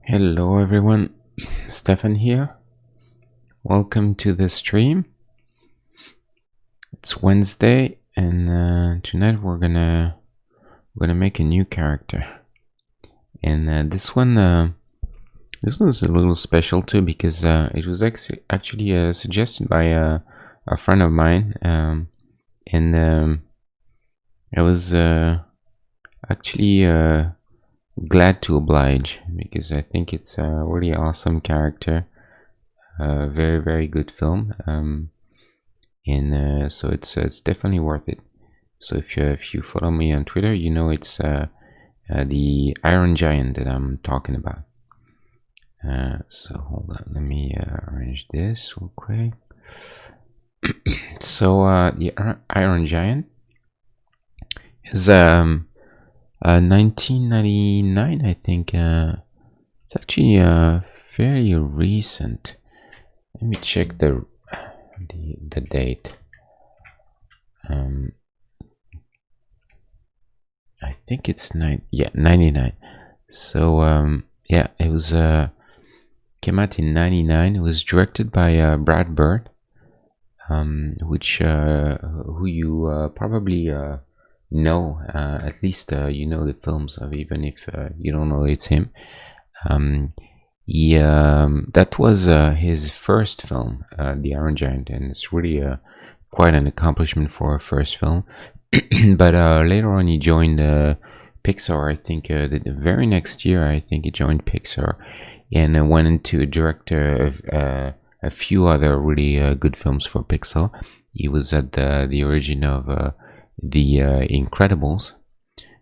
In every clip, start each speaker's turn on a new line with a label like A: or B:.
A: Hello everyone, Stefan here. Welcome to the stream. It's Wednesday, and tonight we're gonna make a new character. And this one's a little special too because it was actually suggested by a friend of mine, and I was actually glad to oblige because I think it's a really awesome character. Very, very good film, and so it's definitely worth it. So if you follow me on Twitter, you know it's the Iron Giant that I'm talking about. So hold on, let me arrange this real quick. So the Iron Giant is 1999, I think. It's actually fairly recent. Let me check the date. I think it's 99. So yeah, it was came out in 99. It was directed by Brad Bird, which who you probably know. At least you know the films of, even if you don't know it's him. That was his first film, The Iron Giant, and it's really quite an accomplishment for a first film. But later on, he joined Pixar. I think the very next year, I think he joined Pixar, and went into direct a few other really good films for Pixar. He was at the origin of the Incredibles,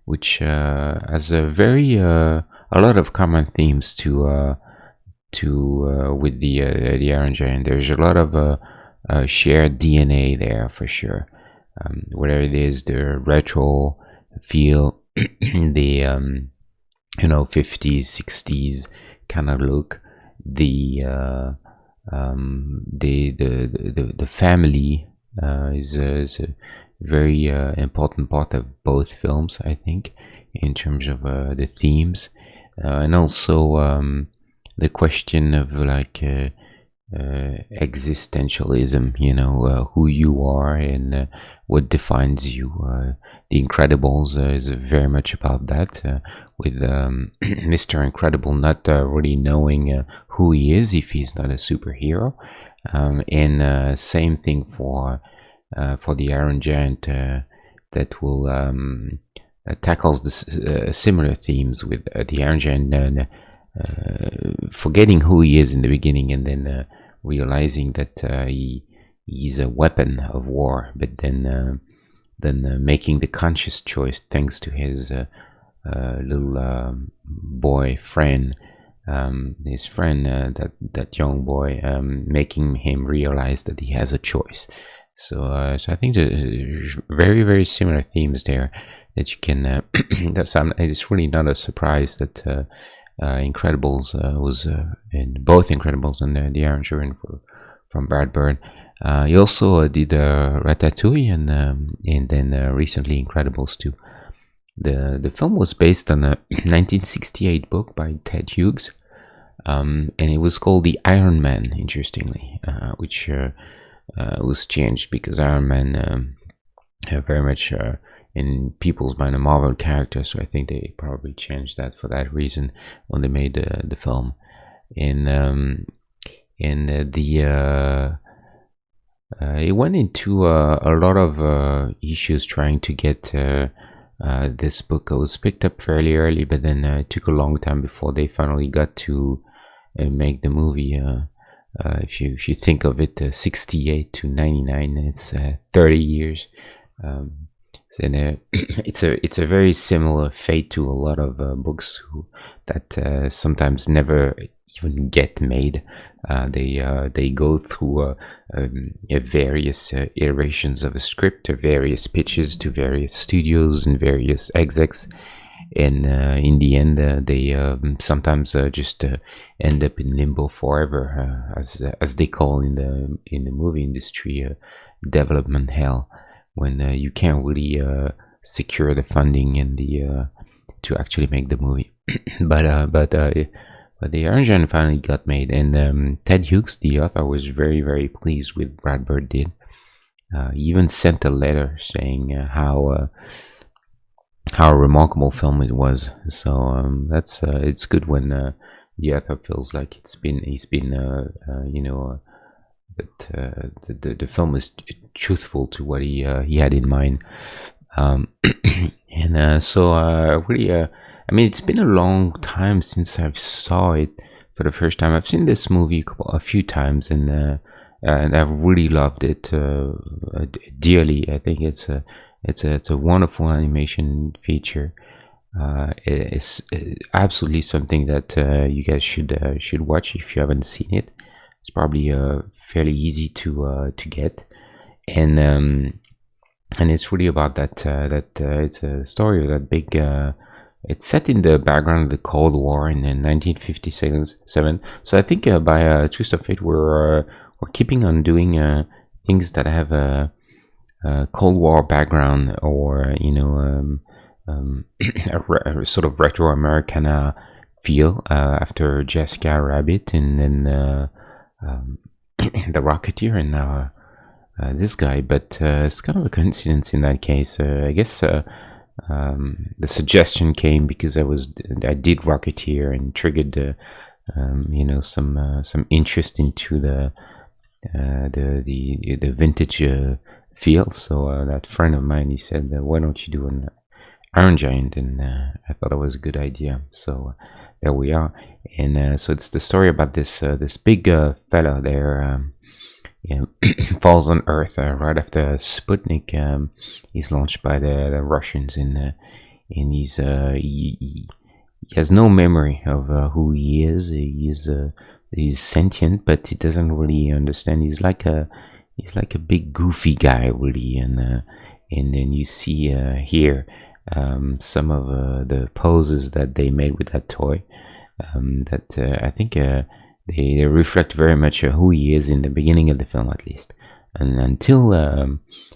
A: which has a lot of common themes to with the Iron Giant. There's a lot of shared DNA there for sure. Whether it is the retro feel, the 50s, 60s kind of look, the family is a very important part of both films, I think, in terms of the themes, and also the question of existentialism, who you are and what defines you. The Incredibles is very much about that, with Mr. Incredible not really knowing who he is if he's not a superhero, and same thing for the Iron Giant, that will tackles the similar themes with the Iron Giant forgetting who he is in the beginning, and then realizing that he's a weapon of war, but then making the conscious choice thanks to his little boy friend, his friend, that young boy, making him realize that he has a choice. So I think there's very, very similar themes there that you can. It's really not a surprise that Incredibles was in both Incredibles and the Iron Giant from Brad Bird. He also did Ratatouille and then recently Incredibles 2. The film was based on a 1968 book by Ted Hughes, and it was called The Iron Man, interestingly, which was changed because Iron Man very much in people's mind a Marvel character, so I think they probably changed that for that reason when they made the film. And it went into a lot of issues trying to get this book. It was picked up fairly early, but then it took a long time before they finally got to make the movie. If you think of it, 68 to 99, it's 30 years. And it's a very similar fate to a lot of books that sometimes never even get made. They go through various iterations of a script, or various pitches to various studios and various execs, and in the end they sometimes just end up in limbo forever, as they call in the movie industry, development hell, when you can't really secure the funding and the to actually make the movie. but But the Iron Giant finally got made, and Ted Hughes, the author, was very, very pleased with Brad Bird did. He even sent a letter saying how a remarkable film it was. So that's it's good when the author feels like he's been that the film is truthful to what he had in mind. And so really, I mean, it's been a long time since I've saw it for the first time. I've seen this movie a few times, and I've really loved it dearly. I think it's a wonderful animation feature. It's absolutely something that you guys should watch if you haven't seen it. It's probably fairly easy to get, and it's really about that it's a story of that big. It's set in the background of the Cold War in 1957. So I think by a twist of fate, we're keeping on doing things that have a Cold War background, or a sort of retro Americana feel after Jessica Rabbit, and then The Rocketeer, and now this guy. But it's kind of a coincidence in that case. I guess the suggestion came because I did Rocketeer and triggered some interest into the vintage feel. So that friend of mine, he said, why don't you do an Iron Giant? And I thought it was a good idea. So there we are. And so it's the story about this big fella there. Falls on Earth right after Sputnik is launched by the Russians, and he has no memory of who he is. He's sentient, but he doesn't really understand. He's like a big goofy guy, really, and then you see here some of the poses that they made with that toy. That I think. They reflect very much who he is in the beginning of the film, at least, and until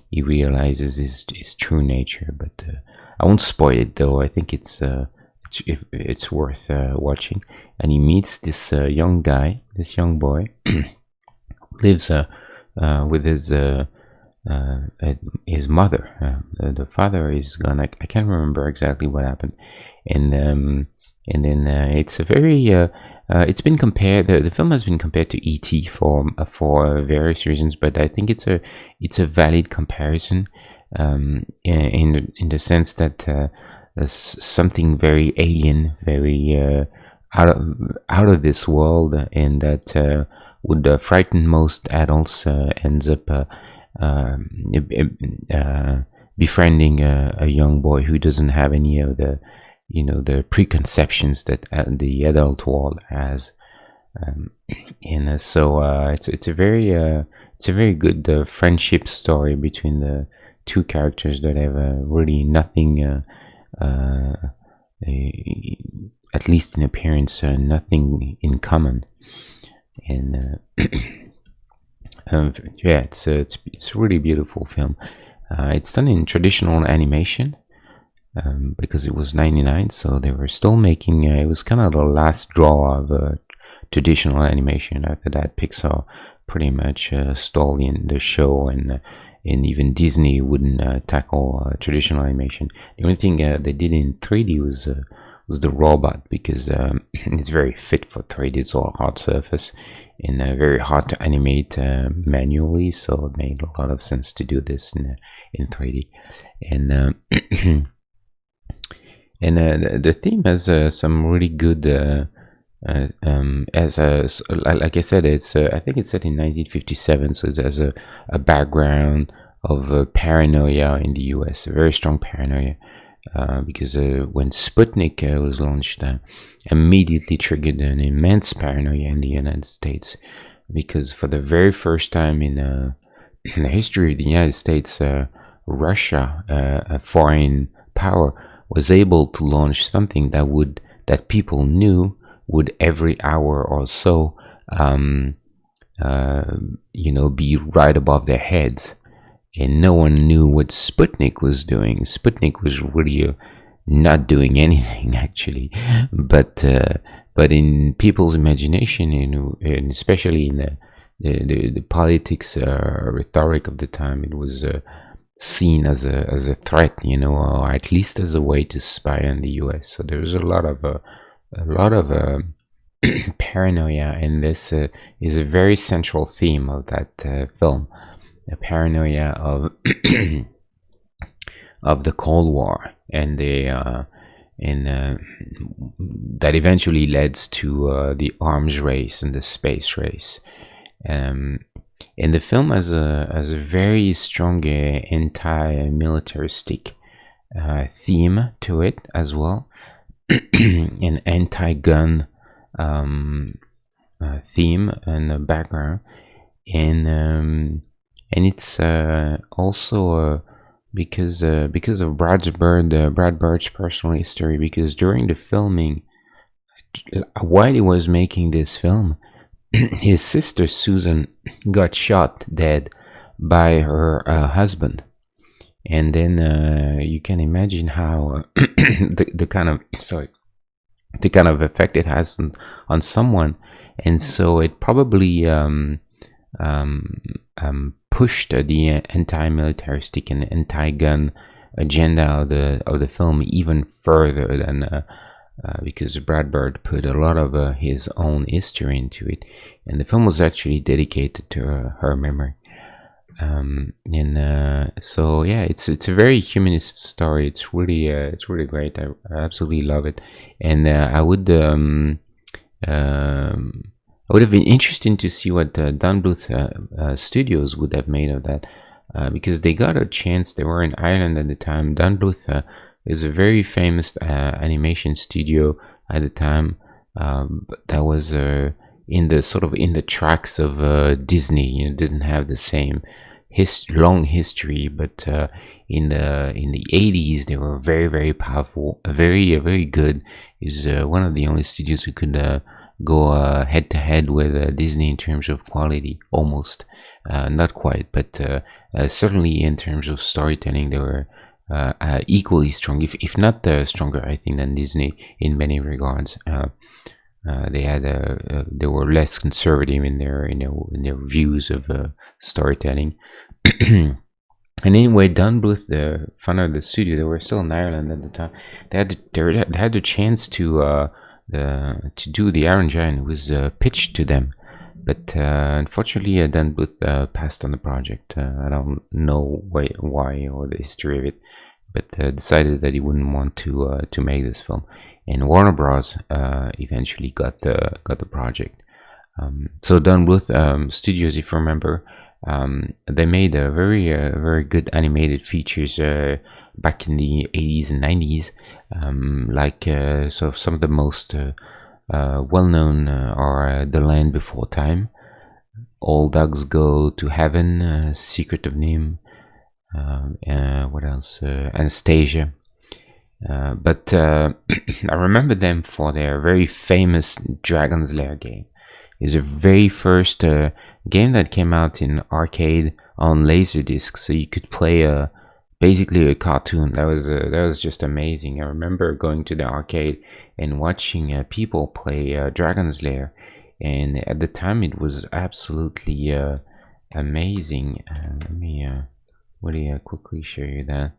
A: he realizes his true nature. But I won't spoil it, though. I think it's worth watching. And he meets this young guy, this young boy, who lives with his mother. The father is gone. I can't remember exactly what happened, and then it's a very it's been compared. The film has been compared to E.T. for various reasons, but I think it's a valid comparison in the sense that there's something very alien, very out of this world, and that would frighten most adults. Ends up befriending a young boy who doesn't have any of the preconceptions that the adult world has, and so it's a very good friendship story between the two characters that have really nothing, at least in appearance, nothing in common, and yeah, it's a really beautiful film. It's done in traditional animation. Because it was 99, so they were still making it was kind of the last draw of traditional animation. After that, Pixar pretty much stole in the show, and even Disney wouldn't tackle traditional animation. The only thing they did in 3D was the robot, because it's very fit for 3D. It's all hard surface and very hard to animate manually, so it made a lot of sense to do this in 3D. And and the theme has some really good, like I said, it's I think it's set in 1957, so it has a background of paranoia in the U.S., a very strong paranoia, because when Sputnik was launched, immediately triggered an immense paranoia in the United States, because for the very first time in the history of the United States, Russia, a foreign power, was able to launch something that people knew would every hour or so be right above their heads, and no one knew what Sputnik was doing. Sputnik was really not doing anything, actually, but but in people's imagination, and especially in the politics rhetoric of the time, it was seen as a threat, or at least as a way to spy on the U.S. So there was a lot of paranoia, and this is a very central theme of that film, the paranoia of of the Cold War, and that eventually led to the arms race and the space race. And the film has a very strong anti-militaristic theme to it as well, an anti-gun theme and the background, and it's also because of Brad Bird's personal history. Because during the filming, while he was making this film, his sister Susan got shot dead by her husband, and then you can imagine how the kind of effect it has on someone, and so it probably pushed the anti-militaristic and anti-gun agenda of the film even further than because Brad Bird put a lot of his own history into it, and the film was actually dedicated to her memory. So yeah, it's a very humanist story. It's really great. I absolutely love it, and I would have been interesting to see what Don Bluth Studios would have made of that, because they got a chance. They were in Ireland at the time. Don Bluth is a very famous animation studio at the time, that was in the tracks of Disney. Didn't have the same long history, but in the 80s they were very, very powerful, very good. Is one of the only studios who could go head to head with Disney in terms of quality, almost, not quite, but certainly in terms of storytelling they were equally strong, if not stronger, I think, than Disney in many regards. They were less conservative in their views of storytelling. And anyway, Don Bluth, the founder of the studio, they were still in Ireland at the time. They had the chance to do the Iron Giant. It was pitched to them, but unfortunately, Don Bluth passed on the project. I don't know why or the history of it, but decided that he wouldn't want to make this film. And Warner Bros. Eventually got the project. So Don Bluth Studios, if you remember, they made a very good animated features back in the 80s and 90s. So some of the most well-known are The Land Before Time, All Dogs Go to Heaven, Secret of Nim, what else? Anastasia. But I remember them for their very famous Dragon's Lair game. It was the very first game that came out in arcade on Laserdisc, so you could play basically a cartoon. That was just amazing. I remember going to the arcade and watching people play Dragon's Lair, and at the time it was absolutely amazing. Let me quickly show you that.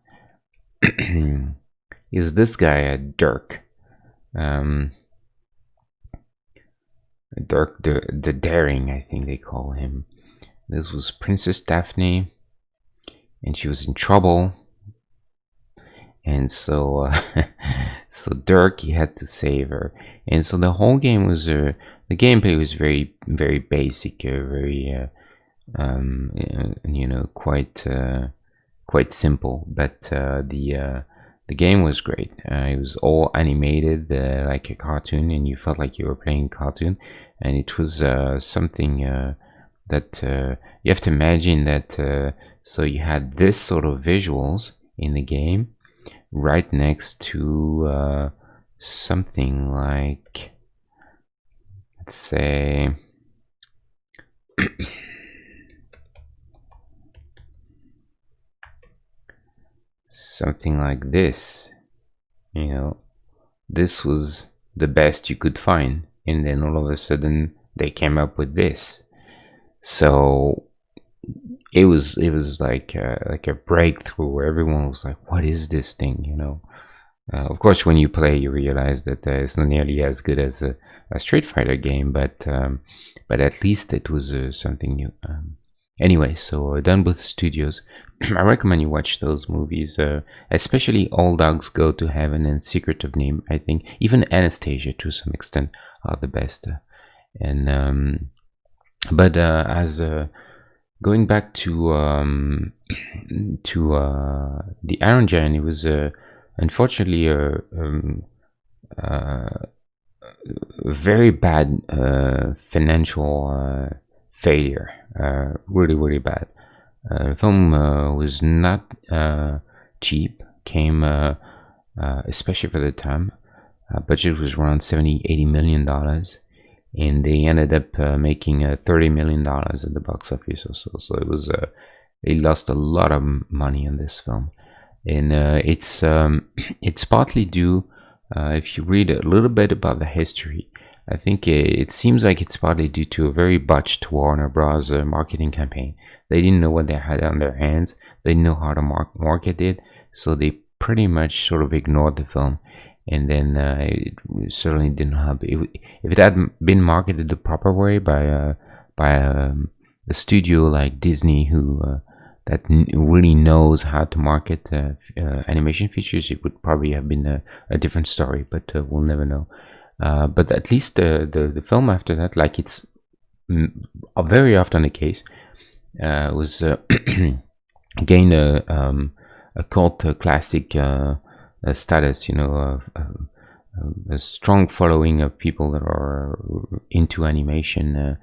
A: Is this guy Dirk? Dirk the Daring, I think they call him. This was Princess Daphne, and she was in trouble, and so so Dirk, he had to save her. And so the whole game was the gameplay was very, very basic, very quite simple, but the game was great. It was all animated like a cartoon, and you felt like you were playing a cartoon. And it was something that you have to imagine that. So you had this sort of visuals in the game, right next to something like, let's say, something like this. This was the best you could find and then all of a sudden they came up with this. So it was like a breakthrough where everyone was like, "What is this thing?" Of course, when you play, you realize that it's not nearly as good as a Street Fighter game, but at least it was something new. Anyway, so Done Booth Studios. I recommend you watch those movies, especially All Dogs Go to Heaven and Secret of Name. I think even Anastasia, to some extent, are the best. And but as going back to the Iron Giant, it was unfortunately a very bad financial failure. Really, really bad. The film was not cheap. Came especially for the time. Budget was around $70-80 million, and they ended up making $30 million at the box office or so. So it was they lost a lot of money on this film, and it's partly due. If you read a little bit about the history, I think it seems like it's partly due to a very botched Warner Bros. Marketing campaign. They didn't know what they had on their hands. They didn't know how to market it, so they pretty much sort of ignored the film. And then it certainly didn't have. If it had been marketed the proper way by a studio like Disney, who that really knows how to market animation features, it would probably have been a different story. But we'll never know. But at least the film after that, like it's very often the case, was gained a cult classic status. A strong following of people that are into animation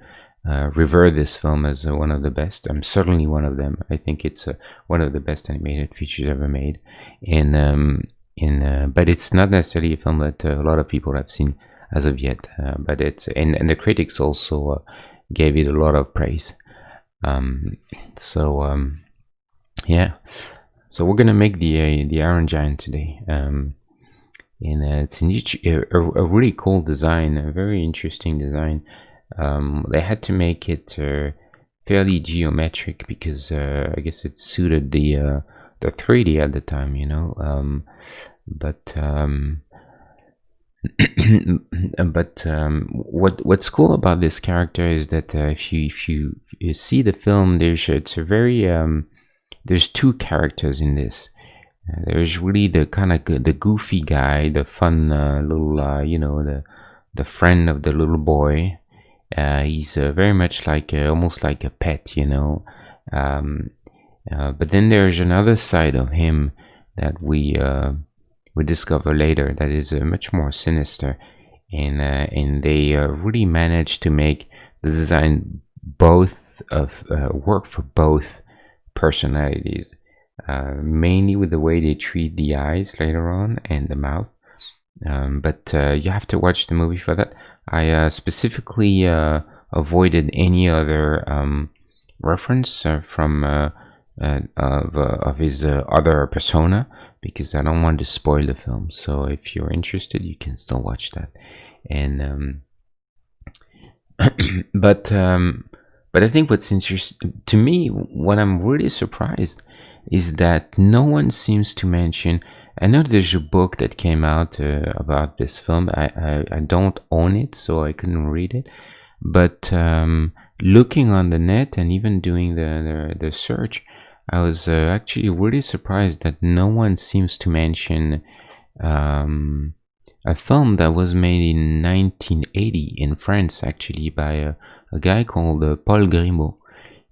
A: revere this film as one of the best. I'm certainly one of them. I think it's one of the best animated features ever made, but it's not necessarily a film that a lot of people have seen as of yet. But it's and the critics also gave it a lot of praise. Yeah. So we're gonna make the Iron Giant today, and it's a really cool design, a very interesting design. They had to make it fairly geometric because I guess it suited the 3D at the time, what's cool about this character is that if you see the film, there's two characters in this. There's really the kind of the goofy guy, the fun little the friend of the little boy. He's very much like almost like a pet, but then there's another side of him that we discover later that is much more sinister, and they really managed to make the design both of work for both personalities, mainly with the way they treat the eyes later on and the mouth. But you have to watch the movie for that. I specifically avoided any other reference from of his other persona, because I don't want to spoil the film. So if you're interested, you can still watch that. And but I think what's interesting to me, what I'm really surprised, is that no one seems to mention. I know there's a book that came out about this film. I don't own it, so I couldn't read it. But looking on the net and even doing the search, I was actually really surprised that no one seems to mention a film that was made in 1980 in France, actually, by a guy called Paul Grimaud.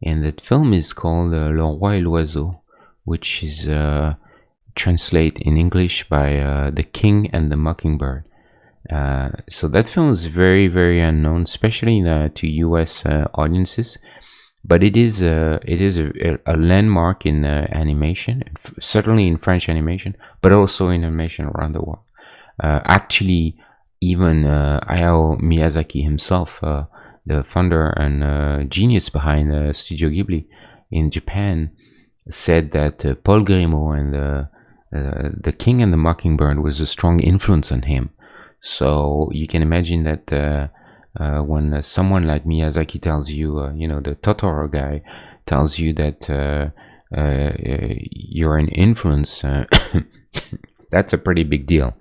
A: And that film is called Le Roi et l'Oiseau, which is translate in English by The King and the Mockingbird. So that film is very, very unknown, especially to US audiences. But it is a landmark in animation, certainly in French animation, but also in animation around the world. Actually, even Hayao Miyazaki himself, the founder and genius behind Studio Ghibli in Japan, said that Paul Grimaud and The King and the Mockingbird was a strong influence on him. So you can imagine that when someone like Miyazaki tells you, you know, the Totoro guy tells you that you're an influence, that's a pretty big deal.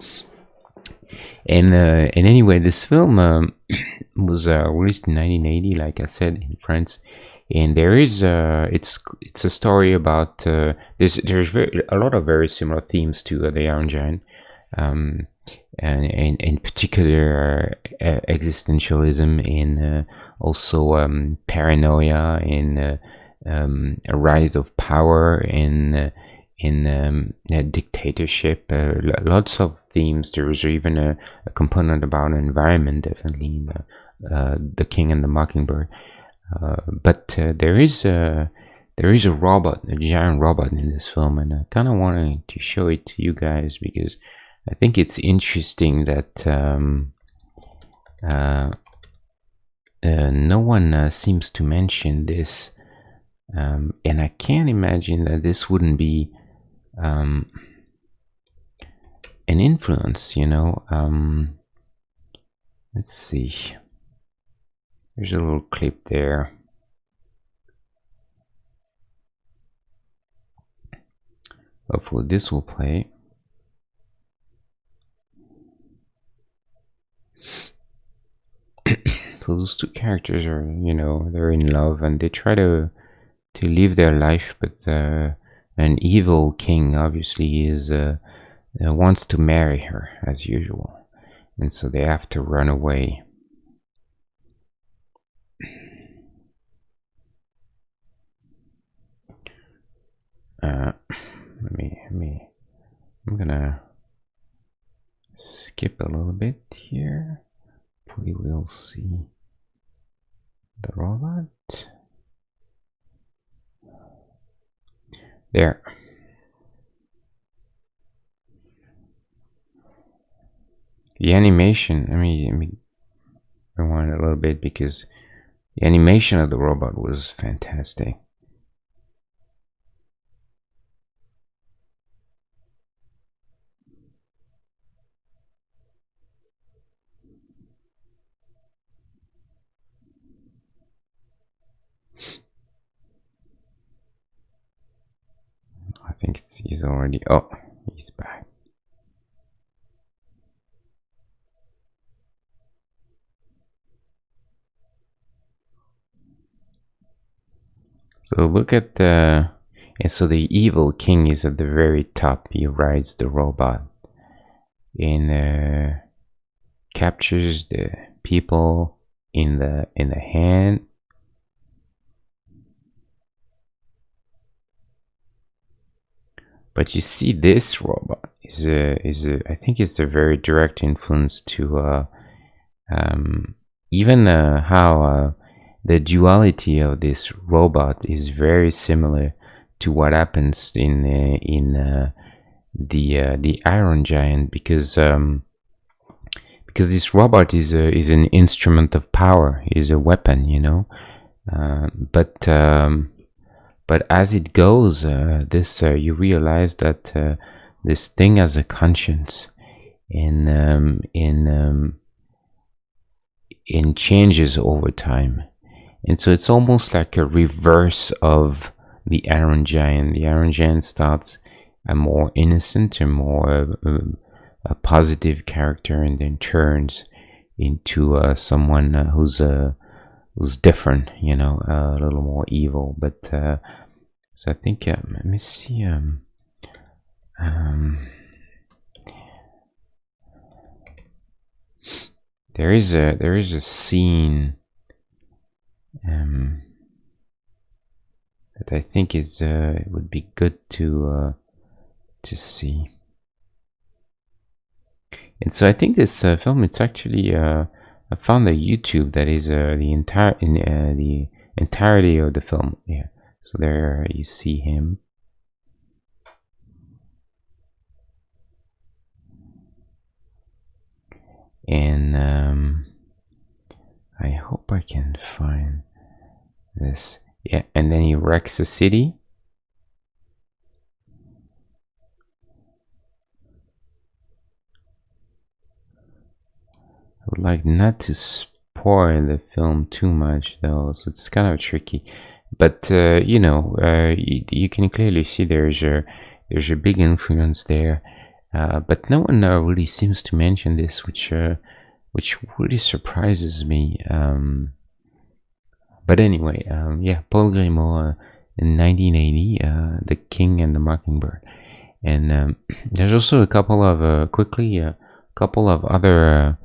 A: And anyway, this film was released in 1980, like I said, in France. And there is it's a story about there's a lot of very similar themes to The Iron Giant, and in particular existentialism, and also paranoia, and a rise of power in dictatorship. Lots of themes. There's even a component about environment, definitely in The King and the Mockingbird. But there is a robot, a giant robot in this film, and I kind of wanted to show it to you guys because I think it's interesting that no one seems to mention this, and I can't imagine that this wouldn't be an influence, you know. Let's see. There's a little clip there. Hopefully this will play. So those two characters are, you know, they're in love and they try to live their life, but an evil king obviously is wants to marry her as usual, and so they have to run away. I'm gonna skip a little bit here. We will see the robot there. The animation, let me rewind a little bit because the animation of the robot was fantastic. I think he's already, oh, he's back. So look at the, and so the evil king is at the very top. He rides the robot and captures the people in the hand. But you see, this robot is I think it's a very direct influence to even how the duality of this robot is very similar to what happens in the Iron Giant, because this robot is an instrument of power, is a weapon, you know. But as it goes, this you realize that this thing has a conscience, and changes over time, and so it's almost like a reverse of the Iron Giant. The Iron Giant starts a more innocent, a more a positive character, and then turns into someone who's different, you know, a little more evil. But so I think let me see. There is a scene that I think is it would be good to see. And so I think this film, it's actually I found a YouTube that is the entirety of the film. Yeah, so there you see him. And I hope I can find this. Yeah, and then he wrecks the city. I would like not to spoil spoil the film too much, though, so it's kind of tricky. But you can clearly see there's a big influence there. But no one really seems to mention this, which really surprises me. But anyway, yeah, Paul Grimaud in 1980, The King and the Mockingbird, and there's also a couple of couple of other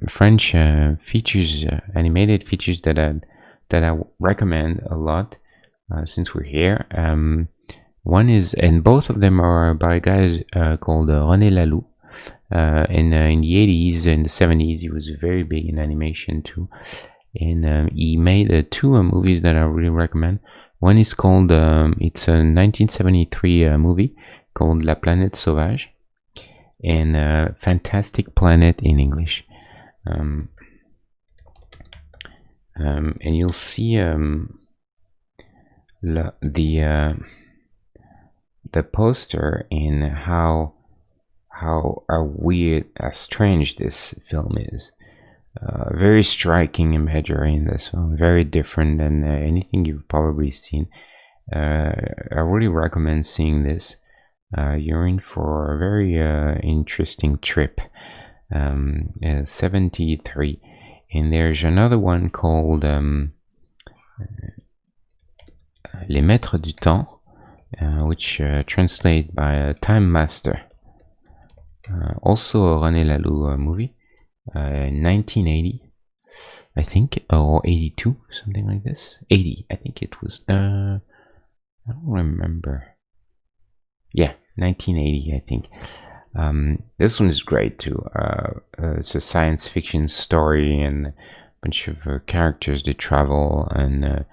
A: French features, animated features that I recommend a lot since we're here. One is, and both of them are by a guy called René Laloux. In the 80s and the 70s, he was very big in animation too, and he made two movies that I really recommend. One is called, it's a 1973 movie called La Planète Sauvage, and Fantastic Planet in English. And you'll see the poster in how weird, strange this film is. Very striking imagery in this one, very different than anything you've probably seen. I really recommend seeing this. You're in for a very interesting trip. 73, and there's another one called Les Maîtres du Temps, which translate by Time Master. Also a René Laloux movie, 1980, I think, or 82, something like this. 80, I think it was. I don't remember. Yeah, 1980, I think. This one is great too. It's a science fiction story, and a bunch of characters. They travel and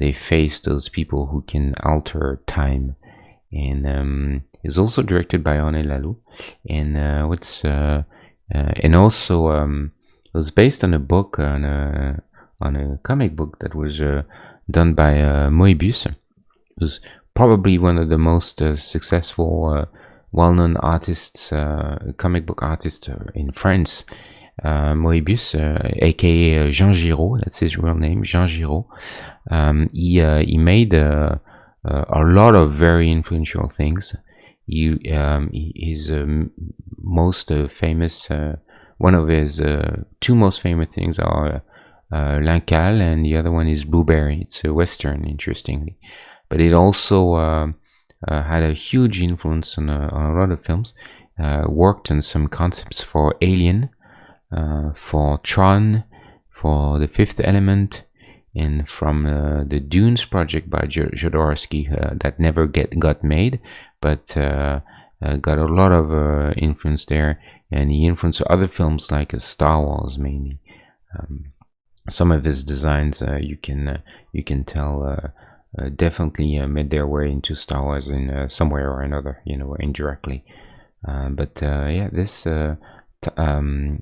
A: they face those people who can alter time. And it's also directed by René Laloux. And and also it was based on a book, on a comic book that was done by Moebius. It was probably one of the most successful, well-known artists, comic book artists in France. Moebius, aka Jean Giraud, that's his real name, Jean Giraud. He made a lot of very influential things. His most famous, one of his two most famous things are L'Incal, and the other one is Blueberry. It's a western, interestingly, but it also had a huge influence on a lot of films. Worked on some concepts for Alien, for Tron, for The Fifth Element, and from the Dunes project by Jodorowsky that never got made, but got a lot of influence there, and he influenced other films like Star Wars mainly. Some of his designs you can tell definitely made their way into Star Wars in some way or another, indirectly. But yeah, this Time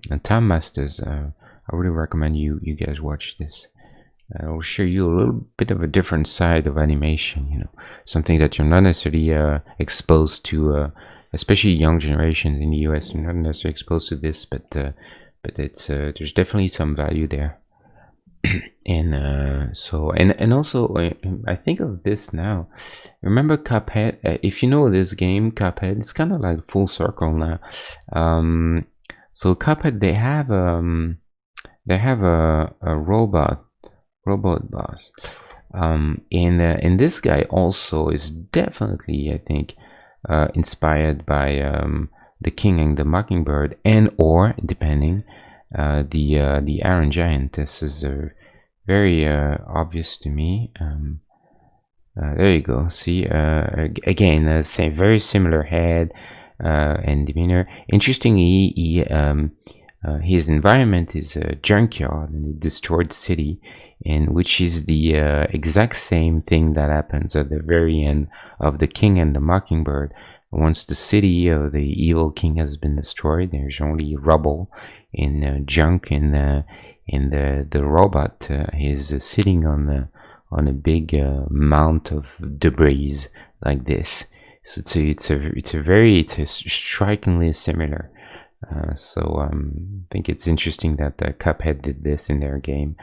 A: Masters, I really recommend you guys watch this. I'll show you a little bit of a different side of animation, something that you're not necessarily exposed to, especially young generations in the US. You're not necessarily exposed to this, but it's there's definitely some value there. And also I think of this now. Remember Cuphead? If you know this game, Cuphead, it's kind of like full circle now. So Cuphead, they have a robot boss, and this guy also is definitely, I think, inspired by The King and the Mockingbird, and or depending the Iron Giant. This is very obvious to me. There you go. See, again, same, very similar head and demeanor. Interestingly, his environment is a junkyard and a destroyed city, in which is the exact same thing that happens at the very end of The King and the Mockingbird. Once the city of the evil king has been destroyed, there's only rubble and junk, and the robot is sitting on a big mount of debris like this. So it's strikingly similar I think it's interesting that Cuphead did this in their game.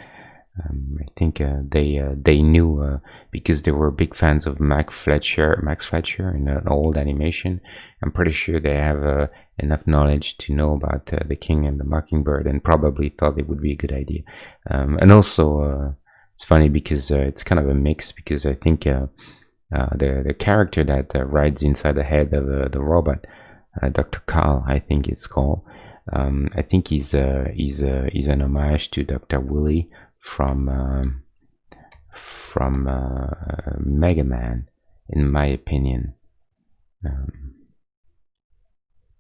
A: I think they knew because they were big fans of Max Fletcher in an old animation. I'm pretty sure they have enough knowledge to know about The King and the Mockingbird, and probably thought it would be a good idea. And also, it's funny because it's kind of a mix, because I think the character that rides inside the head of the robot, Dr. Carl, I think it's called. I think he's an homage to Dr. Wily from Mega Man, in my opinion.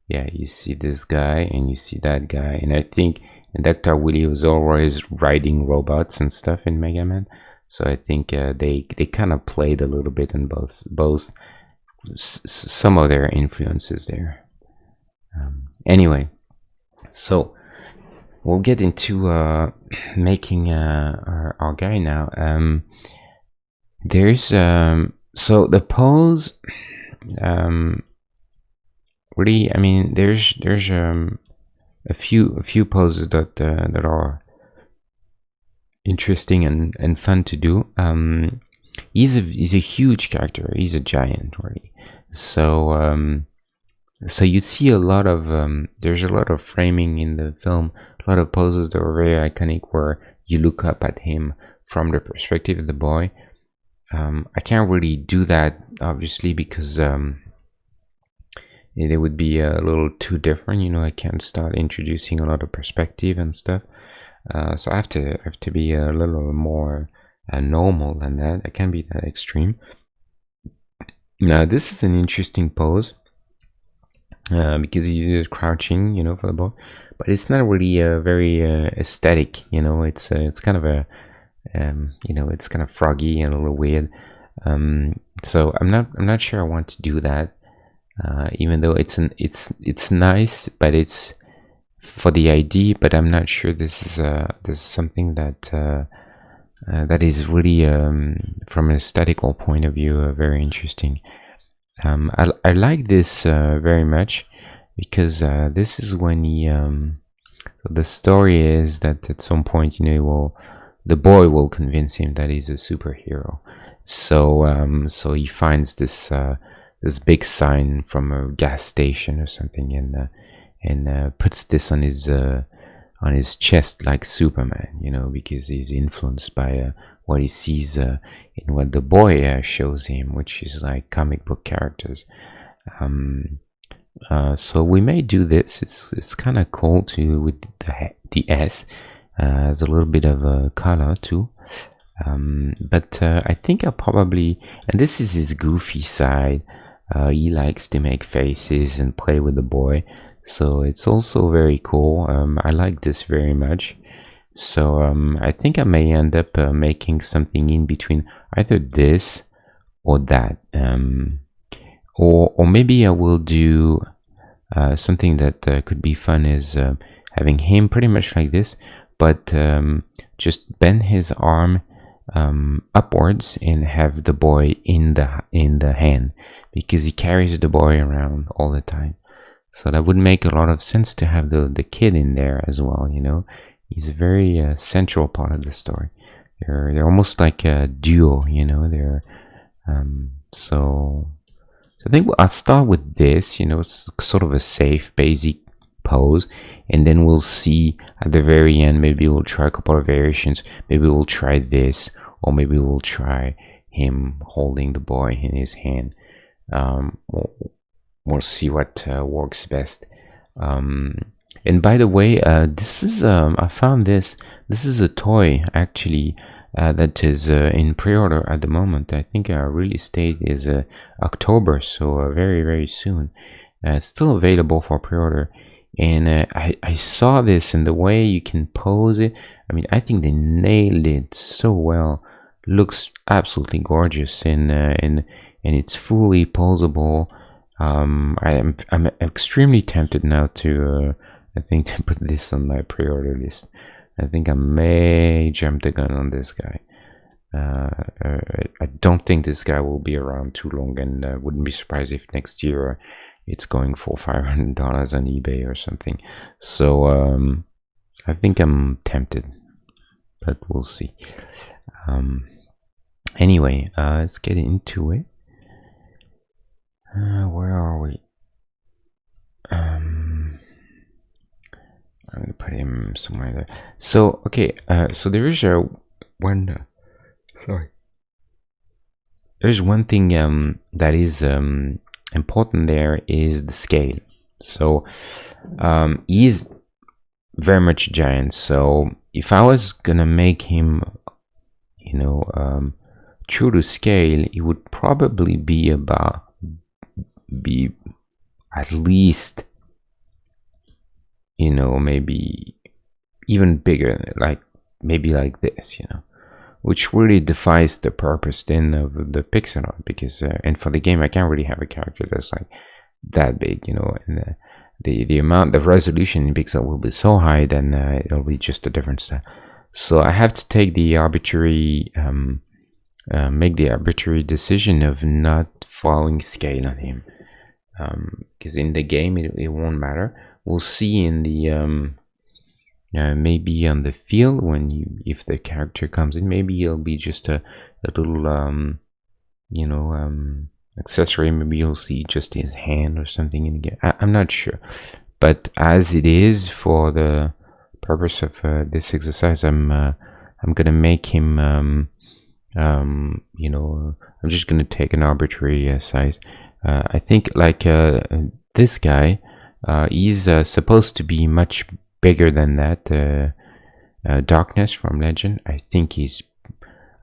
A: Yeah, you see this guy and you see that guy, and I think Dr. Wily was always riding robots and stuff in Mega Man. So I think they kind of played a little bit on both some of their influences there. Anyway, so we'll get into making our guy now. There's so the pose. Really, I mean, there's a few poses that are interesting and fun to do. He's a huge character. He's a giant, really. So so you see a lot of there's a lot of framing in the film, a lot of poses that are very iconic, where you look up at him from the perspective of the boy. I can't really do that, obviously, because it would be a little too different. You know, I can't start introducing a lot of perspective and stuff. So I have to be a little more normal than that. I can't be that extreme. Now, this is an interesting pose because he's crouching, you know, for the ball, but it's not really very aesthetic. You know, it's kind of a you know, it's kind of froggy and a little weird. So I'm not sure I want to do that. Even though it's nice, but it's for the idea. But I'm not sure this is something that that is really from an aesthetical point of view very interesting. I like this very much, because this is when he the story is that at some point, you know, the boy will convince him that he's a superhero. So so he finds this this big sign from a gas station or something, and puts this on his chest like Superman, you know, because he's influenced by what he sees in what the boy shows him, which is like comic book characters. So we may do this. It's kind of cool too, with the S. There's a little bit of a color too. But I think I'll probably, and this is his goofy side. He likes to make faces and play with the boy, so it's also very cool. I like this very much. So I think I may end up making something in between, either this or that, or maybe I will do something that could be fun, is having him pretty much like this, but just bend his arm upwards and have the boy in the hand, because he carries the boy around all the time. So that would make a lot of sense to have the kid in there as well. You know, he's a very central part of the story. They're almost like a duo. You know, they're so I think I'll start with this. You know, it's sort of a safe, basic pose, and then we'll see at the very end. Maybe we'll try a couple of variations. Maybe we'll try this, or maybe we'll try him holding the boy in his hand. We'll see what works best. And by the way, this is I found this. This is a toy actually that is in pre-order at the moment. I think our release date is October, so very soon. It's still available for pre-order. And I saw this, and the way you can pose it, I mean, I think they nailed it so well. Looks absolutely gorgeous, and it's fully posable. I'm extremely tempted now to I think to put this on my pre-order list. I think I may jump the gun on this guy. I don't think this guy will be around too long, and wouldn't be surprised if next year it's going for $500 on eBay or something. So I think I'm tempted, but we'll see. Anyway, let's get into it. Where are we? I'm gonna put him somewhere there. So okay, so there is one. Sorry. There's one thing that is important. There is the scale. So he's very much giant. So if I was gonna make him, you know, true to scale, it would probably be at least, you know, maybe even bigger, like maybe like this, you know, which really defies the purpose then of the pixel art, because and for the game I can't really have a character that's like that big, you know, and the amount, the resolution in pixel will be so high, then it'll be just a different style. So I have to take the arbitrary make the arbitrary decision of not following scale on him, because in the game it won't matter. We'll see in the maybe on the field when if the character comes in, maybe it'll be just a little you know, accessory. Maybe you'll see just his hand or something in the game. I'm not sure, but as it is, for the purpose of this exercise, I'm gonna make him you know, I'm just gonna take an arbitrary size. I think like this guy, he's supposed to be much bigger than that. Darkness from Legend, I think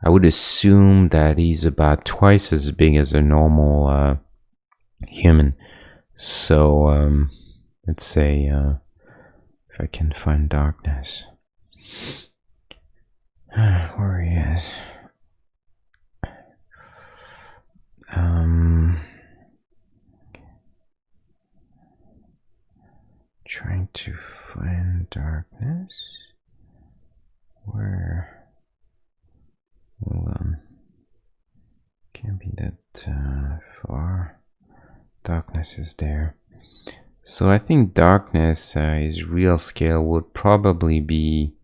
A: I would assume that he's about twice as big as a normal human. So let's say if I can find Darkness, where he is. Trying to find Darkness. Where? Hold on. Can't be that far. Darkness is there. So I think Darkness, his real scale would probably be,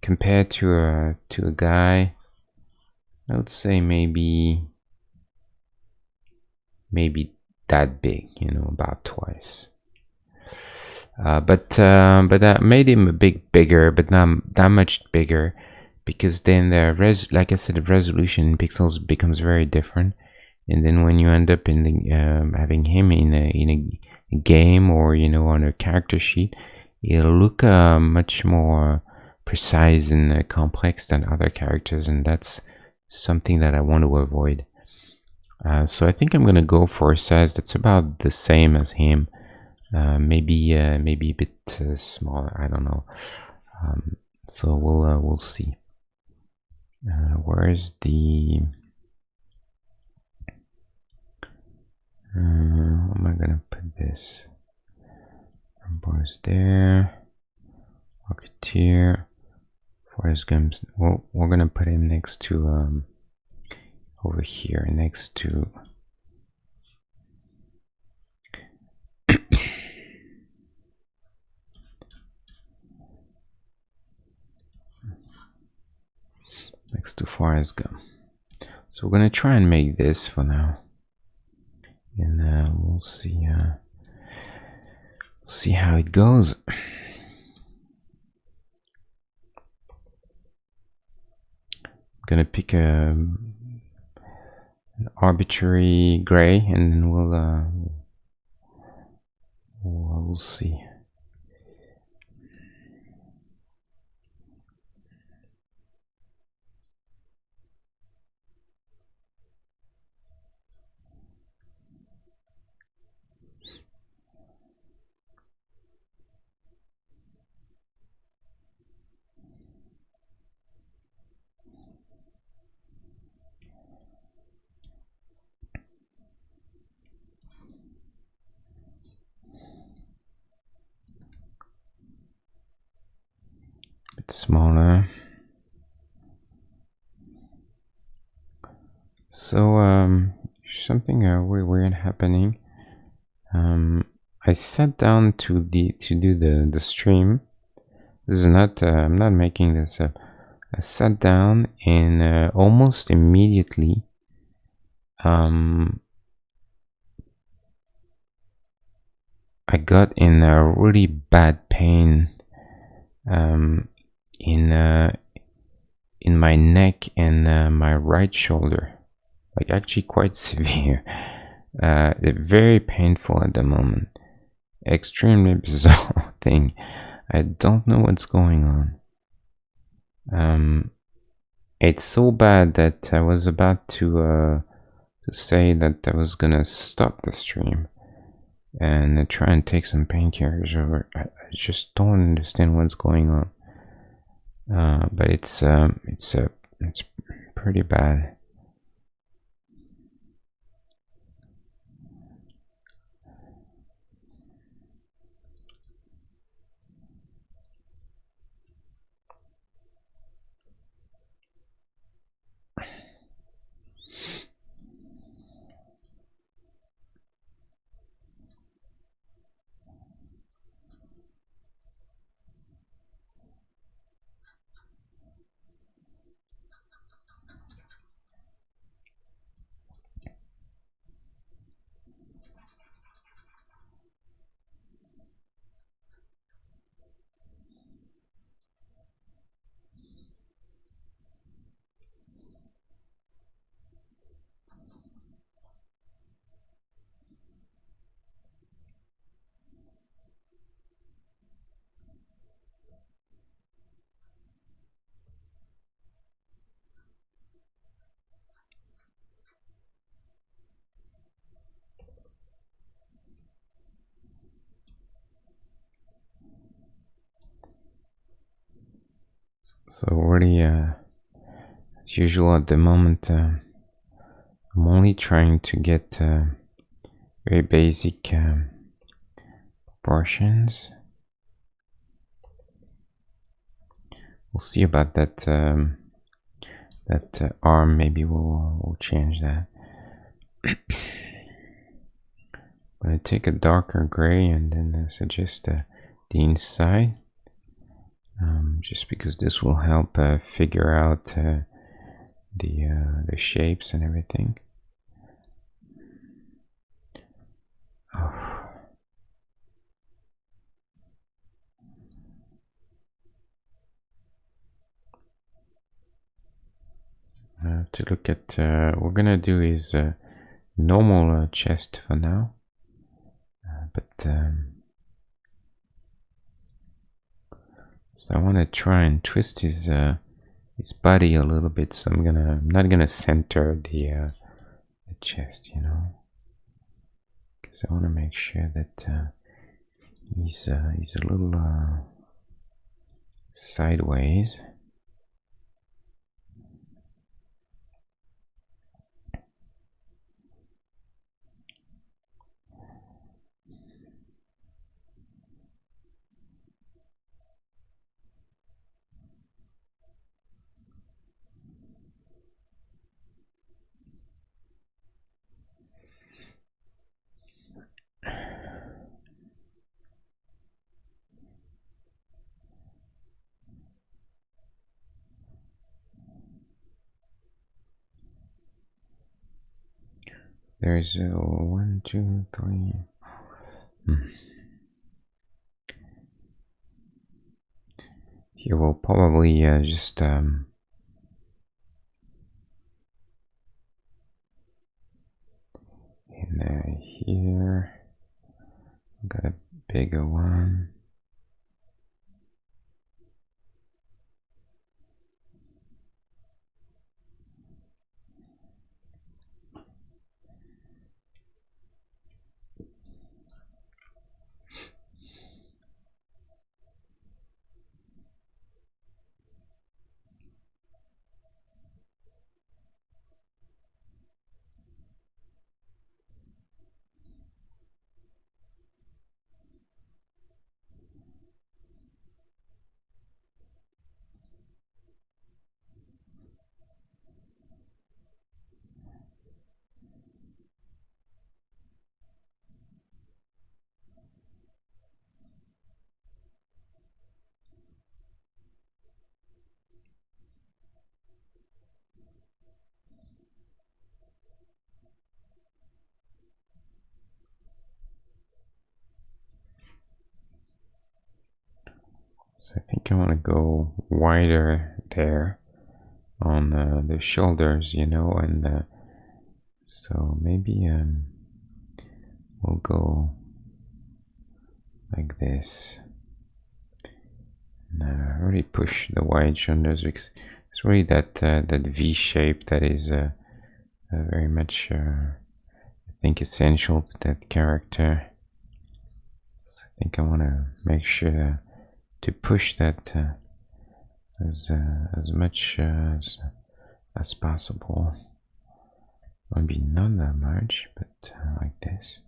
A: compared to a guy, I would say maybe that big, you know, about twice. But that made him a bit bigger, but not that much bigger, because then like I said, the resolution in pixels becomes very different, and then when you end up in the having him in a game, or you know, on a character sheet, it'll look much more precise and complex than other characters, and that's something that I want to avoid. So I think I'm gonna go for a size that's about the same as him. Maybe a bit smaller. I don't know. So we'll see. Where's the? Where am I gonna put this? Boys there. Rocketeer. Forrest Gump. Well, we're gonna put him next to over here, next to. Next to Forrest Gump. So we're gonna try and make this for now, and we'll see how it goes. I'm gonna pick an arbitrary gray, and then we'll see. Bit smaller. So something really weird happening. I sat down to do the stream. This is not. I'm not making this up. I sat down and almost immediately, I got in a really bad pain in my neck and my right shoulder, like actually quite severe. Very painful at the moment. Extremely bizarre thing. I don't know what's going on. It's so bad that I was about to say that I was gonna stop the stream and try and take some painkillers, or I just don't understand what's going on. But it's pretty bad. So really, as usual at the moment, I'm only trying to get very basic proportions. We'll see about that. That arm, maybe we'll change that. I'm gonna take a darker gray and then suggest the inside, just because this will help figure out the shapes and everything. Oh. To look at what we're gonna do is normal chest for now, but so I want to try and twist his body a little bit. So I'm not gonna center the chest, you know, because I want to make sure that he's a little sideways. There's 1, 2, 3. Here we'll probably just in here. Got a bigger one. think I want to go wider there on the shoulders, you know, and so maybe we'll go like this. And really push the wide shoulders. It's really that that V shape that is very much, I think, essential to that character. So I think I want to make sure to push that as much as possible. Maybe not that much, but like this.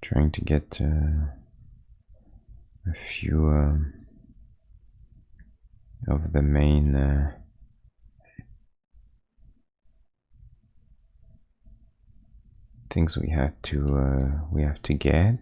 A: Trying to get a few of the main things we have to get.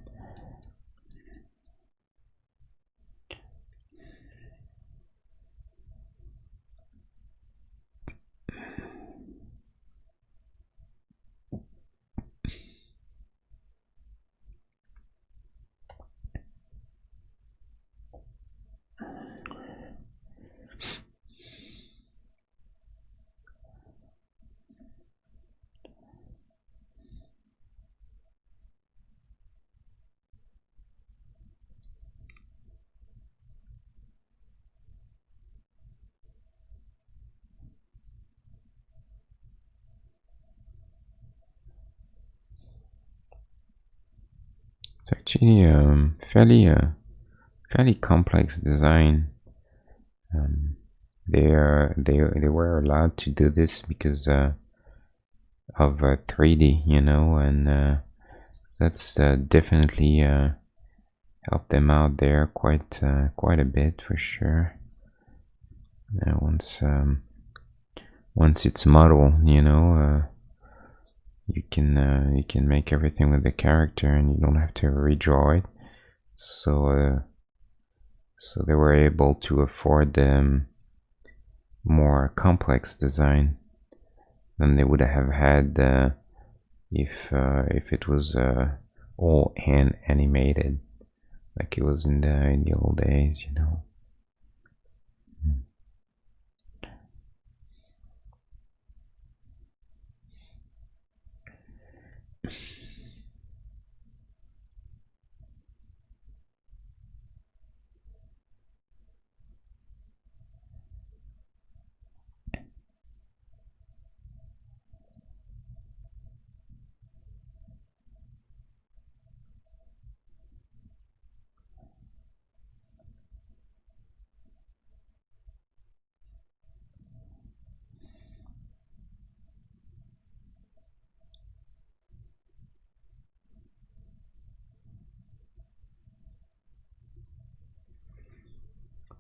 A: It's actually fairly complex design. They were allowed to do this because of 3D, you know, and that's definitely helped them out there quite a bit for sure. Once it's model, you know, you can make everything with the character, and you don't have to redraw it. So so they were able to afford more complex design than they would have had if it was all hand animated, like it was in the old days, you know.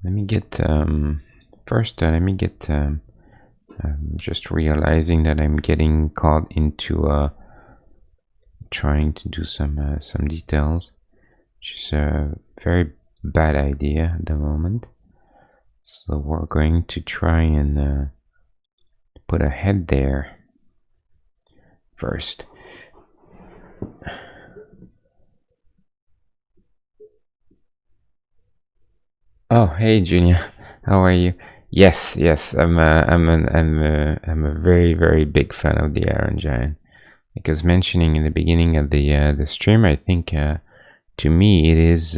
A: Let me get first. Let me get. I'm just realizing that I'm getting caught into trying to do some details, which is a very bad idea at the moment. So we're going to try and put a head there first. Oh, hey, Junior. How are you? Yes, yes. I'm a very, very big fan of the Iron Giant. Because mentioning in the beginning of the stream, I think to me it is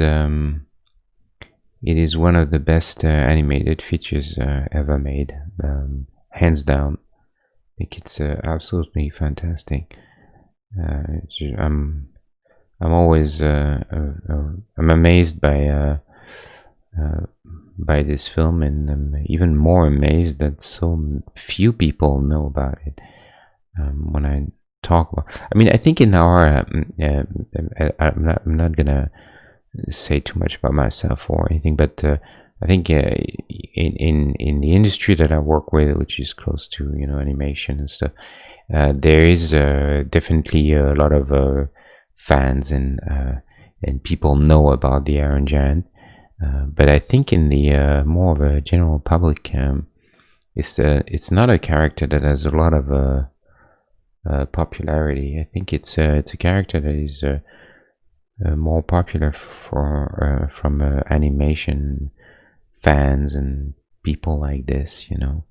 A: one of the best animated features ever made, hands down. I think it's absolutely fantastic. I'm I'm always I'm amazed uh, by this film, and I'm even more amazed that so few people know about it. When I talk about, I mean, I think in our, I'm not gonna say too much about myself or anything, but I think in the industry that I work with, which is close to animation and stuff, there is definitely a lot of fans and people know about the Iron Giant. But I think in the more of a general public, it's not a character that has a lot of popularity. I think it's a character that is more popular for from animation fans and people like this, Um,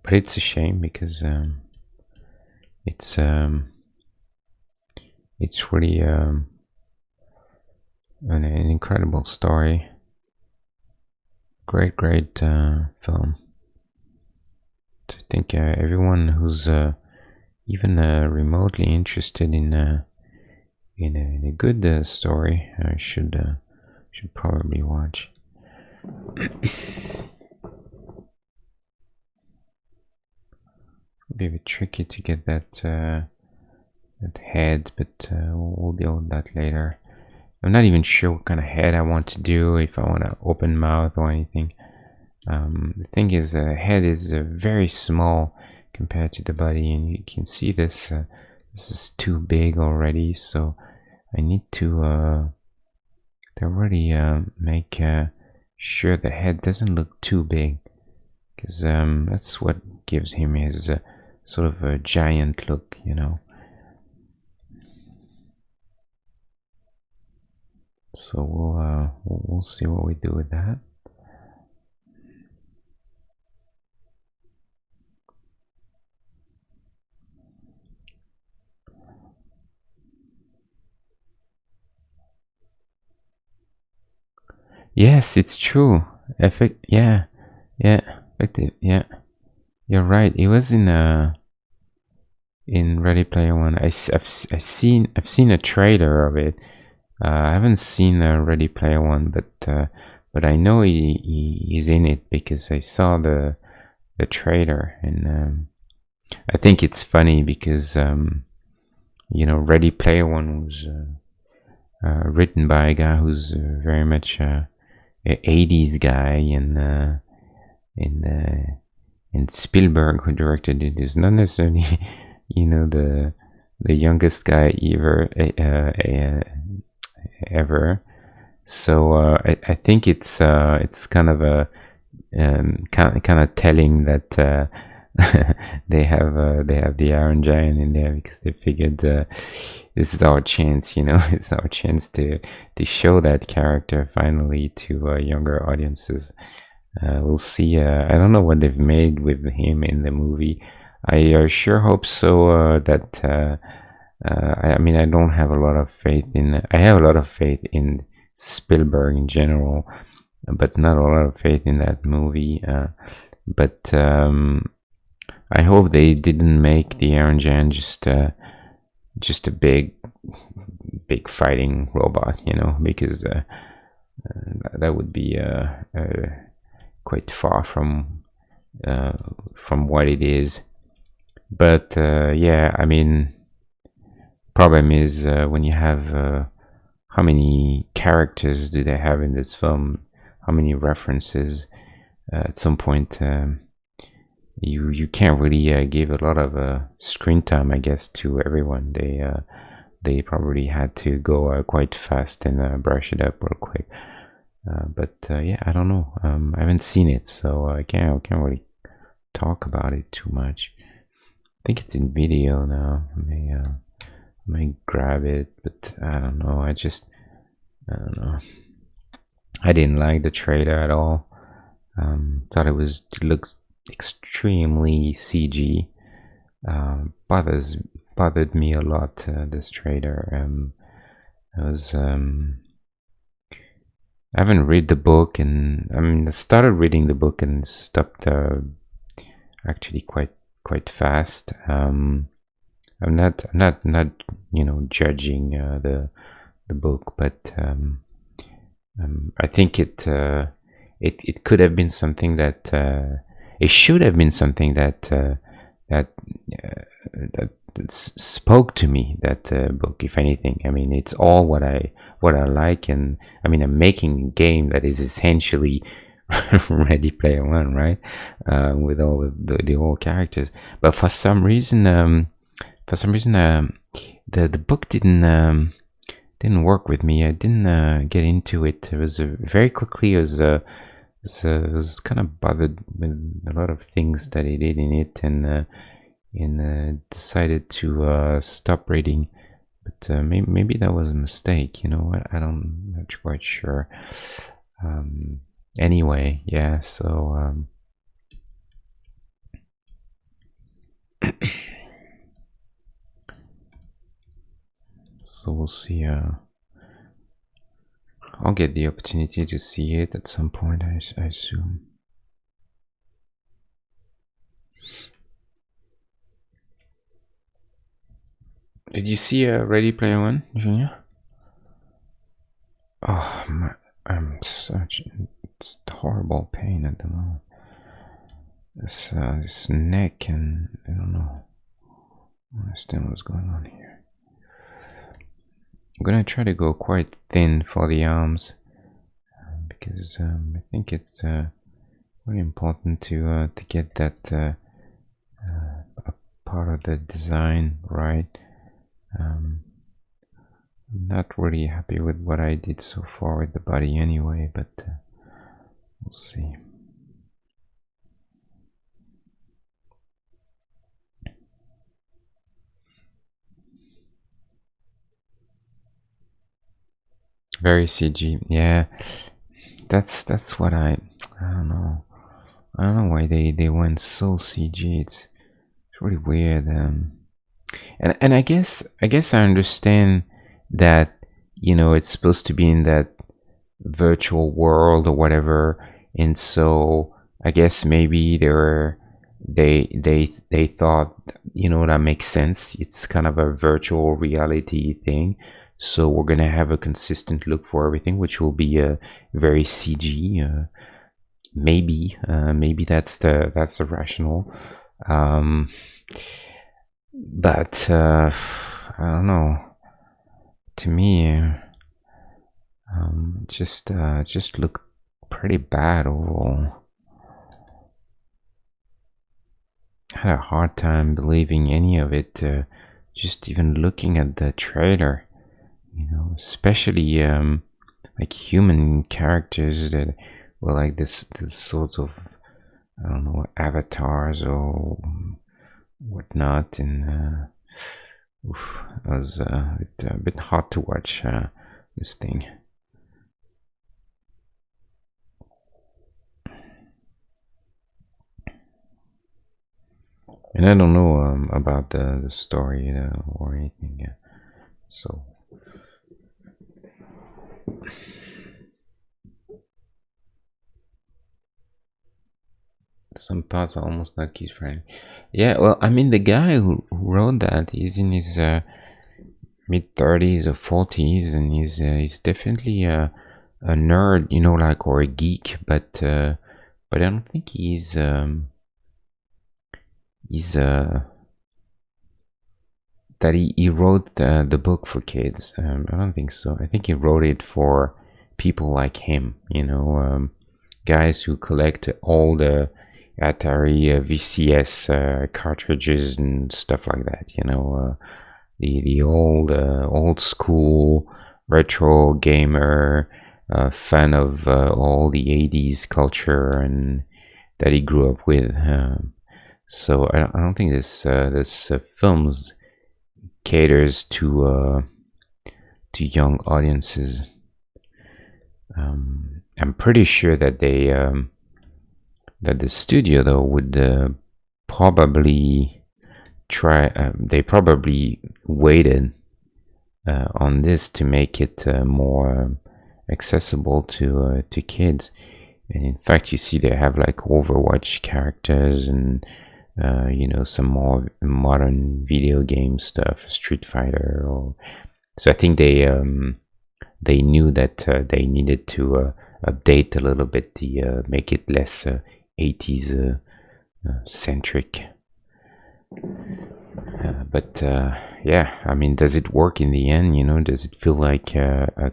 A: but it's a shame because it's um, it's really an incredible story. Great film. I think everyone who's even remotely interested in a good story should probably watch. Be a bit tricky to get that head, but we'll deal with that later. I'm not even sure what kind of head I want to do, if I want to open mouth or anything. The thing is, the head is very small compared to the body, and you can see this. This is too big already, so I need to really make sure the head doesn't look too big, because that's what gives him his sort of a giant look. So we'll see what we do with that. Yes, it's true. Effect. Yeah, yeah. Effective. Yeah, you're right. It was in Ready Player One. I've seen a trailer of it. I haven't seen Ready Player One, but I know he's in it because I saw the trailer, and I think it's funny because Ready Player One was written by a guy who's very much a 80s guy, and Spielberg, who directed it, is not necessarily the youngest guy ever. So I think it's kind of a kind of telling that they have the Iron Giant in there because they figured this is our chance, it's our chance to show that character finally to younger audiences. We'll see. I don't know what they've made with him in the movie. I sure hope so. I mean, I don't have a lot of faith in. I have a lot of faith in Spielberg in general, but not a lot of faith in that movie. But I hope they didn't make the Iron Giant just a big fighting robot, because that would be quite far from what it is. But yeah, I mean, problem is when you have how many characters do they have in this film? How many references? At some point, you can't really give a lot of screen time, I guess, to everyone. They probably had to go quite fast and brush it up real quick. But yeah, I don't know. I haven't seen it, so I can't really talk about it too much. I think it's in video now. I may grab it, but I don't know. I don't know. I didn't like the trailer at all. Thought it looked extremely CG. bothered me a lot. This trailer. I was I haven't read the book, and I mean I started reading the book and stopped actually quite fast. I'm not judging the book, but I think it could have been something that it should have been something that spoke to me. That book, if anything, I mean, it's all what I like, and I mean, I'm making a game that is essentially Ready Player One, right? With all the old characters, but for some reason, the book didn't work with me. I didn't get into it. It was very quickly. Was kind of bothered with a lot of things that he did in it, and decided to stop reading. But maybe that was a mistake. I'm not quite sure. Anyway, yeah. So. So we'll see. I'll get the opportunity to see it at some point, I assume. Did you see Ready Player One, Junior? Oh, I'm such horrible pain at the moment. This neck, and I don't know. I understand what's going on here. I'm gonna try to go quite thin for the arms because I think it's very important to get that part of the design right. I'm not really happy with what I did so far with the body anyway, but we'll see. Very CG, yeah. That's what I don't know. I don't know why they went so CG. It's really weird. And I guess I understand that it's supposed to be in that virtual world or whatever, and so I guess maybe they thought that makes sense. It's kind of a virtual reality thing, so we're gonna have a consistent look for everything, which will be very CG. Maybe that's the rationale. But I don't know. To me, just looked pretty bad overall. I had a hard time believing any of it. Just even looking at the trailer, especially like human characters that were like this sort of, I don't know, avatars or whatnot, and it was a bit hard to watch this thing. And I don't know about the story or anything, so. Some parts are almost not kid friendly. Yeah, well, I mean, the guy who wrote that is in his mid 30s or 40s, and he's definitely a nerd, like, or a geek, but I don't think he's that he wrote the book for kids. I don't think so. I think he wrote it for people like him, guys who collect all the Atari VCS cartridges and stuff like that. The old school retro gamer, fan of all the 80s culture and that he grew up with. So I don't think this films caters to young audiences. I'm pretty sure that that the studio though would probably they probably waited on this to make it more accessible to kids. And in fact, you see they have like Overwatch characters and some more modern video game stuff, Street Fighter. So I think they knew that they needed to update a little bit, the make it less 80s centric. But yeah, I mean, does it work in the end? Does it feel like a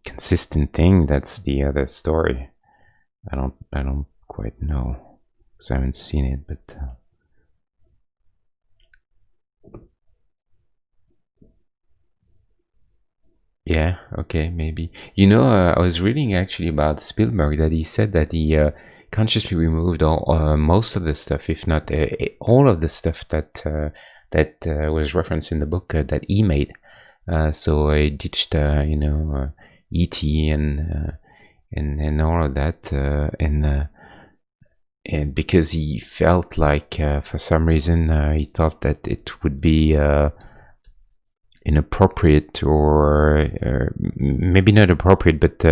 A: consistent thing? That's the other story. I don't quite know because I haven't seen it, but yeah, okay, maybe. I was reading actually about Spielberg that he said that he consciously removed most of the stuff, if not all of the stuff that was referenced in the book that he made. So I ditched, E.T. and all of that, and because he felt like for some reason he thought that it would be inappropriate, or maybe not appropriate, but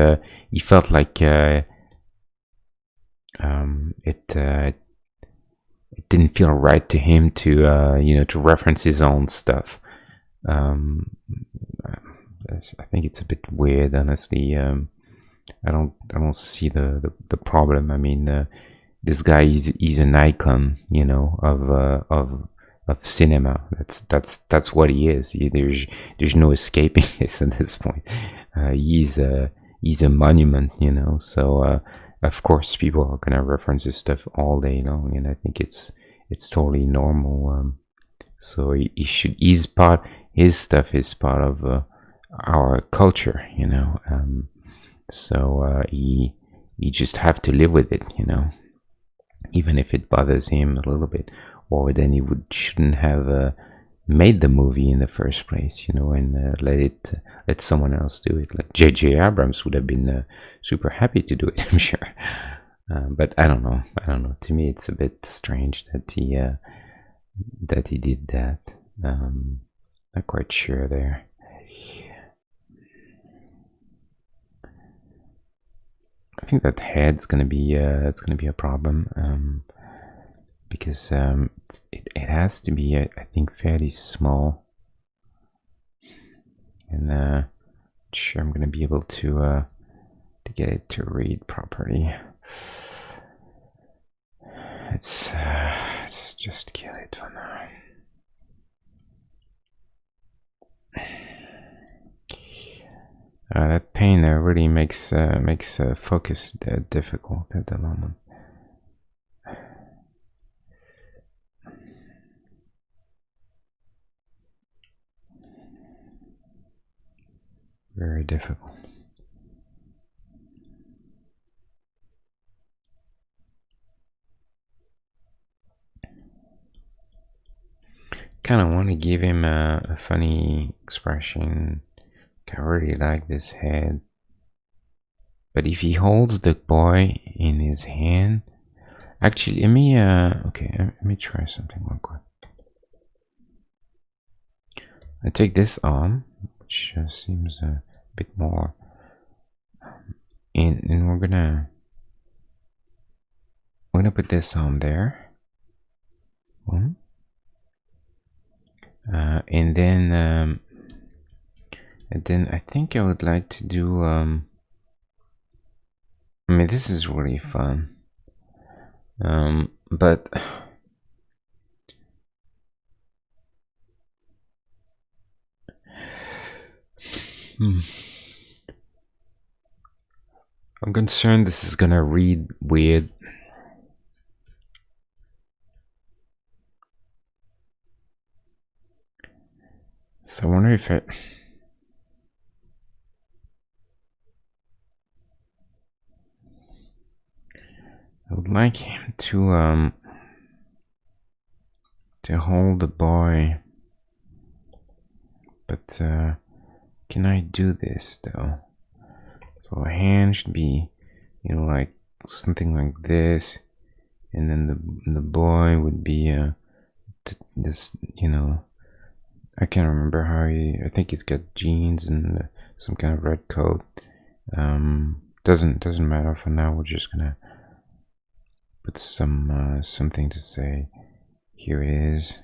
A: he felt like it didn't feel right to him to reference his own stuff. I think it's a bit weird, honestly. I don't see the problem. I mean, this guy is an icon, of cinema. That's what he is. There's no escaping this at this point. He's a monument, So of course, people are gonna reference his stuff all day long, and I think it's totally normal. So his stuff is part of our culture, So he just have to live with it, even if it bothers him a little bit, or then he shouldn't have made the movie in the first place, and let someone else do it. Like J.J. Abrams would have been super happy to do it, I'm sure. But I don't know. To me, it's a bit strange that he did that. Not quite sure there. I think that head's gonna be a problem, because it has to be I think fairly small, and sure I'm gonna be able to get it to read properly. Let's just kill it for now. That pain really makes focus difficult at the moment. Very difficult. Kind of want to give him a funny expression. I really like this head, but if he holds the boy in his hand, actually, let me try something real quick. I take this arm, which seems a bit more, and we're gonna put this on there. And then I think I would like to do I mean, this is really fun, but I'm concerned this is gonna read weird. So I wonder if I would like him to hold the boy, but can I do this though? So a hand should be, like something like this, and then the boy would be this, I can't remember how I think he's got jeans and some kind of red coat. Doesn't matter for now. We're just gonna put something to say. Here it is,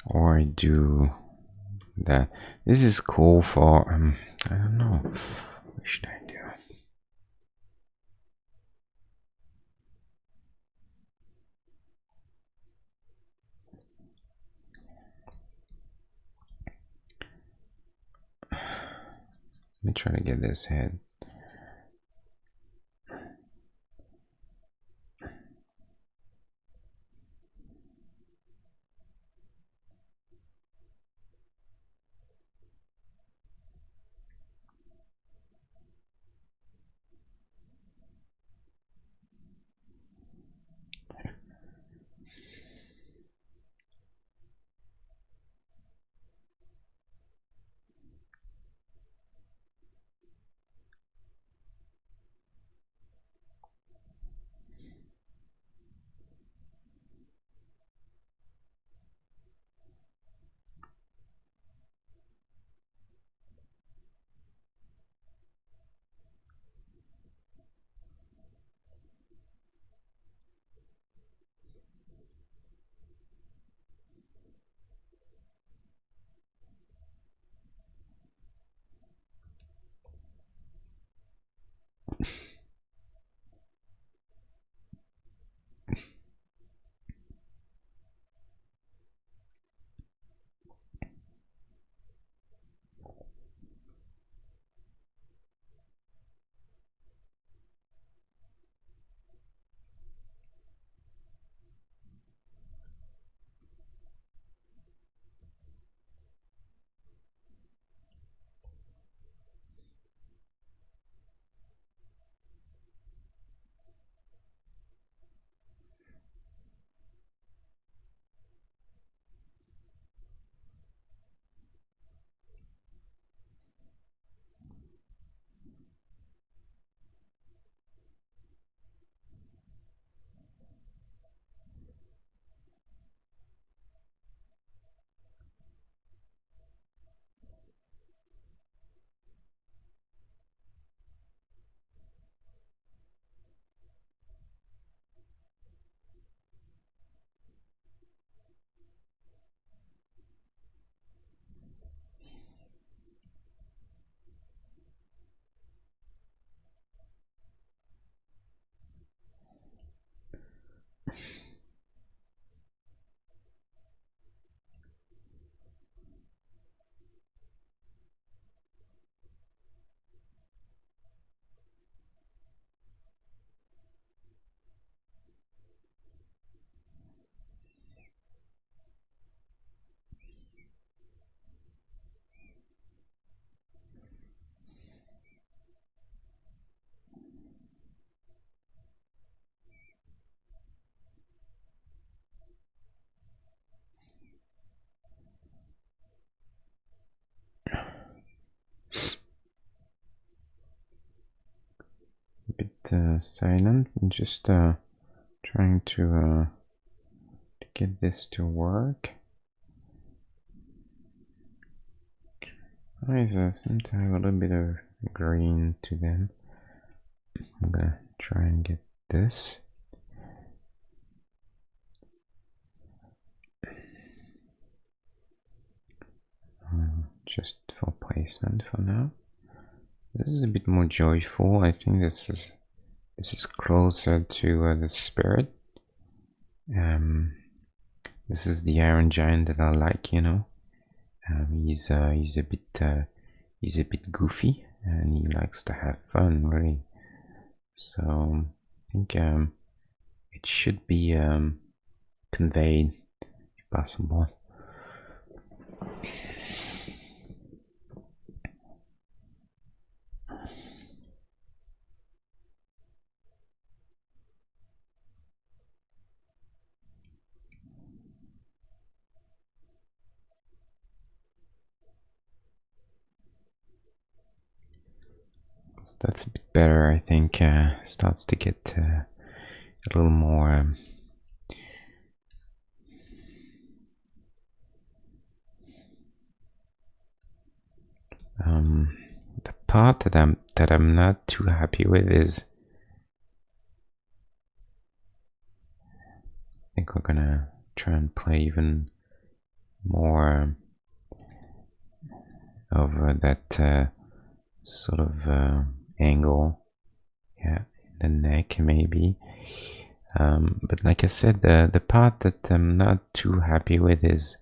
A: or I do that. This is cool for I don't know. What should I do? Let me try to get this head. Silent and just trying to get this to work. Eyes seem to have a little bit of green to them. I'm gonna try and get this. Just for placement for now. This is a bit more joyful. I think this is closer to the spirit. This is the Iron Giant that I like, you know. He's a bit goofy, and he likes to have fun, really. So I think it should be conveyed if possible. So that's a bit better, I think. Starts to get a little more the part that I'm not too happy with is I think we're gonna try and play even more of that sort of angle, yeah, in the neck maybe. But like I said, the part that I'm not too happy with is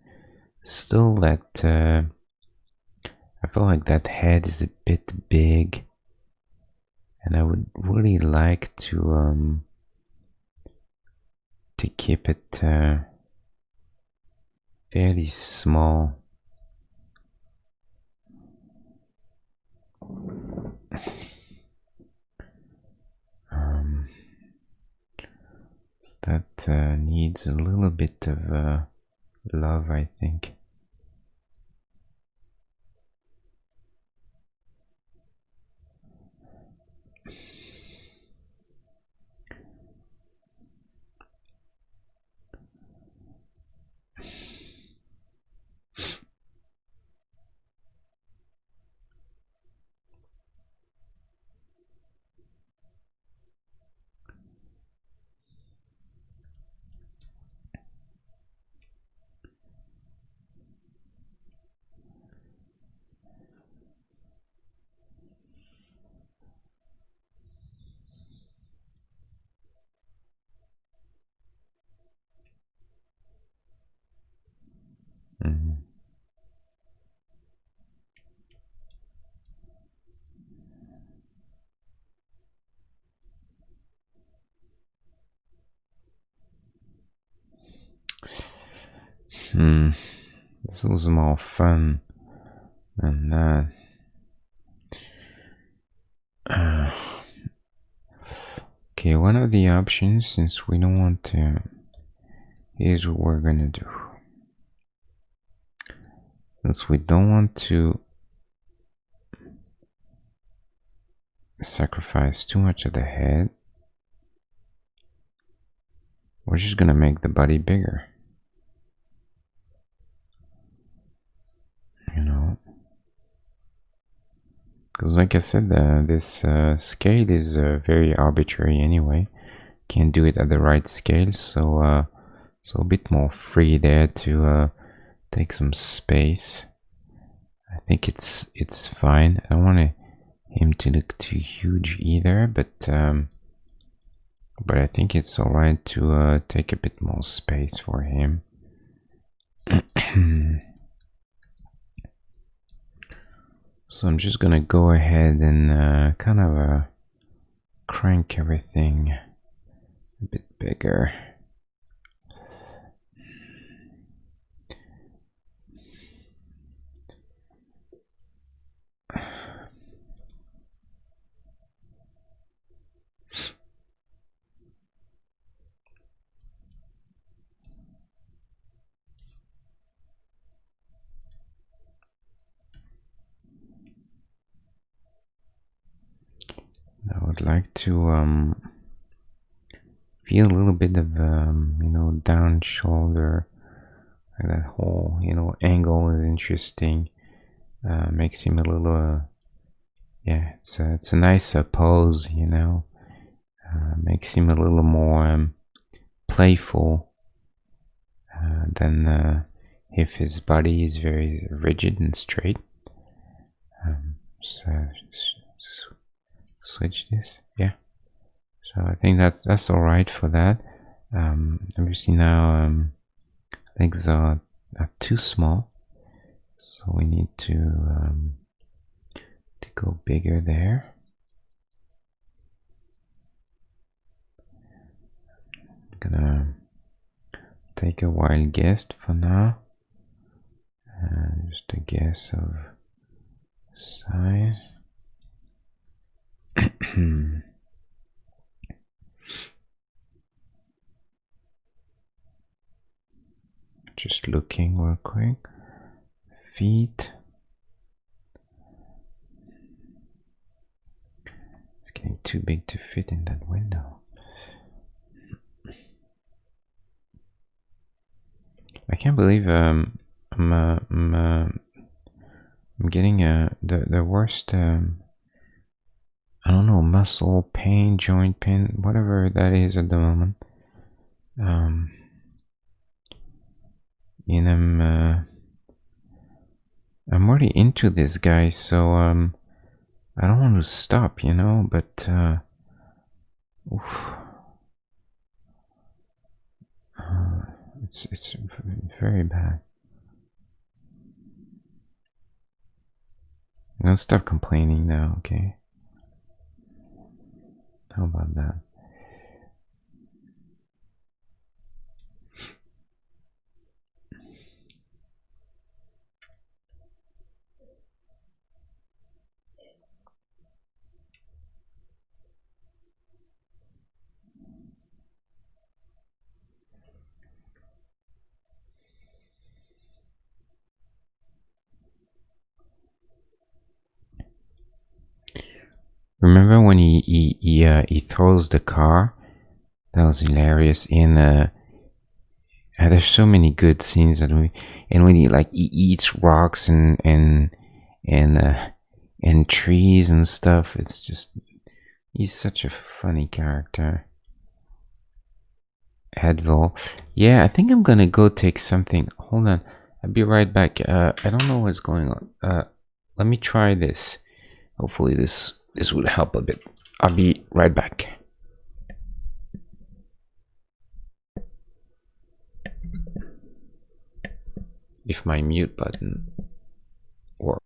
A: still that I feel like that head is a bit big, and I would really like to keep it fairly small. So that needs a little bit of love, I think. Mm-hmm. This was more fun than that. Okay, one of the options, since we don't want to, here's what we're gonna do. Since we don't want to sacrifice too much of the head, we're just gonna make the body bigger. You know, because like I said, this scale is very arbitrary anyway. Can't do it at the right scale, so so a bit more free there to take some space. I think it's fine. I don't want him to look too huge either, but I think it's alright to take a bit more space for him. So I'm just gonna go ahead and kind of crank everything a bit bigger. I would like to feel a little bit of you know, down shoulder. Like that whole, you know, angle is interesting. Makes him a little yeah, it's a nice pose, you know. Makes him a little more playful than if his body is very rigid and straight. So switch this, yeah. So I think that's all right for that. Obviously now legs are too small, so we need to go bigger there. I'm gonna take a wild guess for now. Just a guess of size. Just looking real quick. Feet. It's getting too big to fit in that window. I can't believe I'm getting the worst I don't know, muscle pain, joint pain, whatever that is at the moment. And I'm already into this guy, so I don't want to stop, you know, but it's very bad. I'm gonna stop complaining now, okay? How about that? Remember when he throws the car? That was hilarious. And there's so many good scenes that and when he eats rocks and trees and stuff. It's just he's such a funny character. Advil. Yeah, I think I'm gonna go take something. Hold on, I'll be right back. I don't know what's going on. Let me try this. Hopefully this would help a bit. I'll be right back. If my mute button works.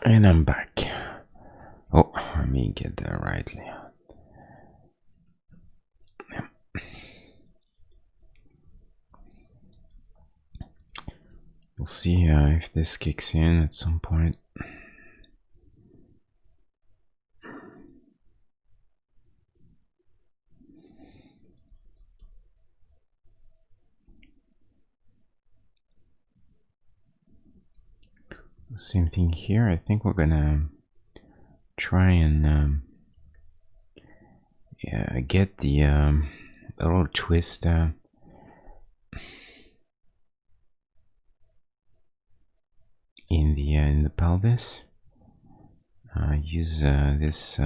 A: And I'm back. Oh, let me get that right layout. We'll see if this kicks in at some point. Same thing here. I think we're gonna try and yeah, get the little twist in the pelvis. Use this.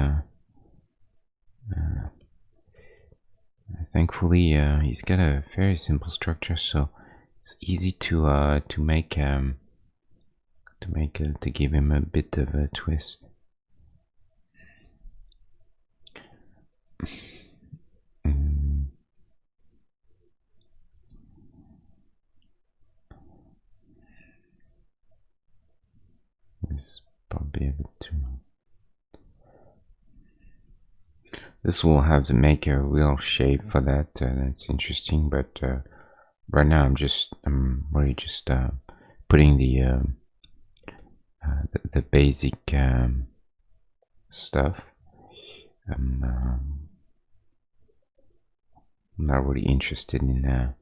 A: Thankfully, he's got a very simple structure, so it's easy to to give him a bit of a twist. It's probably a bit too. This will have to make a real shape for that. That's interesting, but right now I'm really just putting the basic stuff. I'm not really interested in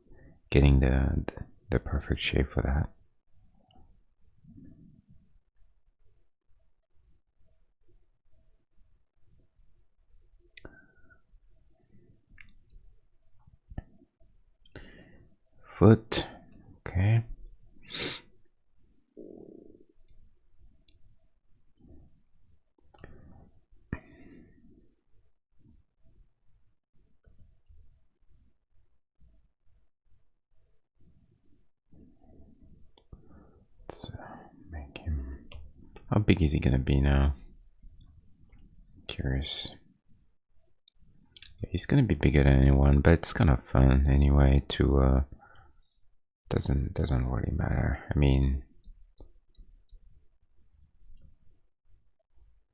A: getting the perfect shape for that. Foot, okay. Let's make him. How big is he gonna be now? Curious. Yeah, he's gonna be bigger than anyone, but it's kind of fun anyway. To doesn't really matter. I mean,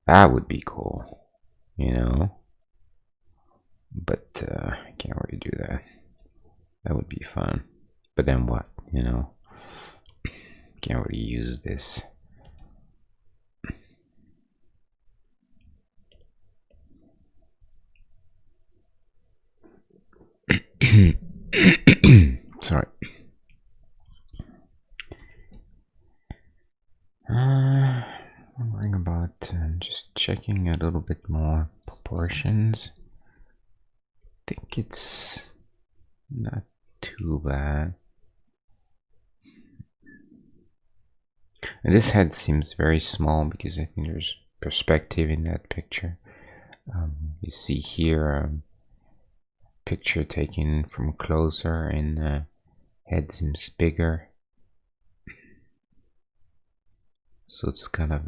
A: that would be cool, you know. But I can't really do that. That would be fun. But then what, you know? Can't really use this. Sorry. Wondering about just checking a little bit more proportions. I think it's not too bad. And this head seems very small because I think there's perspective in that picture. You see here picture taken from closer and head seems bigger. So it's kind of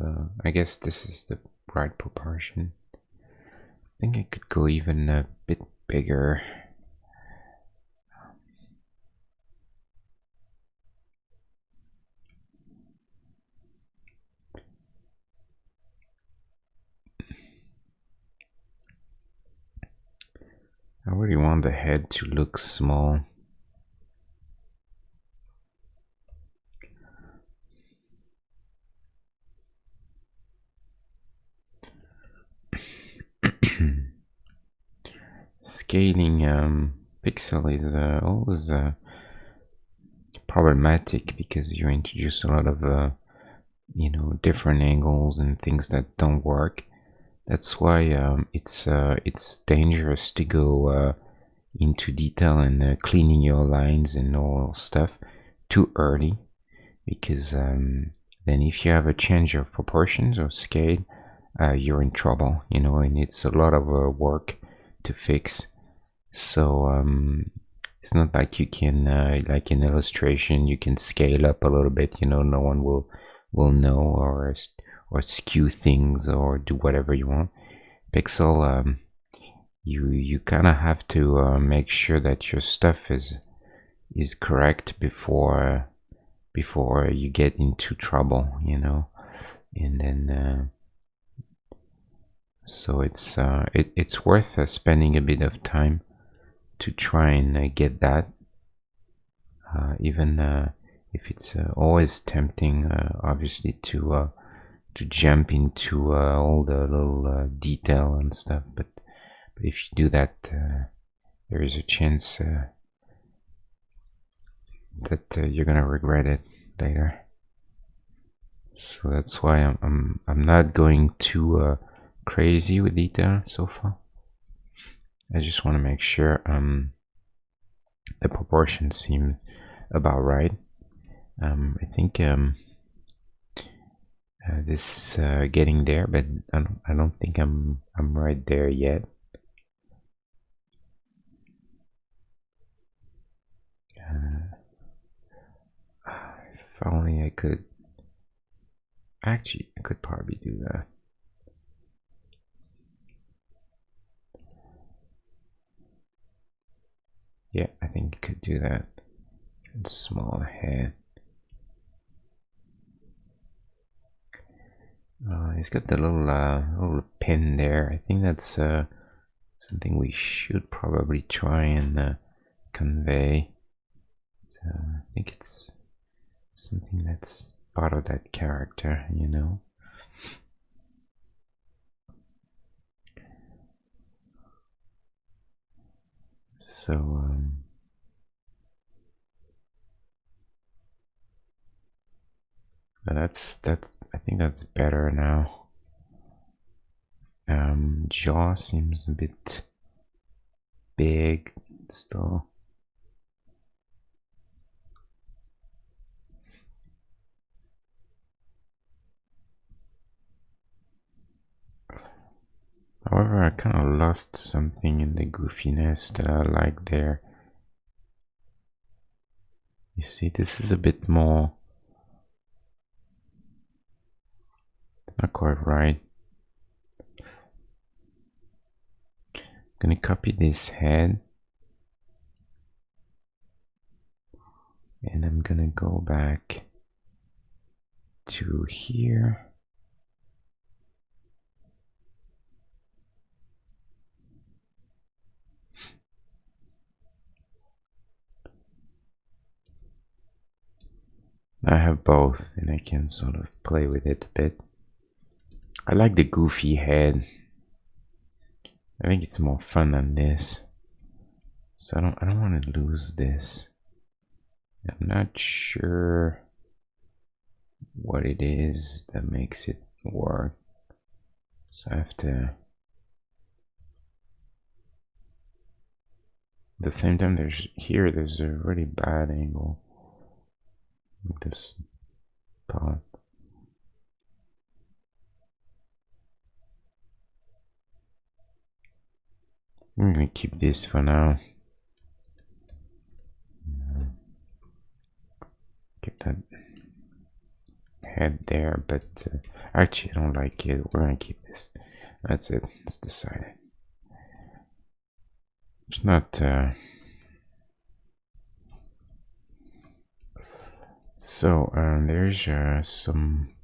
A: I guess this is the right proportion. I think I could go even a bit bigger. I really want the head to look small. Scaling pixel is always problematic because you introduce a lot of you know, different angles and things that don't work. That's why it's dangerous to go into detail and cleaning your lines and all stuff too early, because then if you have a change of proportions or scale, you're in trouble, you know, and it's a lot of work to fix. So it's not like you can like in illustration you can scale up a little bit, you know, no one will know, or skew things or do whatever you want. Pixel, you kind of have to make sure that your stuff is correct before you get into trouble, you know. and then so it's worth spending a bit of time to try and get that, even if it's always tempting, obviously, to jump into all the little detail and stuff. But if you do that, there is a chance that you're gonna regret it later. So that's why I'm not going too crazy with detail so far. I just want to make sure the proportions seem about right. I think this is getting there, but I don't think I'm right there yet. If only I could. Actually, I could probably do that. Yeah, I think you could do that. Small head. He's got the little pin there. I think that's something we should probably try and convey. So I think it's something that's part of that character, you know. So that's I think that's better now. Jaw seems a bit big still. However, I kind of lost something in the goofiness that I like there. You see, this is a bit more, not quite right. I'm gonna copy this head, and I'm gonna go back to here. I have both, and I can sort of play with it a bit. I like the goofy head. I think it's more fun than this. So I don't want to lose this. I'm not sure what it is that makes it work. So I have to. At the same time, there's a really bad angle. This part. I'm gonna keep this for now. Get that head there, but actually I don't like it. We're gonna keep this. That's it. It's decided. It's not. So there's some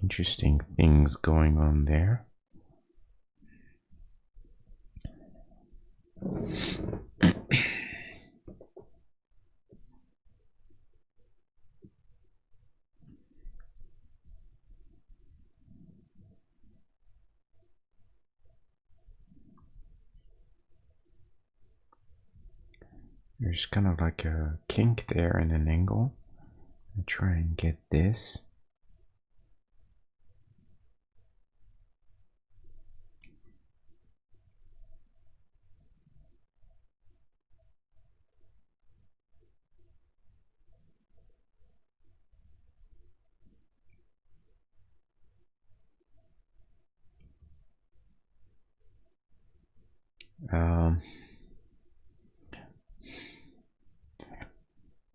A: interesting things going on there. There's kind of like a kink there in an angle. I'll try and get this.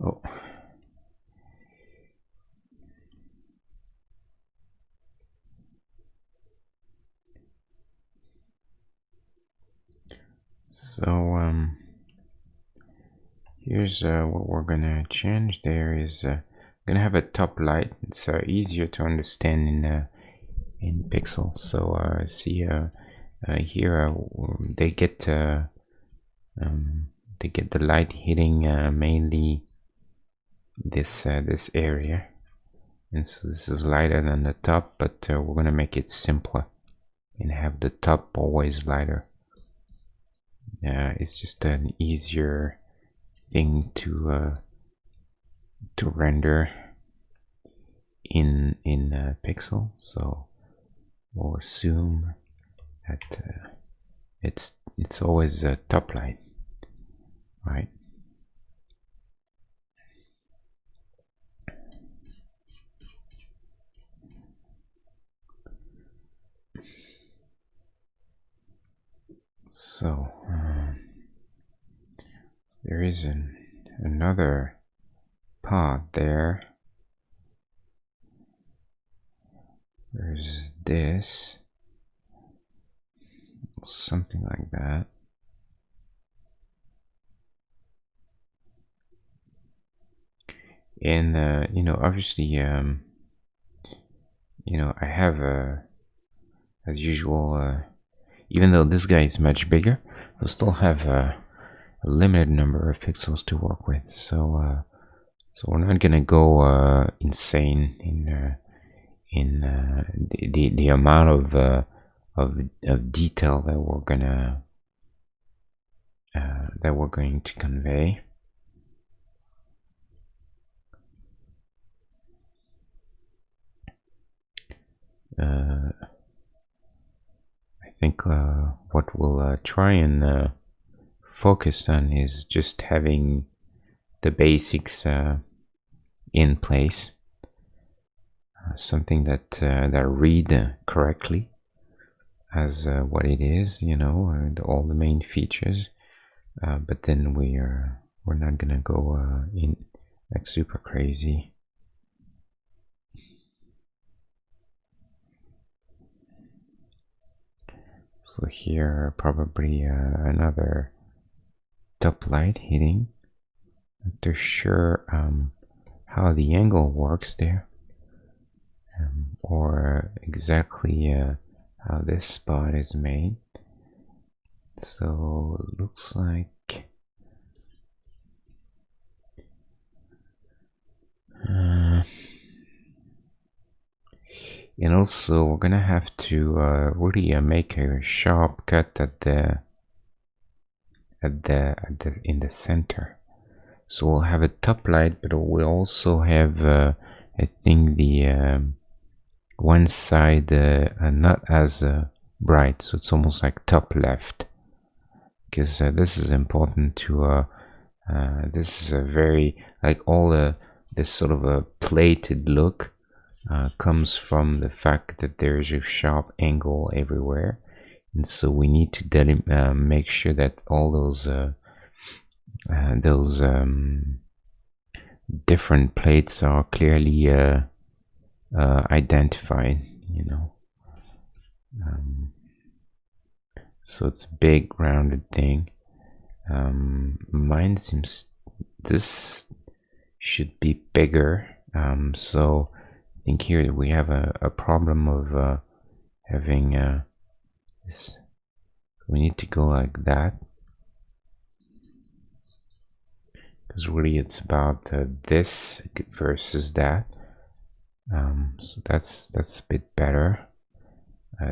A: Oh. So here's what we're gonna change there is gonna have a top light. It's easier to understand in pixels. So see here they get the light hitting mainly this this area, and so this is lighter than the top, but we're gonna make it simpler and have the top always lighter. It's just an easier thing to render in pixel. So we'll assume that it's always a top light, right? So there is another part there. There's this, something like that. And you know, obviously, you know, I have as usual, even though this guy is much bigger, we'll still have a limited number of pixels to work with. So so we're not gonna go insane in the amount of detail that we're going to convey. I think what we'll try and focus on is just having the basics in place, something that read correctly as what it is, you know, all the main features, but then we're not gonna go in like super crazy. So here probably another top light hitting. Not too sure how the angle works there, or exactly how this spot is made. So it looks like and also we're gonna have to really make a sharp cut at the in the center. So we'll have a top light, but we'll also have I think the one side not as bright, so it's almost like top left, because this is important to this is a very, like, all this sort of a plated look comes from the fact that there's a sharp angle everywhere, and so we need to make sure that all those different plates are clearly identified, you know. So it's a big rounded thing. Mine seems this should be bigger, so I think here we have a problem of having this. We need to go like that, because really it's about this versus that. So that's a bit better.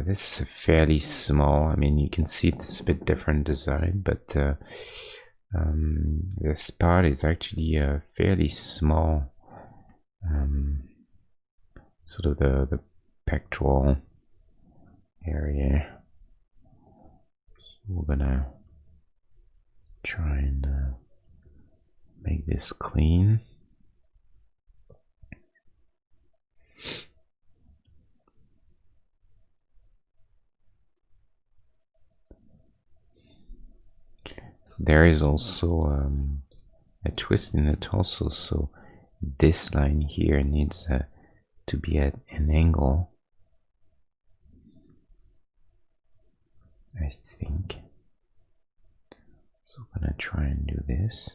A: This is a fairly small, I mean, you can see this a bit different design, but this part is actually fairly small. Sort of the pectoral area. So we're gonna try and make this clean. So there is also a twist in it also, so this line here needs to be at an angle, I think. So I'm gonna try and do this.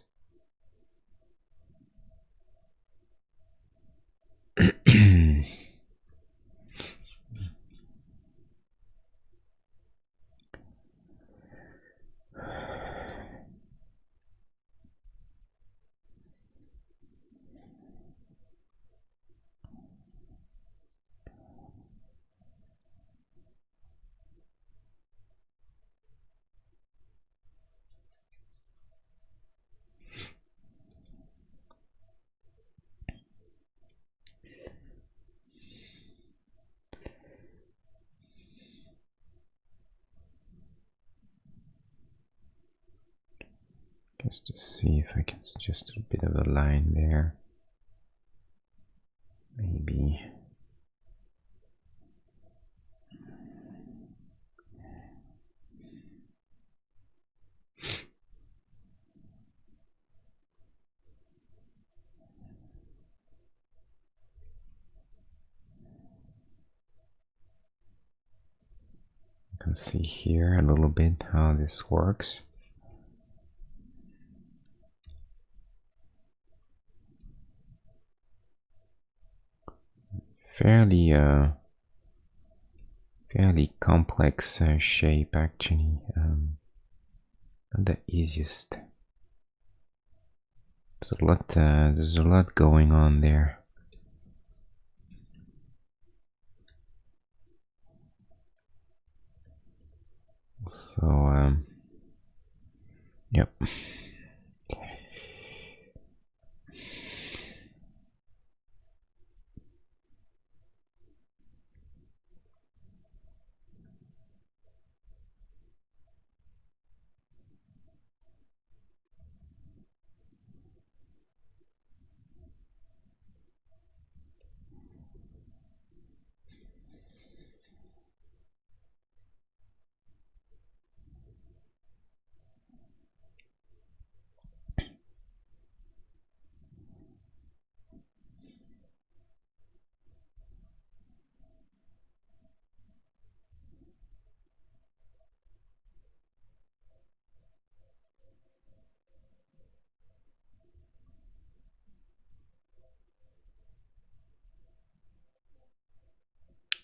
A: just to see if I can suggest a bit of a line there. Maybe. You can see here a little bit how this works. Fairly complex shape actually. Not the easiest. There's a lot going on there. So yep.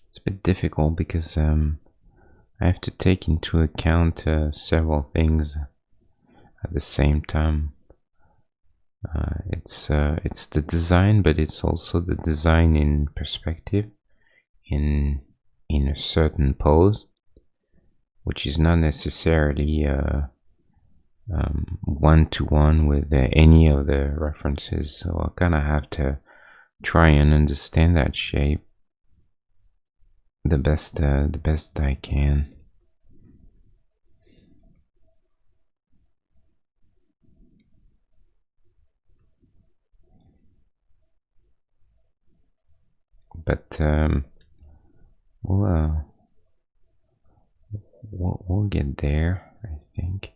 A: It's a bit difficult because I have to take into account several things at the same time. It's the design, but it's also the design in perspective, in a certain pose, which is not necessarily one-to-one with any of the references. So I kind of have to try and understand that shape the best I can. But we'll get there, I think.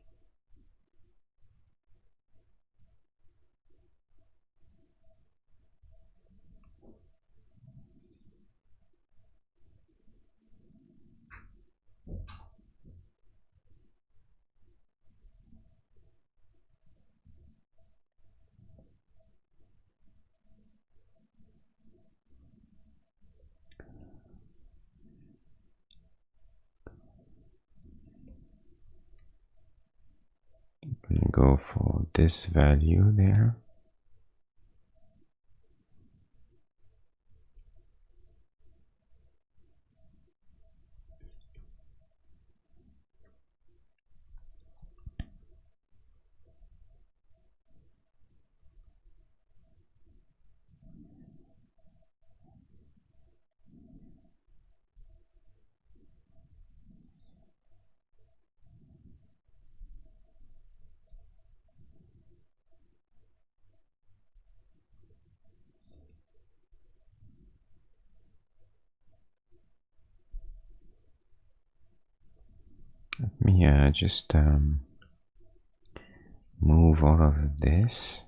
A: I'm gonna go for this value there. Let me just move all of this.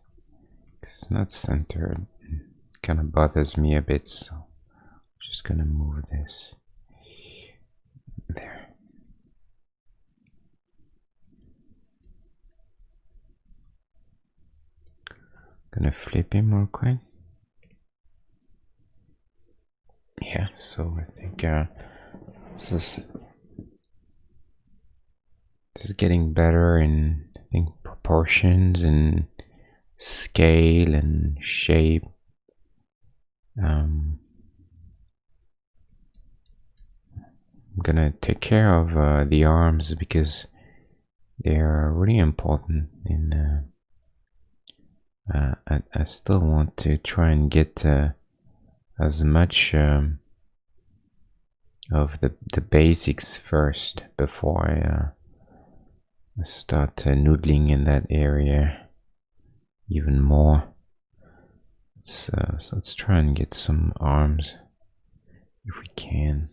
A: It's not centered. It kind of bothers me a bit, so I'm just gonna move this there. Gonna flip him real quick. Yeah, so I think this is getting better in, I think, proportions and scale and shape. I'm gonna take care of the arms because they are really important. In I still want to try and get as much of the basics first before Let's start noodling in that area even more. So let's try and get some arms if we can.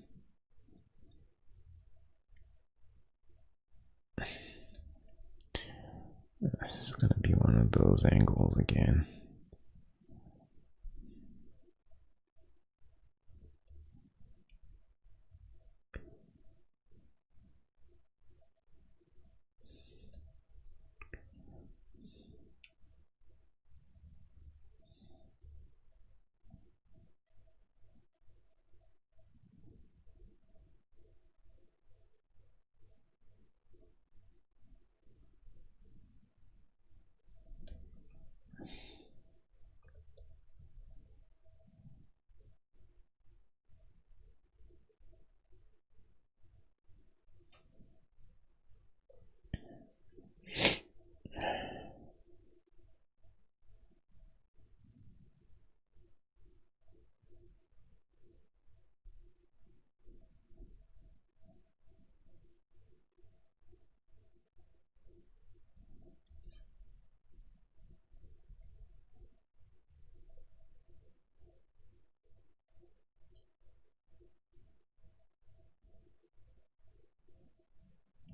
A: This is gonna be one of those angles again.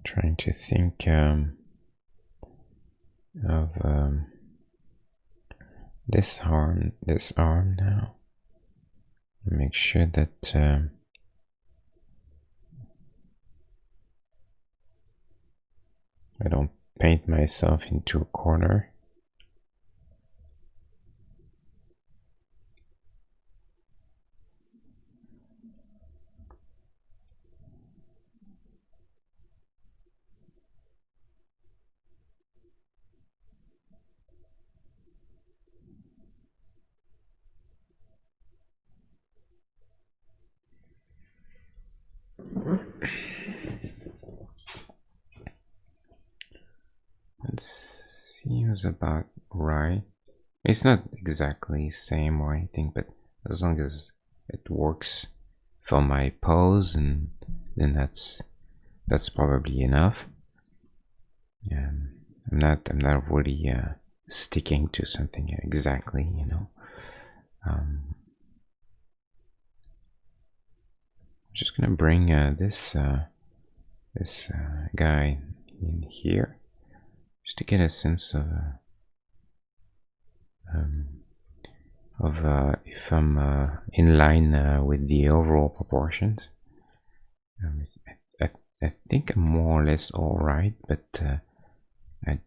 A: Trying to think of this arm now. Make sure that I don't paint myself into a corner. It seems about right. It's not exactly the same or anything, but as long as it works for my pose, and then that's probably enough. I'm not really sticking to something exactly, you know. I'm just gonna bring this guy in here, just to get a sense of if I'm in line with the overall proportions. I think I'm more or less all right, but I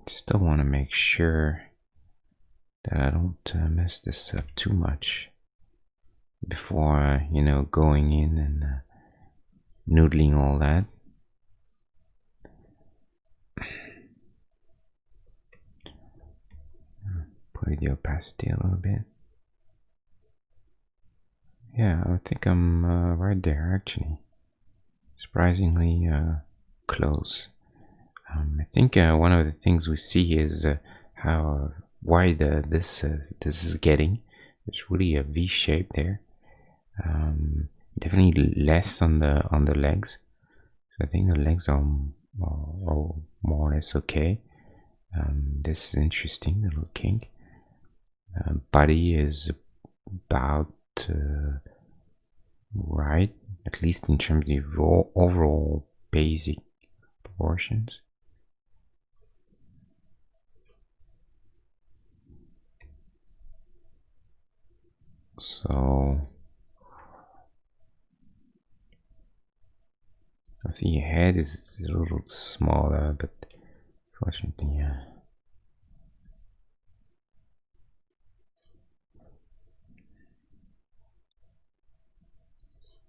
A: still want to make sure that I don't mess this up too much before you know, going in and noodling all that. Put the opacity a little bit. Yeah, I think I'm right there actually. Surprisingly close. I think one of the things we see is how wide this is getting. It's really a V shape there. Definitely less on the legs. So I think the legs are more or less okay. This is interesting, little kink. Body is about right, at least in terms of overall basic proportions. So I see your head is a little smaller, but fortunately,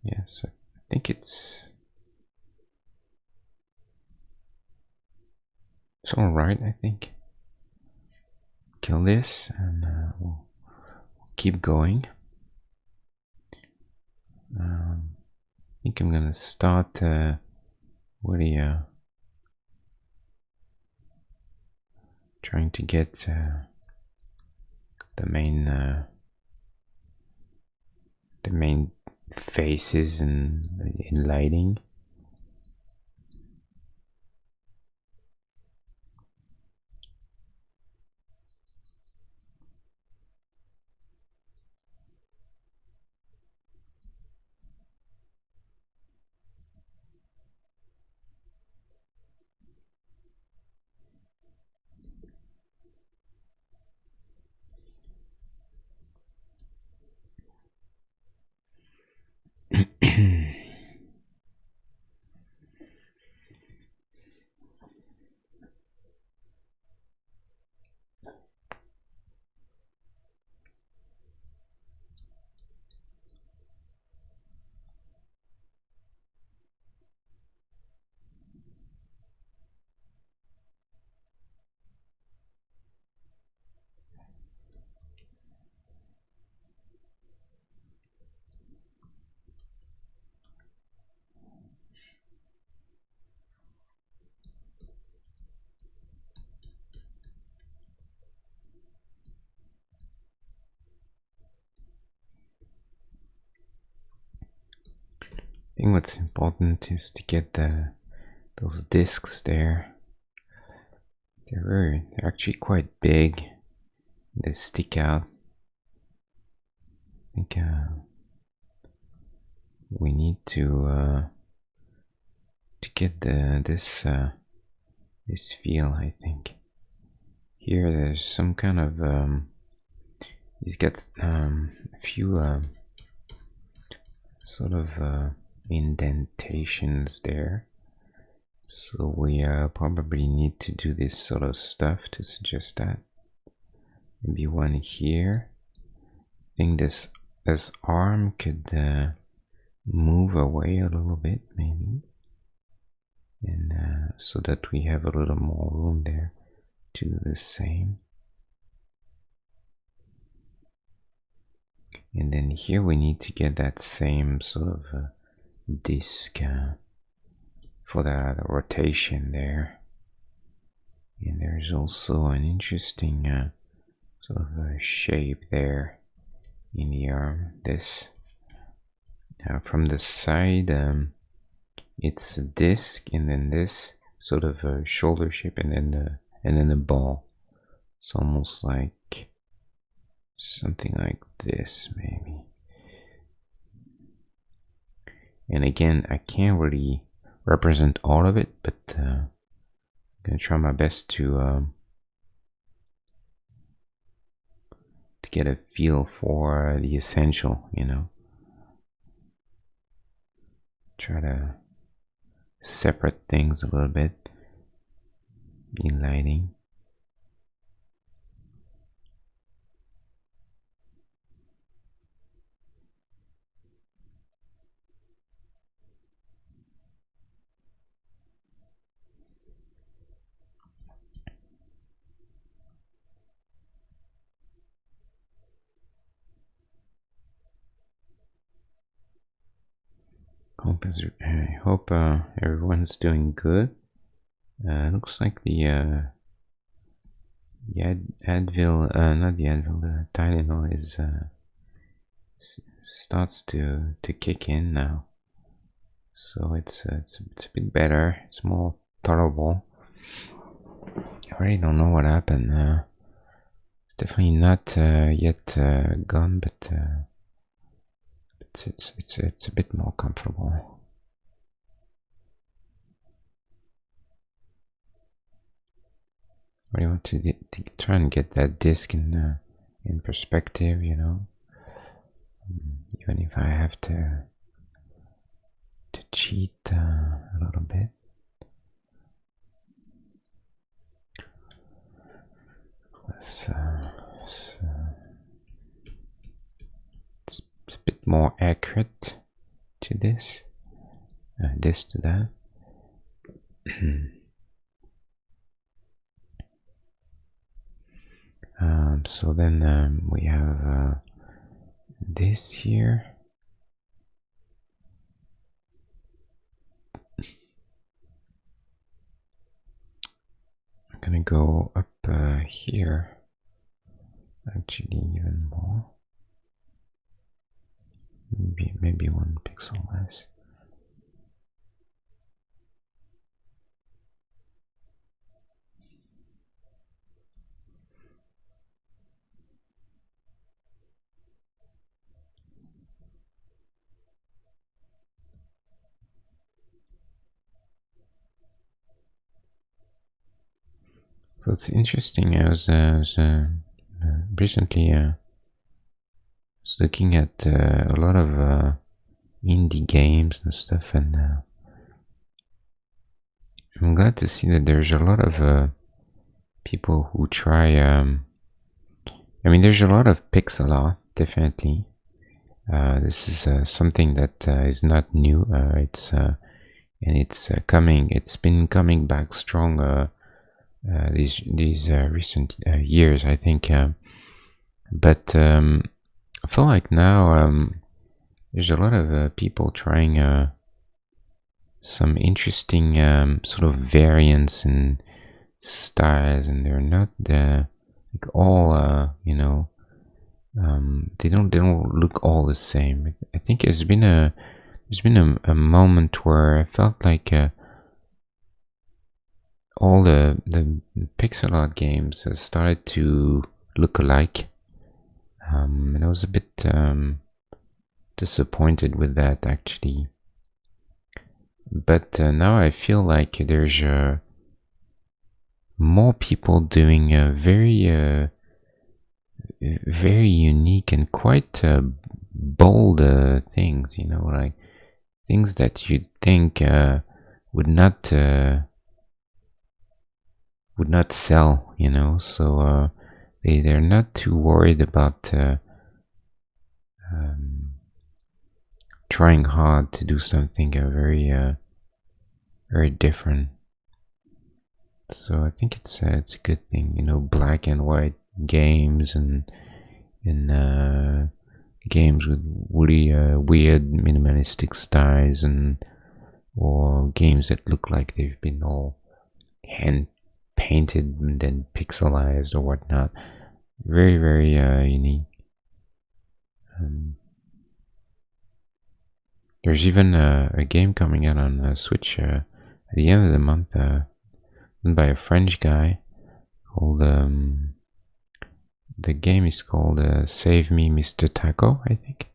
A: yes, I think it's all right. I think kill this, and we'll keep going. I think I'm gonna start with the trying to get the main faces in lighting. think what's important is to get those discs there. They're actually quite big. They stick out. I think we need to get this feel. I think here there's some kind of he's got a few sort of indentations there, so we probably need to do this sort of stuff to suggest that. Maybe one here. I think this arm could move away a little bit, maybe, and so that we have a little more room there to do the same. And then here we need to get that same sort of disc for the rotation there. And there's also an interesting sort of shape there in the arm. This from the side, it's a disc, and then this sort of a shoulder shape, and then a ball. It's almost like something like this, maybe. And again, I can't really represent all of it, but I'm gonna try my best to get a feel for the essential, you know. Try to separate things a little bit in lighting. I hope everyone's doing good. Looks like the Advil, not the Advil, the Tylenol is starts to kick in now. So it's a bit better. It's more tolerable. I really don't know what happened. It's definitely not yet gone, but it's a bit more comfortable. I really want to try and get that disc in perspective, you know. Even if I have to cheat a little bit. It's a bit more accurate to this, this to that. So then we have this here. I'm gonna go up here, actually even more, maybe 1 pixel less. So it's interesting. I was recently looking at a lot of indie games and stuff, and I'm glad to see that there's a lot of people who try. I mean, there's a lot of pixel art, definitely. This is something that is not new. It's coming. It's been coming back strong. These recent years, I think, but I feel like now there's a lot of people trying some interesting sort of variants and styles, and they're not like all you know, they don't look all the same. I think there's been there's been a moment where I felt like all the pixel art games started to look alike, and I was a bit disappointed with that actually. But now I feel like there's more people doing very unique and quite bold things, you know, like things that you'd think would not sell, you know. So they're not too worried about trying hard to do something very different. So I think it's a good thing, you know, black and white games and games with really weird minimalistic styles, and or games that look like they've been all hand painted and then pixelized or whatnot. Very unique. There's even a game coming out on Switch at the end of the month, done by a French guy called the game is called Save Me Mr. Taco, I think.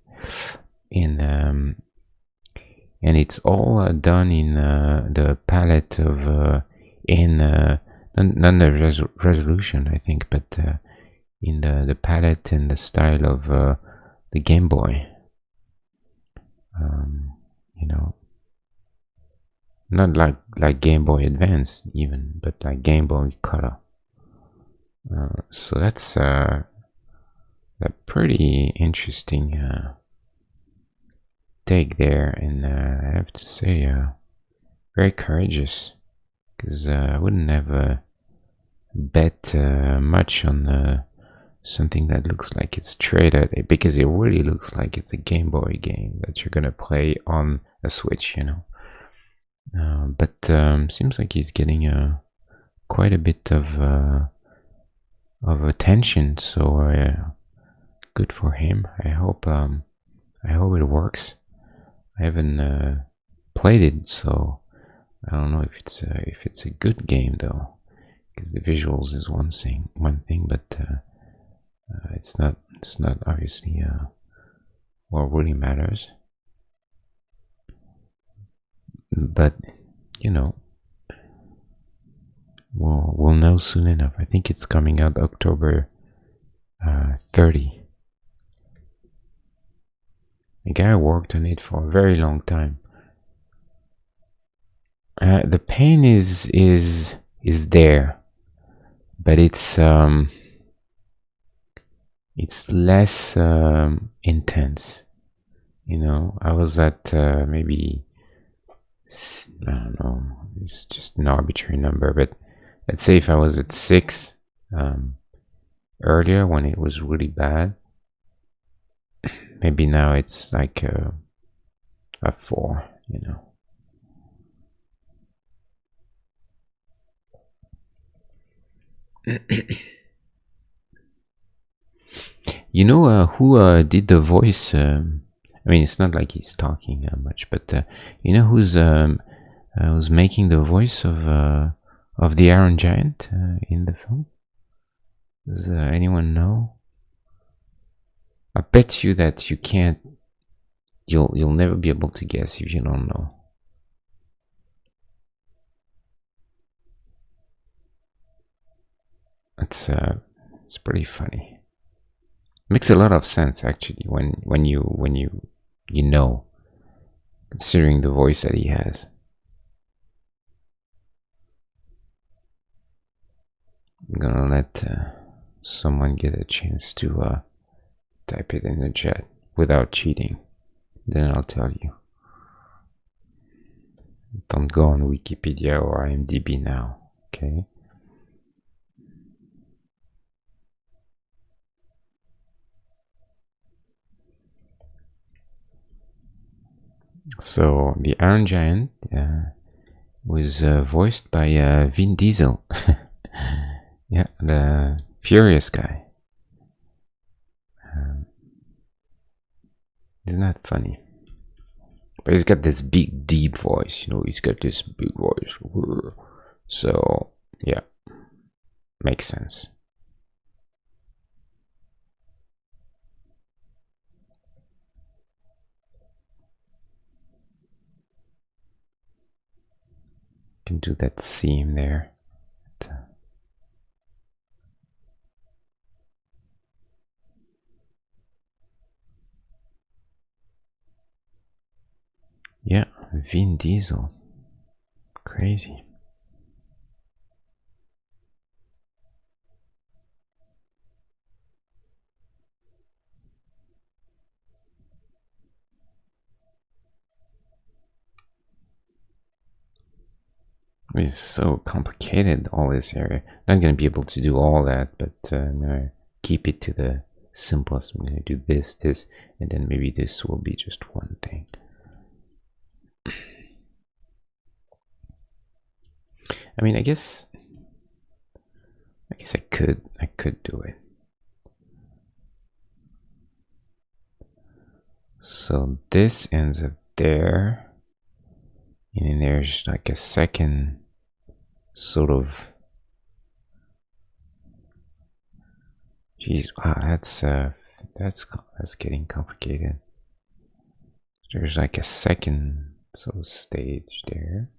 A: And it's all done in the palette of not the resolution, I think, but in the palette and the style of the Game Boy. You know, not like Game Boy Advance even, but like Game Boy Color. So that's a pretty interesting take there, and I have to say, very courageous, because I wouldn't have bet much on something that looks like it's traded, because it really looks like it's a Game Boy game that you're gonna play on a Switch, you know. But seems like he's getting quite a bit of attention, so good for him. I hope it works. I haven't played it, so I don't know if it's a good game though, because the visuals is one thing, but it's not obviously what really matters. But you know, we'll know soon enough. I think it's coming out October 30. The guy worked on it for a very long time. The pain is there, but it's less intense. You know, I was at maybe, I don't know, it's just an arbitrary number, but let's say if I was at 6 earlier when it was really bad, maybe now it's like a 4, you know. You know who did the voice? I mean, it's not like he's talking much, but you know who's making the voice of the Iron Giant in the film? Does anyone know? I bet you that you can't. You'll never be able to guess if you don't know. It's pretty funny. Makes a lot of sense actually when you know, considering the voice that he has. I'm gonna let someone get a chance to type it in the chat without cheating. Then I'll tell you. Don't go on Wikipedia or IMDb now, okay? So the Iron Giant was voiced by Vin Diesel. Yeah, the Furious guy. Isn't that funny? But he's got this big, deep voice, you know, he's got this big voice. So, yeah, makes sense. Can do that seam there. Yeah, Vin Diesel. Crazy. It's so complicated, all this area. Not gonna be able to do all that, but I'm gonna keep it to the simplest. I'm gonna do this, this, and then maybe this will be just one thing. I mean, I guess I could do it. So this ends up there, and then there's like a second sort of. Jeez, wow, that's getting complicated. There's like a second sort of stage there.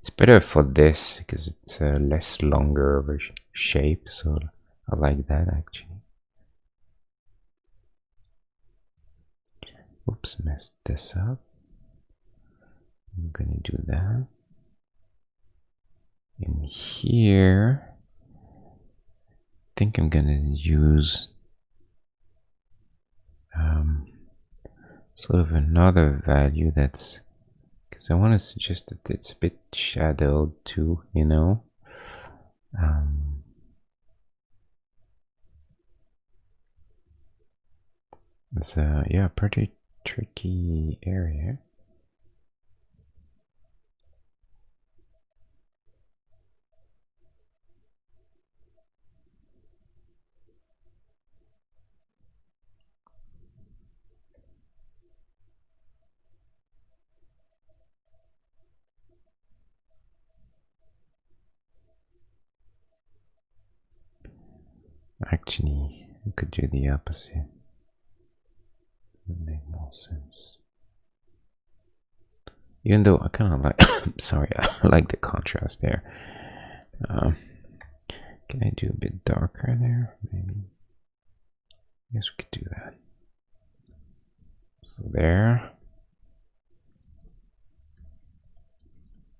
A: It's better for this because it's a less longer of a shape, so I like that actually. Oops, messed this up. I'm gonna do that. In here, I think I'm gonna use sort of another value that's, because I want to suggest that it's a bit shadowed too, you know. It's a, yeah, pretty tricky area. Actually, we could do the opposite. Would make more sense. Even though I kind of like, sorry, I like the contrast there. Can I do a bit darker there? Maybe. I guess we could do that. So there.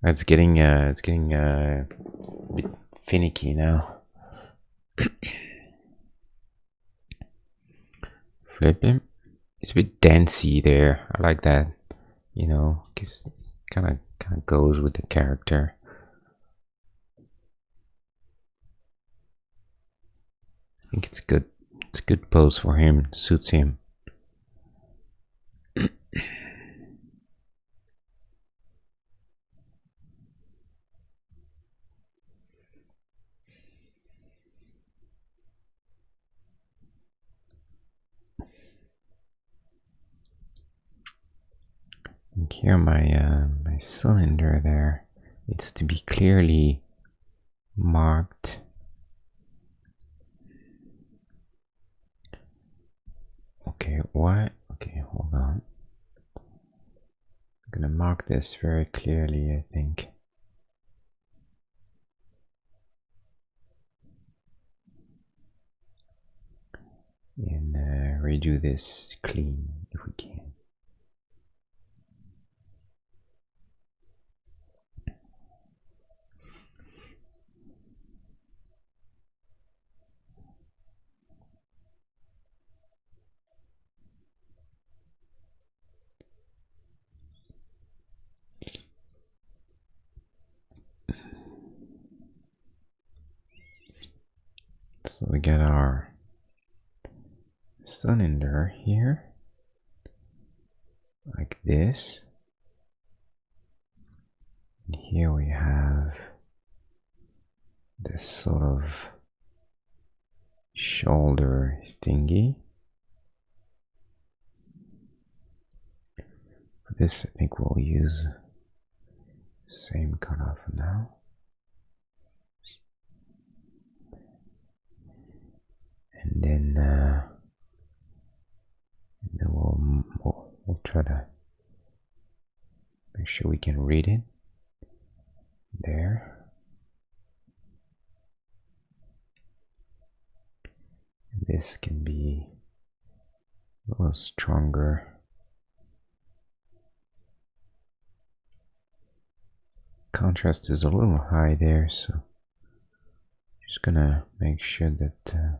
A: It's getting a bit finicky now. Flip him. It's a bit dancey there. I like that. You know, because it's kind of goes with the character. I think it's good. It's a good pose for him. Suits him. And here my cylinder there needs to be clearly marked. Okay, what? Okay, hold on. I'm gonna mark this very clearly, I think. And redo this clean if we can. So we get our cylinder here, like this. And here we have this sort of shoulder thingy. this I think we'll use same color for now. And then we'll try to make sure we can read it there. And this can be a little stronger. Contrast is a little high there, so just gonna make sure that it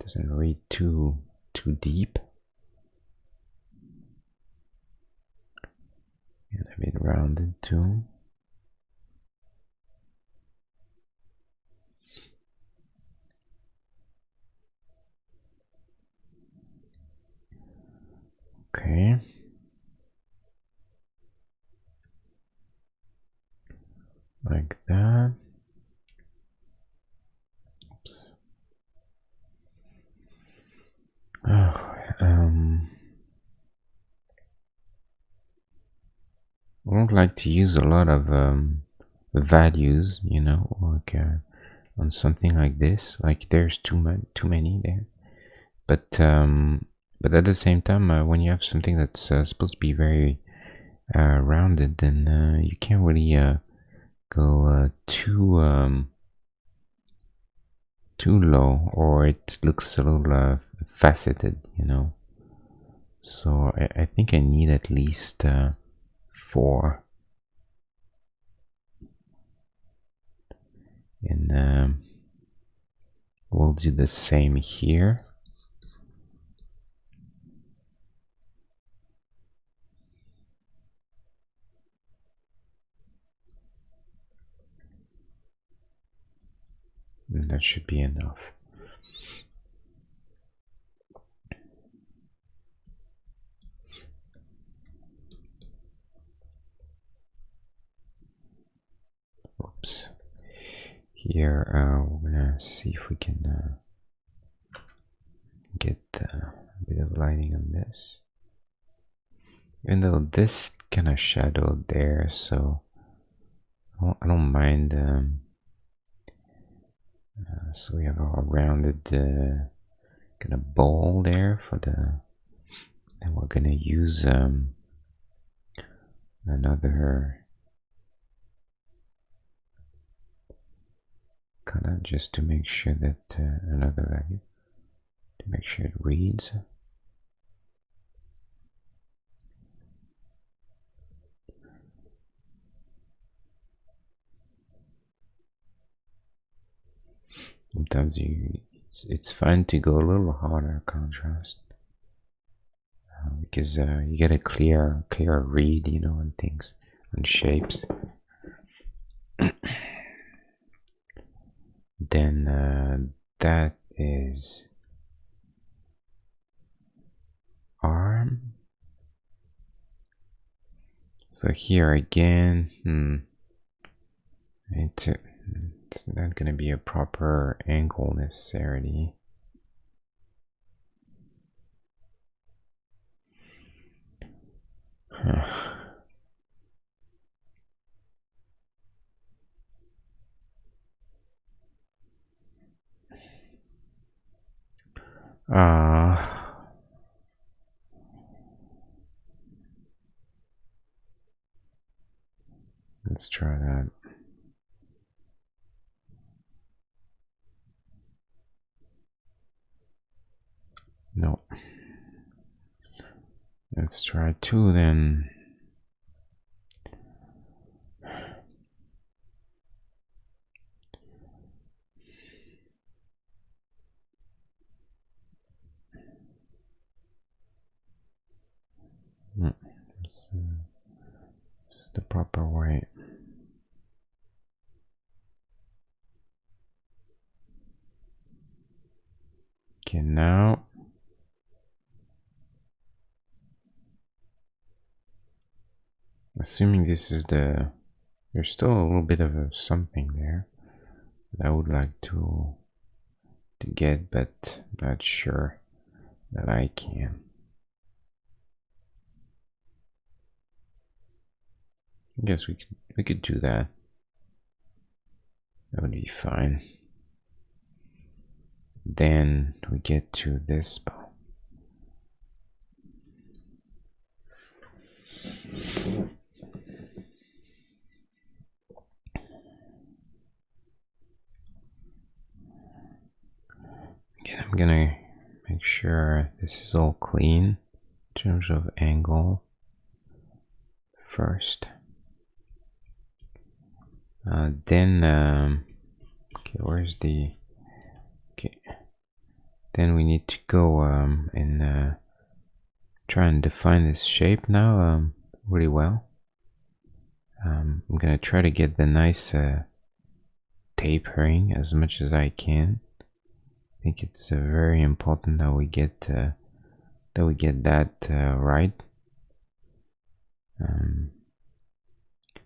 A: doesn't read too deep. And a bit rounded too. Okay. Like that. Oops. Oh, I don't like to use a lot of values, you know, like on something like this. Like there's too many there. But at the same time, when you have something that's supposed to be very rounded, then you can't really go too low, or it looks a little faceted, you know. So I think I need at least 4. And we'll do the same here. And that should be enough. Oops. Here we're gonna see if we can get a bit of lighting on this. Even though this kind of shadowed there, so I don't mind. So we have a rounded kind of bowl there for the, and we're gonna use another kind of, just to make sure that another value, to make sure it reads. Sometimes it's fine to go a little harder contrast, because you get a clear read, you know, on things, on shapes. Then that is arm. So here again, it's not going to be a proper angle necessarily. Let's try that. No. Let's try 2 then. This is the proper way. Okay, now assuming this is the, there's still a little bit of something there that I would like to get, but not sure that I can. I guess we could do that. That would be fine. Then we get to this spot. Again, I'm gonna make sure this is all clean in terms of angle first. Then okay, where's the okay? Then we need to go and try and define this shape now really well. I'm gonna try to get the nice tapering as much as I can. I think it's very important that we get that right.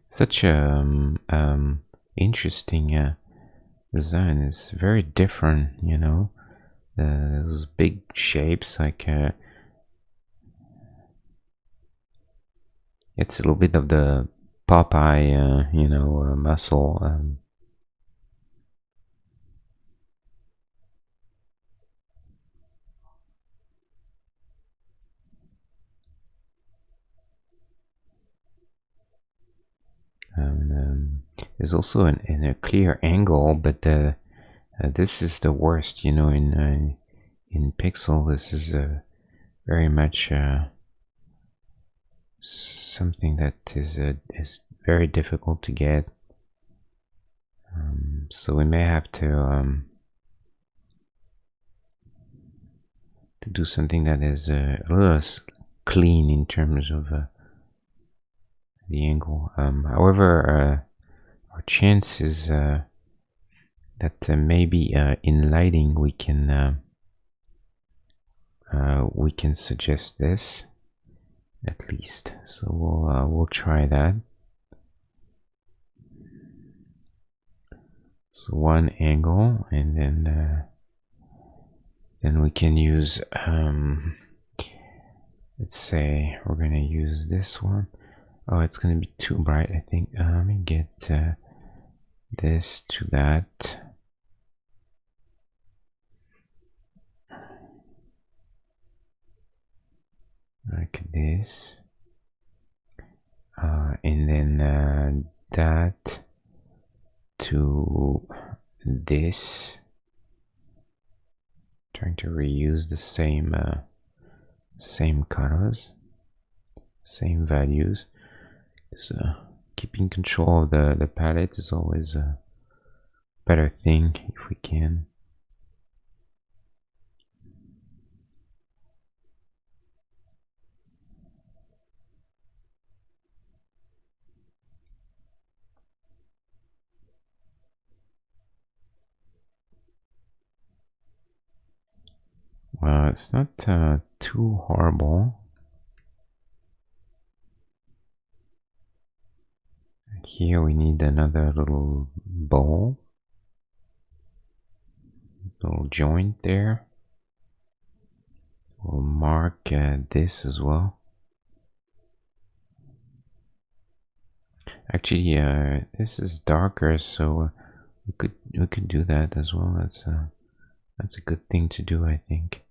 A: Such a interesting design. It's very different, you know. Those big shapes, like it's a little bit of the Popeye, you know, muscle. There's also a clear angle, but this is the worst, you know. In Pixel, this is very much something that is very difficult to get. So we may have to do something that is a little clean in terms of the angle. However, our chance is that maybe in lighting we can suggest this at least. So we'll try that. So one angle, and then we can use let's say we're gonna use this one. Oh, it's gonna be too bright, I think. Let me get this to that. Like this. And then that to this. Trying to reuse the same colors, same values. So keeping control of the palette is always a better thing if we can. Well, it's not too horrible. Here we need another little bowl, little joint there. We'll mark this as well. Actually, this is darker, so we could do that as well. That's a good thing to do, I think.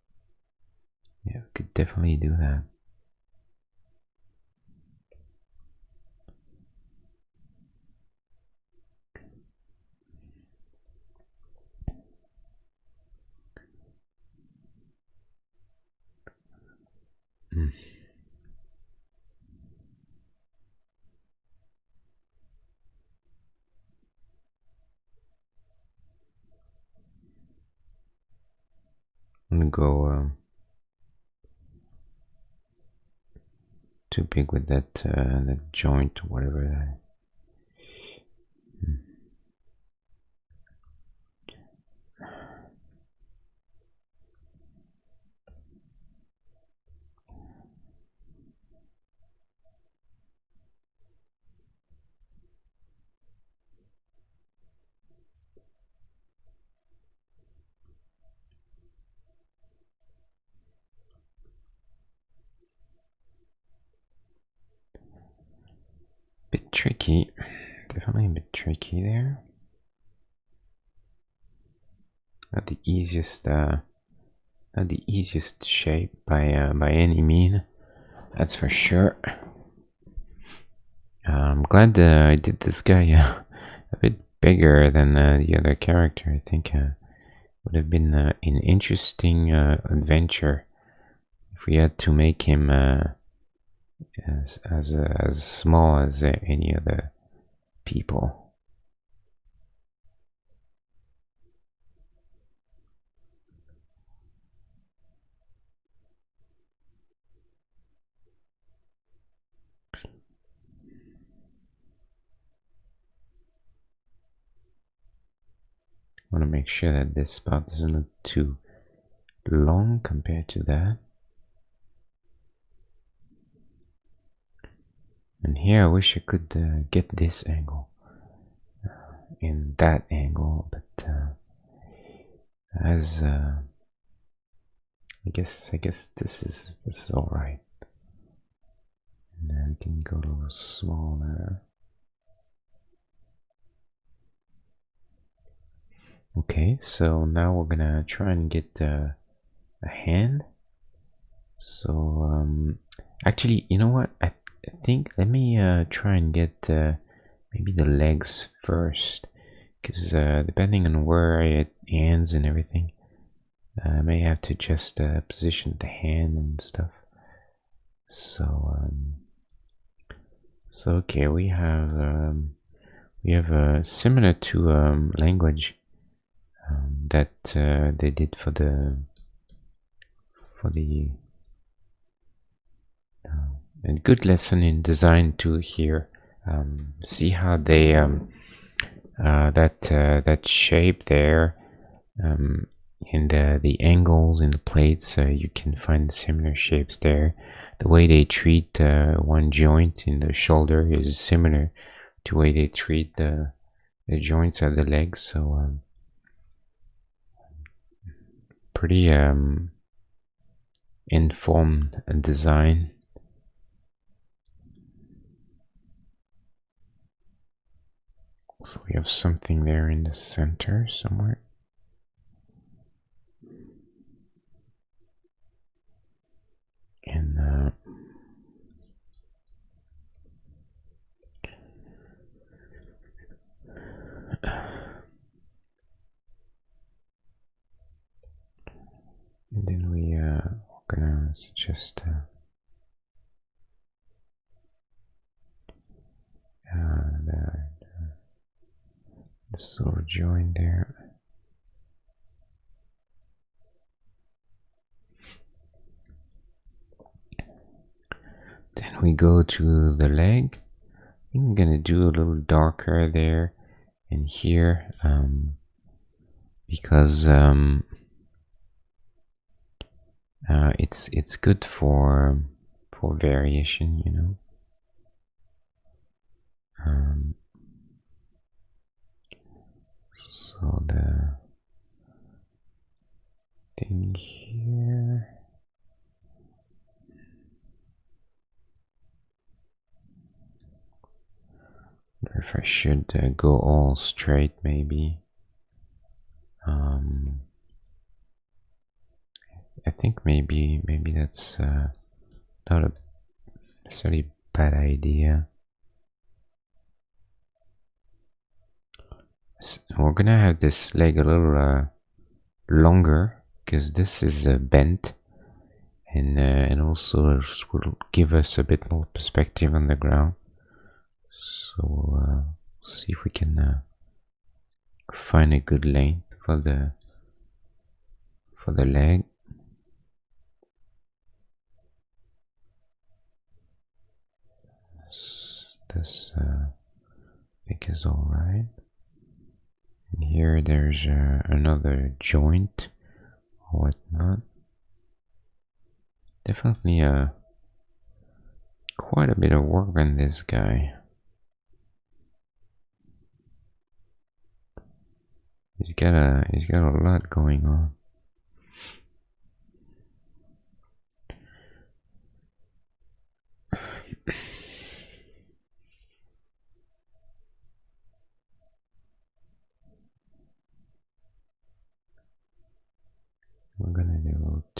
A: Yeah, we could definitely do that. Mm. I'm gonna go too big with that joint, whatever that. Bit tricky, definitely a bit tricky there. Not the easiest, shape by any mean. That's for sure. I'm glad I did this guy a bit bigger than the other character. I think would have been an interesting adventure if we had to make him as small as any other people. I want to make sure that this spot doesn't look too long compared to that. And here I wish I could get this angle in that angle, but as I guess this is all right. And then we can go a little smaller. Okay, so now we're gonna try and get a hand. So actually, you know what? I think let me try and get maybe the legs first, because depending on where it ends and everything, I may have to just position the hand and stuff. So okay, we have similar to language that they did for the a good lesson in design too here. See how they that shape there in the angles in the plates, you can find similar shapes there. The way they treat one joint in the shoulder is similar to the way they treat the joints of the legs. So pretty informed design. So we have something there in the center somewhere. And then we're gonna suggest the sort of joint there. Then we go to the leg. I'm gonna do a little darker there and here because it's good for variation, you know. So the thing here. Or if I should go all straight, maybe. I think maybe that's not a necessarily bad idea. So we're gonna have this leg a little longer because this is bent, and also it will give us a bit more perspective on the ground. So we'll see if we can find a good length for the leg. This I think is all right. And here there's another joint or whatnot. Definitely quite a bit of work on this guy. He's got a lot going on.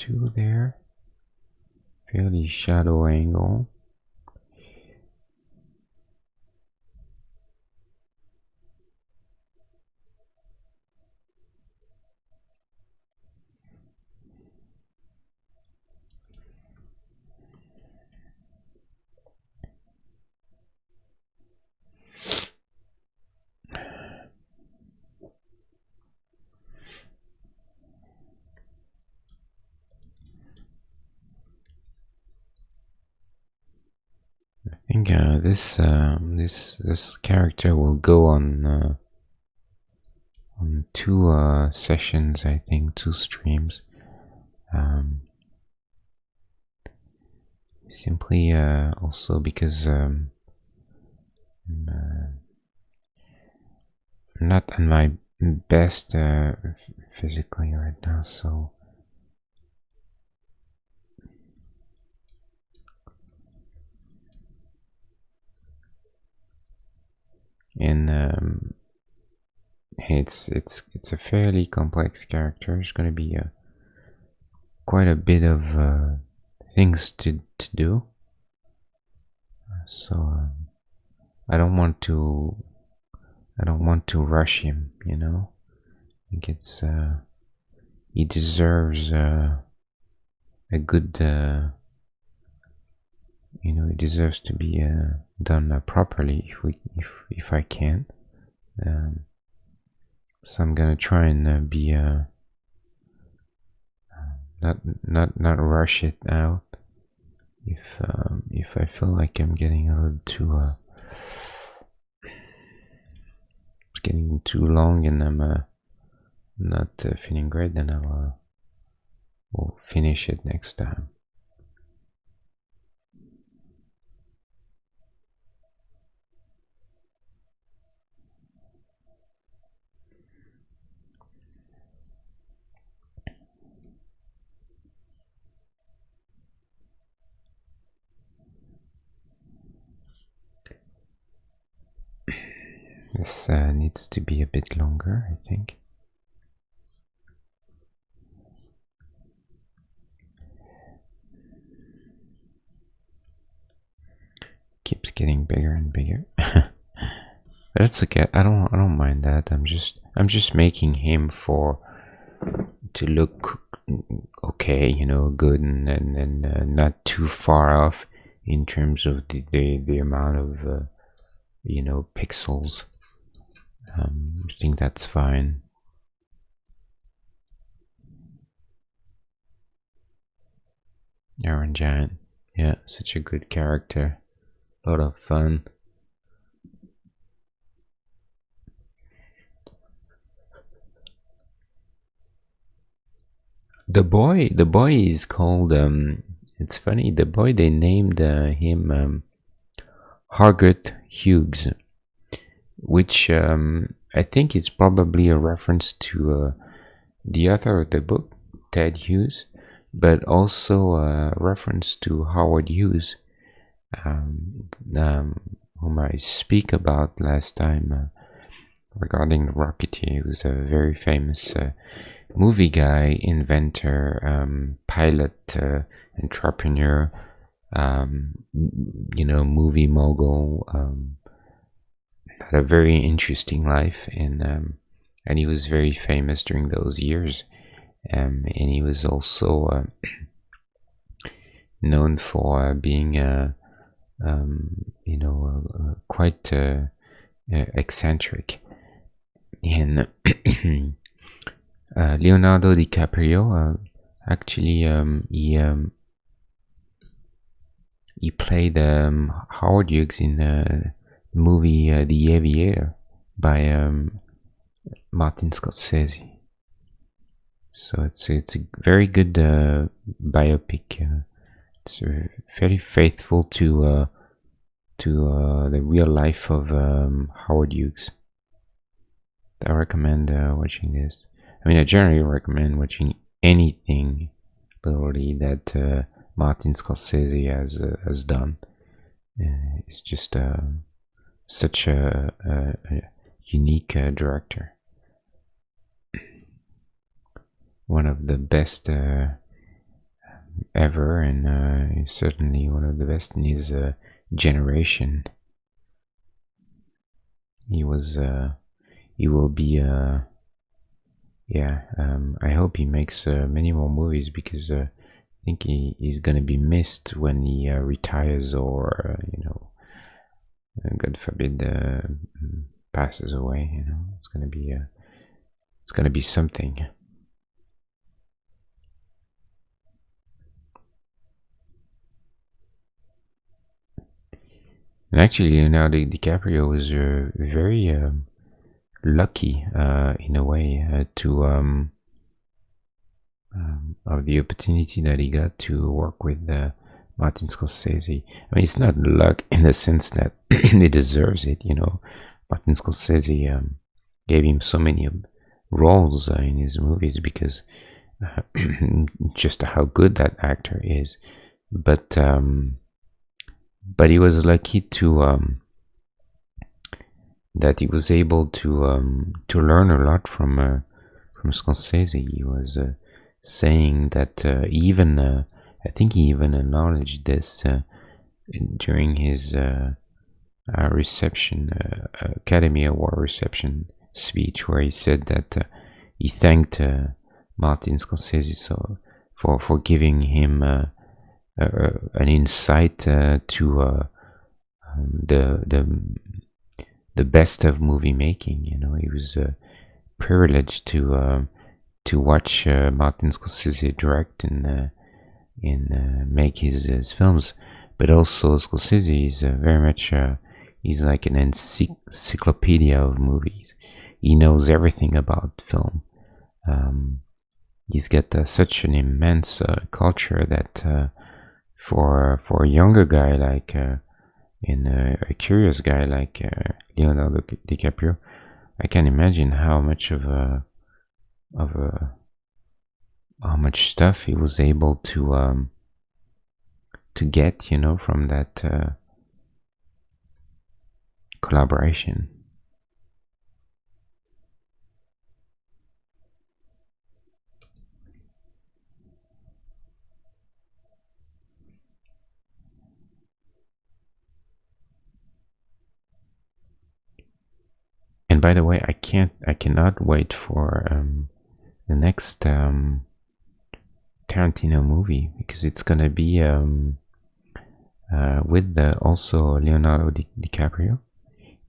A: too there. Fairly shadow angle. I think this character will go on 2 sessions. I think 2 streams. Simply also because I'm not at my best physically right now, so and it's a fairly complex character. There's gonna be quite a bit of things to do, so I don't want to rush him, you know. I think it's he deserves a good you know, he deserves to be done properly if I can. So I'm gonna try and be not rush it out. If I feel like I'm getting a little too it's getting too long and I'm not feeling great, then we'll finish it next time. This needs to be a bit longer, I think. Keeps getting bigger and bigger. But it's okay. I don't mind that. I'm just making him to look okay, you know, good and not too far off in terms of the amount of you know, pixels. I think that's fine. Iron Giant, yeah, such a good character, a lot of fun. The boy is called it's funny, the boy, they named him Hargut Hughes, which I think is probably a reference to the author of the book, Ted Hughes, but also a reference to Howard Hughes, whom I speak about last time regarding the Rocketeer. He was a very famous movie guy, inventor, pilot, entrepreneur, you know, movie mogul. Had a very interesting life, and he was very famous during those years. And he was also known for being, you know, quite eccentric. And Leonardo DiCaprio, actually, he played Howard Hughes in the movie The Aviator by Martin Scorsese. So it's a very good biopic. It's very faithful to the real life of Howard Hughes. I recommend watching this. I mean, I generally recommend watching anything literally that Martin Scorsese has done. It's just such a unique director. One of the best ever, and he's certainly one of the best in his generation. He was. He will be. Yeah. I hope he makes many more movies because I think he's gonna be missed when he retires or God forbid, passes away. It's gonna be something. And actually, DiCaprio was very lucky in a way to of the opportunity that he got to work with Martin Scorsese. I mean, it's not luck in the sense that he deserves it. Martin Scorsese gave him so many roles in his movies because just how good that actor is. But he was lucky to that he was able to learn a lot from Scorsese. He was saying that I think he even acknowledged this during his reception, Academy Award reception speech, where he said that he thanked Martin Scorsese for giving him an insight to the best of movie making. He was privileged to watch Martin Scorsese direct and make his films, but also Scorsese is very much he's like an encyclopedia of movies. He knows everything about film. He's got such an immense culture that for a younger guy like and a curious guy like Leonardo DiCaprio, I can imagine how much how much stuff he was able to get, from that collaboration. And by the way, I cannot wait for the next Tarantino movie because it's gonna be with also Leonardo DiCaprio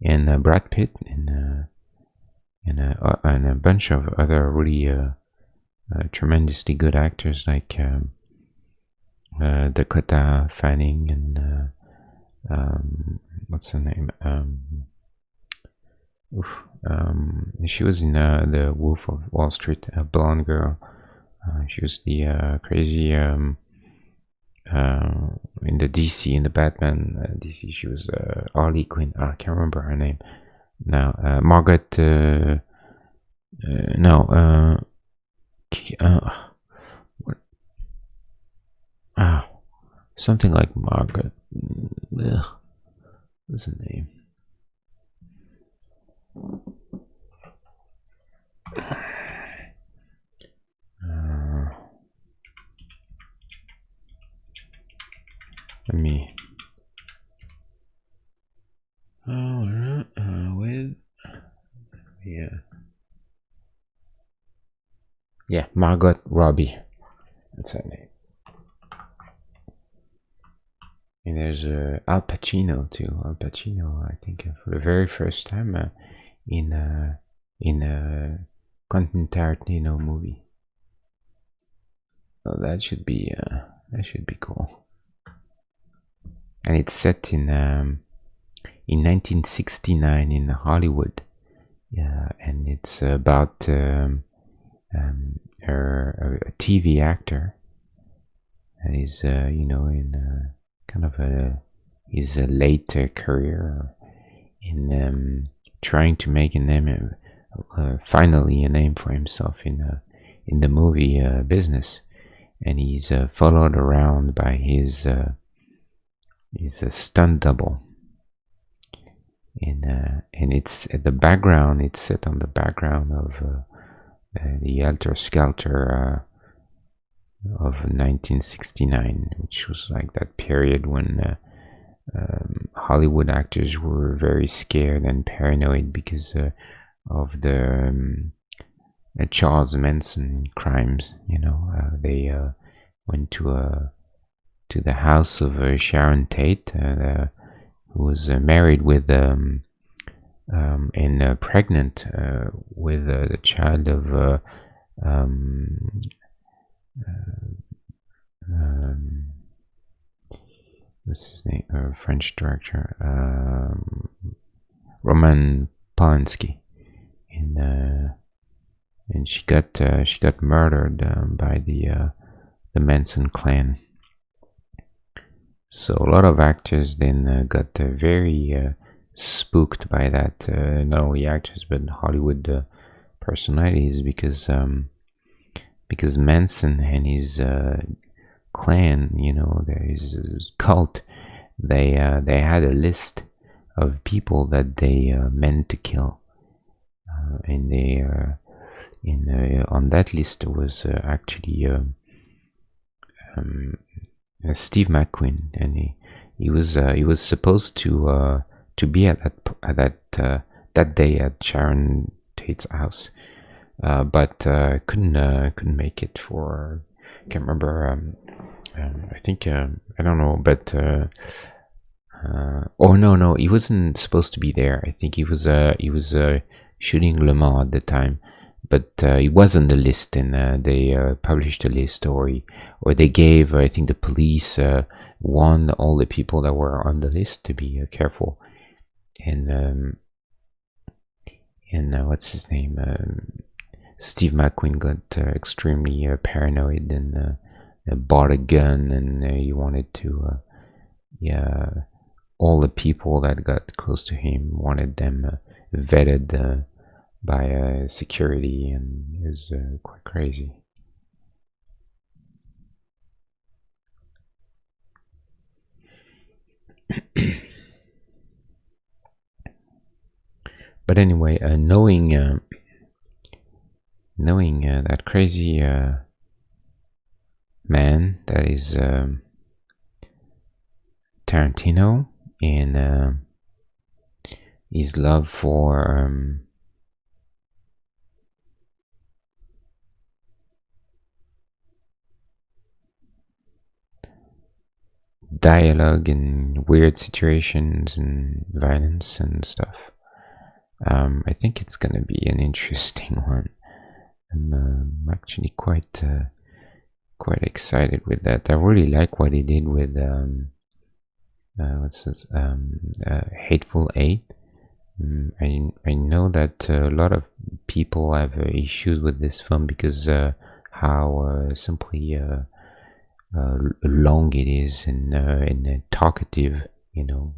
A: and Brad Pitt and a bunch of other really tremendously good actors like Dakota Fanning and what's her name? She was in the Wolf of Wall Street, a blonde girl. She was the crazy in the DC, in the Batman DC. She was Harley Quinn. I can't remember her name now. Margaret. No. What? Something like Margaret. What's her name? Let me. With yeah, Margot Robbie. That's her name. And there's Al Pacino too. Al Pacino, I think, for the very first time in a Quentin Tarantino movie. So that should be cool. And it's set in 1969 in Hollywood. Yeah, and it's about a TV actor that is, in kind of his late career in trying to make a name, finally a name for himself in the movie business, and he's followed around by his stunt double. And it's at the background. It's set on the background of the Helter Skelter of 1969, which was like that period when Hollywood actors were very scared and paranoid because of the Charles Manson crimes. They went to the house of Sharon Tate, who was married with and pregnant with the child of um, what's his name? French director, Roman Polanski, and she got murdered by the Manson clan. So a lot of actors then got very spooked by that. Not only actors but Hollywood personalities, because Manson and his clan, his cult, they had a list of people that they meant to kill, and they on that list was actually Steve McQueen, and he was supposed to be at that day at Sharon Tate's house, but couldn't make it for. I can't remember. I think I don't know, but oh no, he wasn't supposed to be there. I think he was shooting Le Mans at the time, but he was on the list, and they published a list, or they gave, I think the police warned all the people that were on the list to be careful, and what's his name? Steve McQueen got extremely paranoid and bought a gun, and he wanted to, all the people that got close to him wanted them vetted by security, and it was quite crazy. But anyway, knowing that crazy man that is Tarantino, and his love for dialogue and weird situations and violence and stuff, I think it's gonna be an interesting one. I'm actually quite excited with that. I really like what he did with what's this? Hateful Eight. I know that a lot of people have issues with this film because how simply long it is, and talkative.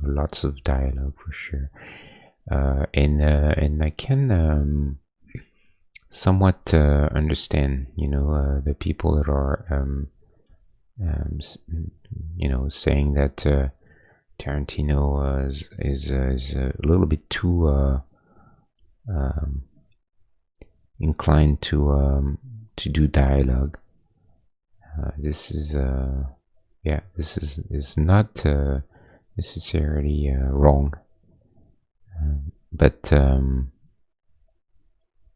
A: Lots of dialogue for sure. And I can somewhat understand, the people that are saying that Tarantino is a little bit too inclined to do dialogue. This is this is not necessarily wrong, but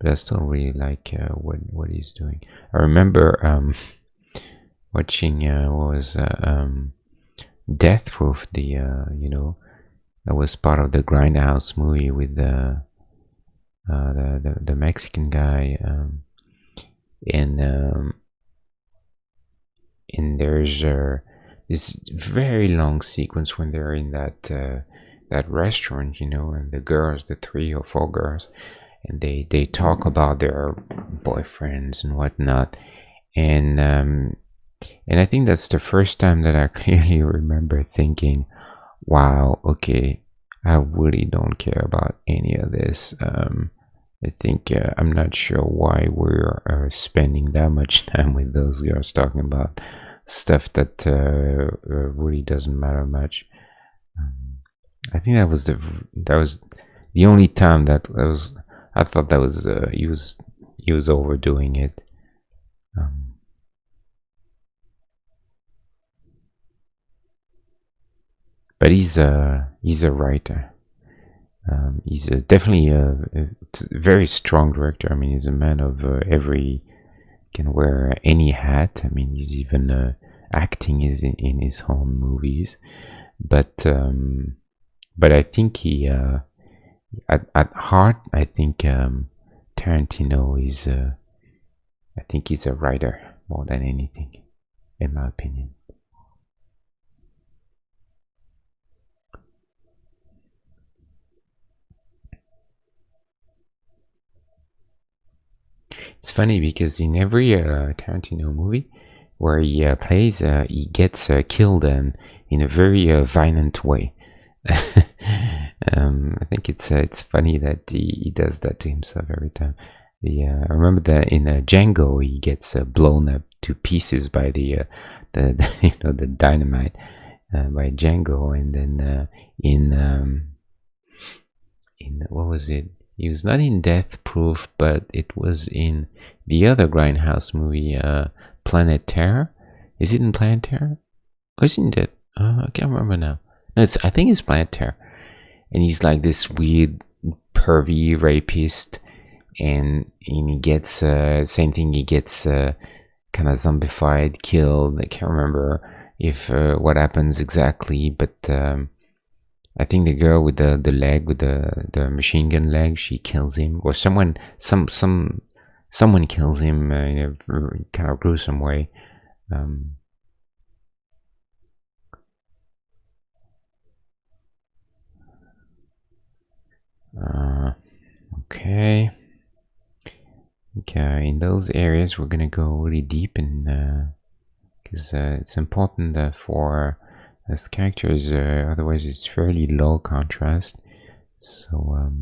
A: I still really like what he's doing. I remember watching what was Death Proof, that was part of the Grindhouse movie with the Mexican guy, and there's this very long sequence when they're in that restaurant, and the 3 or 4 girls, and they talk about their boyfriends and whatnot, and I think that's the first time that I clearly remember thinking, wow, okay, I really don't care about any of this. I think I'm not sure why we're spending that much time with those girls talking about stuff that really doesn't matter much. I think that was the only time that I thought that was he was overdoing it. but he's a writer. He's definitely a very strong director. I mean, he's a man of every, can wear any hat. I mean, he's even acting is in his own movies. But I think he at heart, I think Tarantino is I think he's a writer more than anything, in my opinion. It's funny because in every Tarantino movie where he plays, he gets killed in a very violent way. I think it's funny that he does that to himself every time. I remember that in Django, he gets blown up to pieces by the the dynamite by Django, and then in what was it? He was not in Death Proof, but it was in the other Grindhouse movie, Planet Terror. Is it in Planet Terror? Or is it in Death? I can't remember now. No, I think it's Planet Terror, and he's like this weird, pervy rapist, and he gets same thing. He gets kind of zombified, killed. I can't remember if what happens exactly, but I think the girl with the leg, with the machine gun leg, she kills him, or someone kills him in a kind of gruesome way. Um, uh, okay. Okay, in those areas we're gonna go really deep in because it's important for as characters, otherwise it's fairly low contrast. So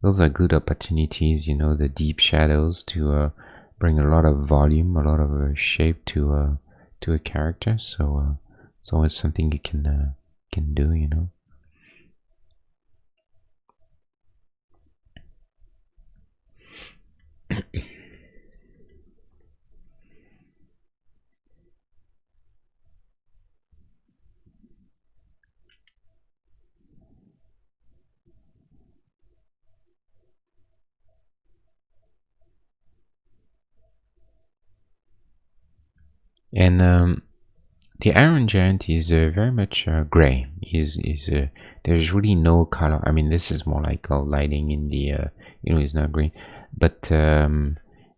A: those are good opportunities, the deep shadows to bring a lot of volume, a lot of shape to a character. So it's always something you can do. And the Iron Giant is very much gray. Is There's really no color. I mean, this is more like lighting in the it's not green, but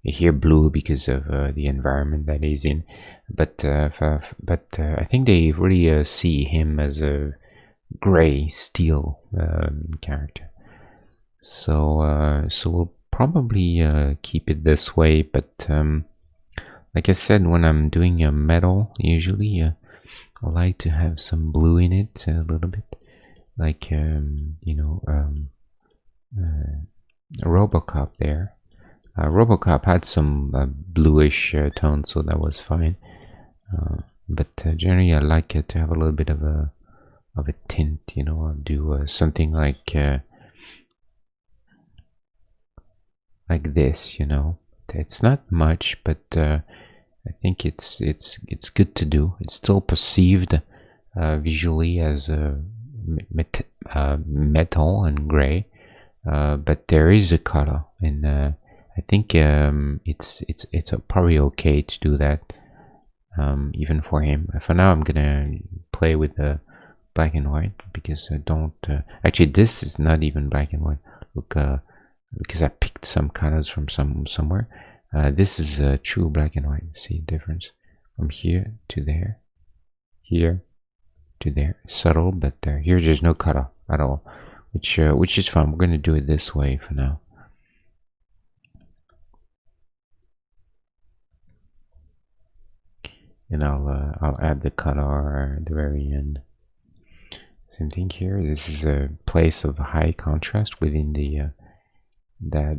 A: here blue because of the environment that he's in. But I think they really see him as a gray steel character. So we'll probably keep it this way, but like I said, when I'm doing a metal, usually I like to have some blue in it a little bit, like RoboCop there. RoboCop had some bluish tone, so that was fine. But generally, I like it to have a little bit of a tint. I'll do something like this. It's not much, but I think it's good to do. It's still perceived visually as metal and gray, but there is a color, and I think it's probably okay to do that, even for him. For now, I'm gonna play with the black and white because I don't. Actually, this is not even black and white. Look, because I picked some colors from somewhere. This is true black and white. See the difference from here to there, here to there. Subtle, but here there's no color at all, which is fun. We're gonna do it this way for now. And I'll add the color at the very end. Same thing here. This is a place of high contrast within the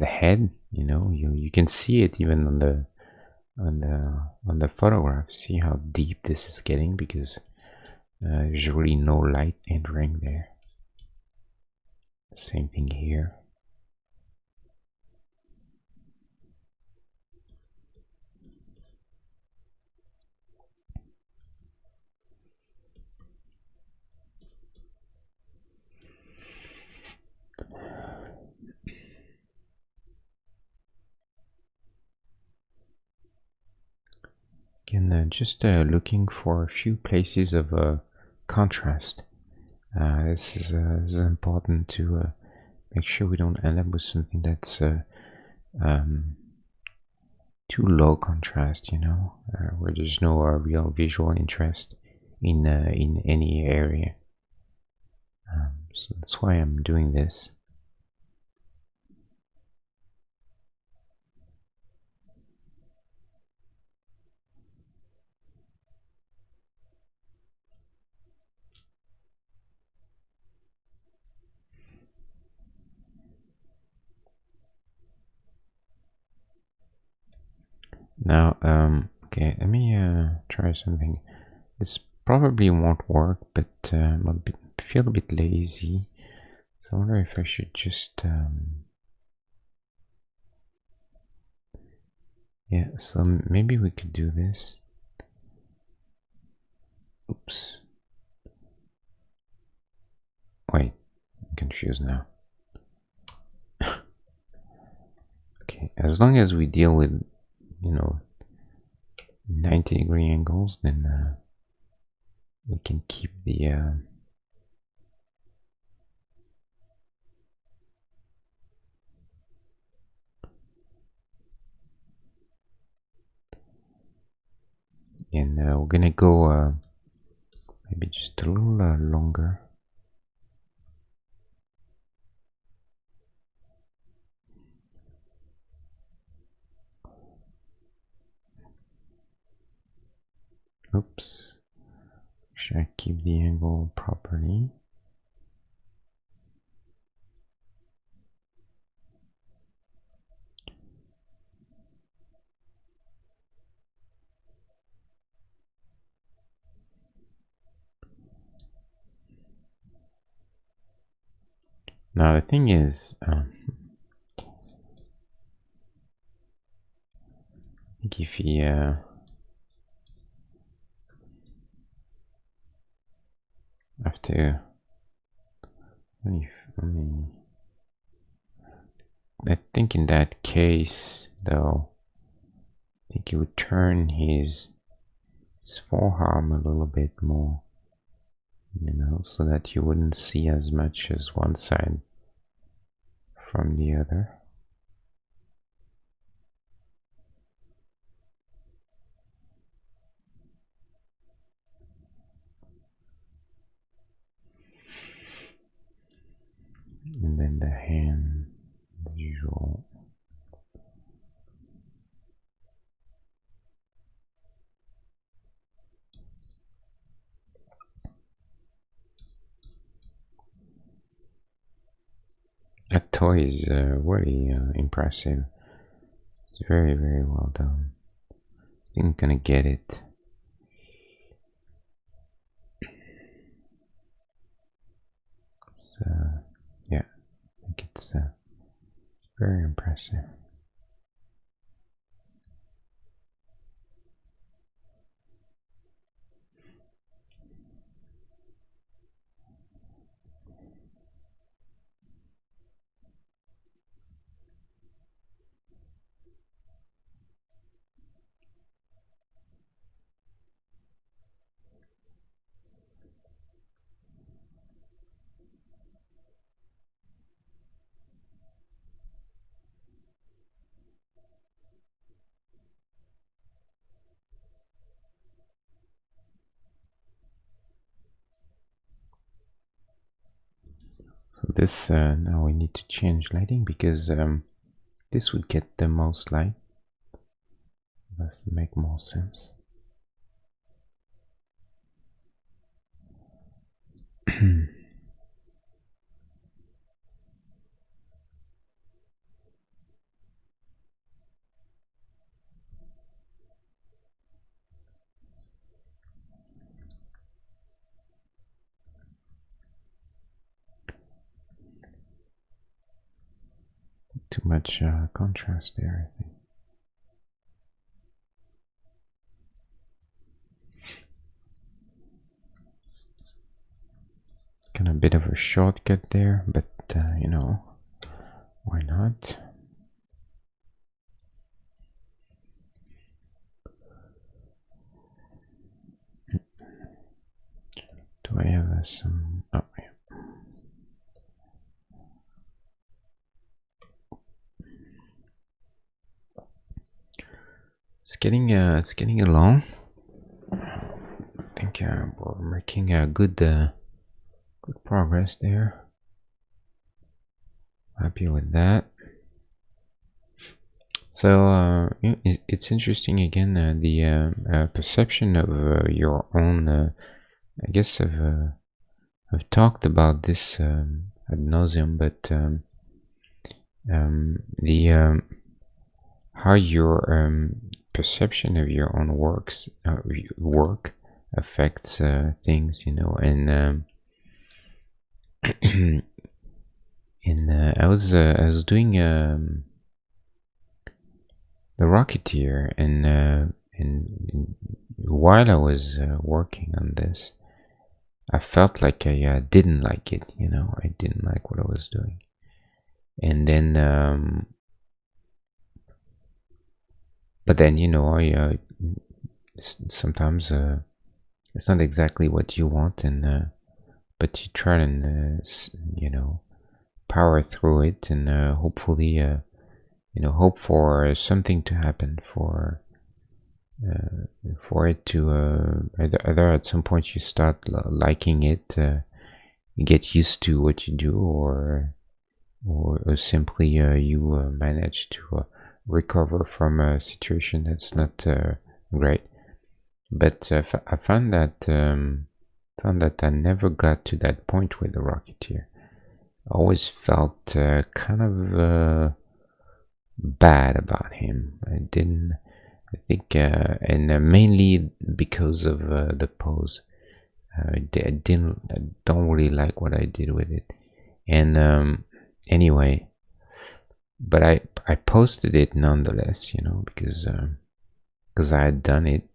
A: head. You can see it even on the photograph. See how deep this is getting because there's really no light entering there. Same thing here. And just looking for a few places of contrast. This is important to make sure we don't end up with something that's um, too low contrast, where there's no real visual interest in any area. So that's why I'm doing this. Now, okay, let me try something. This probably won't work, but feel a bit lazy. So I wonder if I should just yeah, so maybe we could do this. Oops. Wait, I'm confused now. Okay, as long as we deal with, 90-degree angles, then we can keep the and we're gonna go maybe just a little longer. Oops. Should I keep the angle properly? Now the thing is, I think if he have to, I think in that case, though, I think he would turn his forearm a little bit more, so that you wouldn't see as much as one side from the other. And then the hand, as usual. That toy is really impressive. It's very, very well done. I think I'm gonna get it. So, yeah, I think it's very impressive. So this, now we need to change lighting because this would get the most light. Does make more sense. Too much contrast there, I think. Kind of a bit of a shortcut there, but why not? some. Oh, yeah. It's getting along. I think we're making a good progress there. Happy with that. So it's interesting again, the perception of your own. I guess I've talked about this ad nauseum, but the how your perception of your own work affects things, and I was doing the Rocketeer, and while I was working on this, I felt like I didn't like it. I didn't like what I was doing, and then but then I sometimes it's not exactly what you want, and but you try and power through it, and hopefully hope for something to happen, for it to either at some point you start liking it, you get used to what you do, or simply you manage to recover from a situation that's not great. But I found that I never got to that point with the Rocketeer. I always felt kind of bad about him. I think, and mainly because of the pose. I don't really like what I did with it, and anyway, but I posted it nonetheless, because I had done it,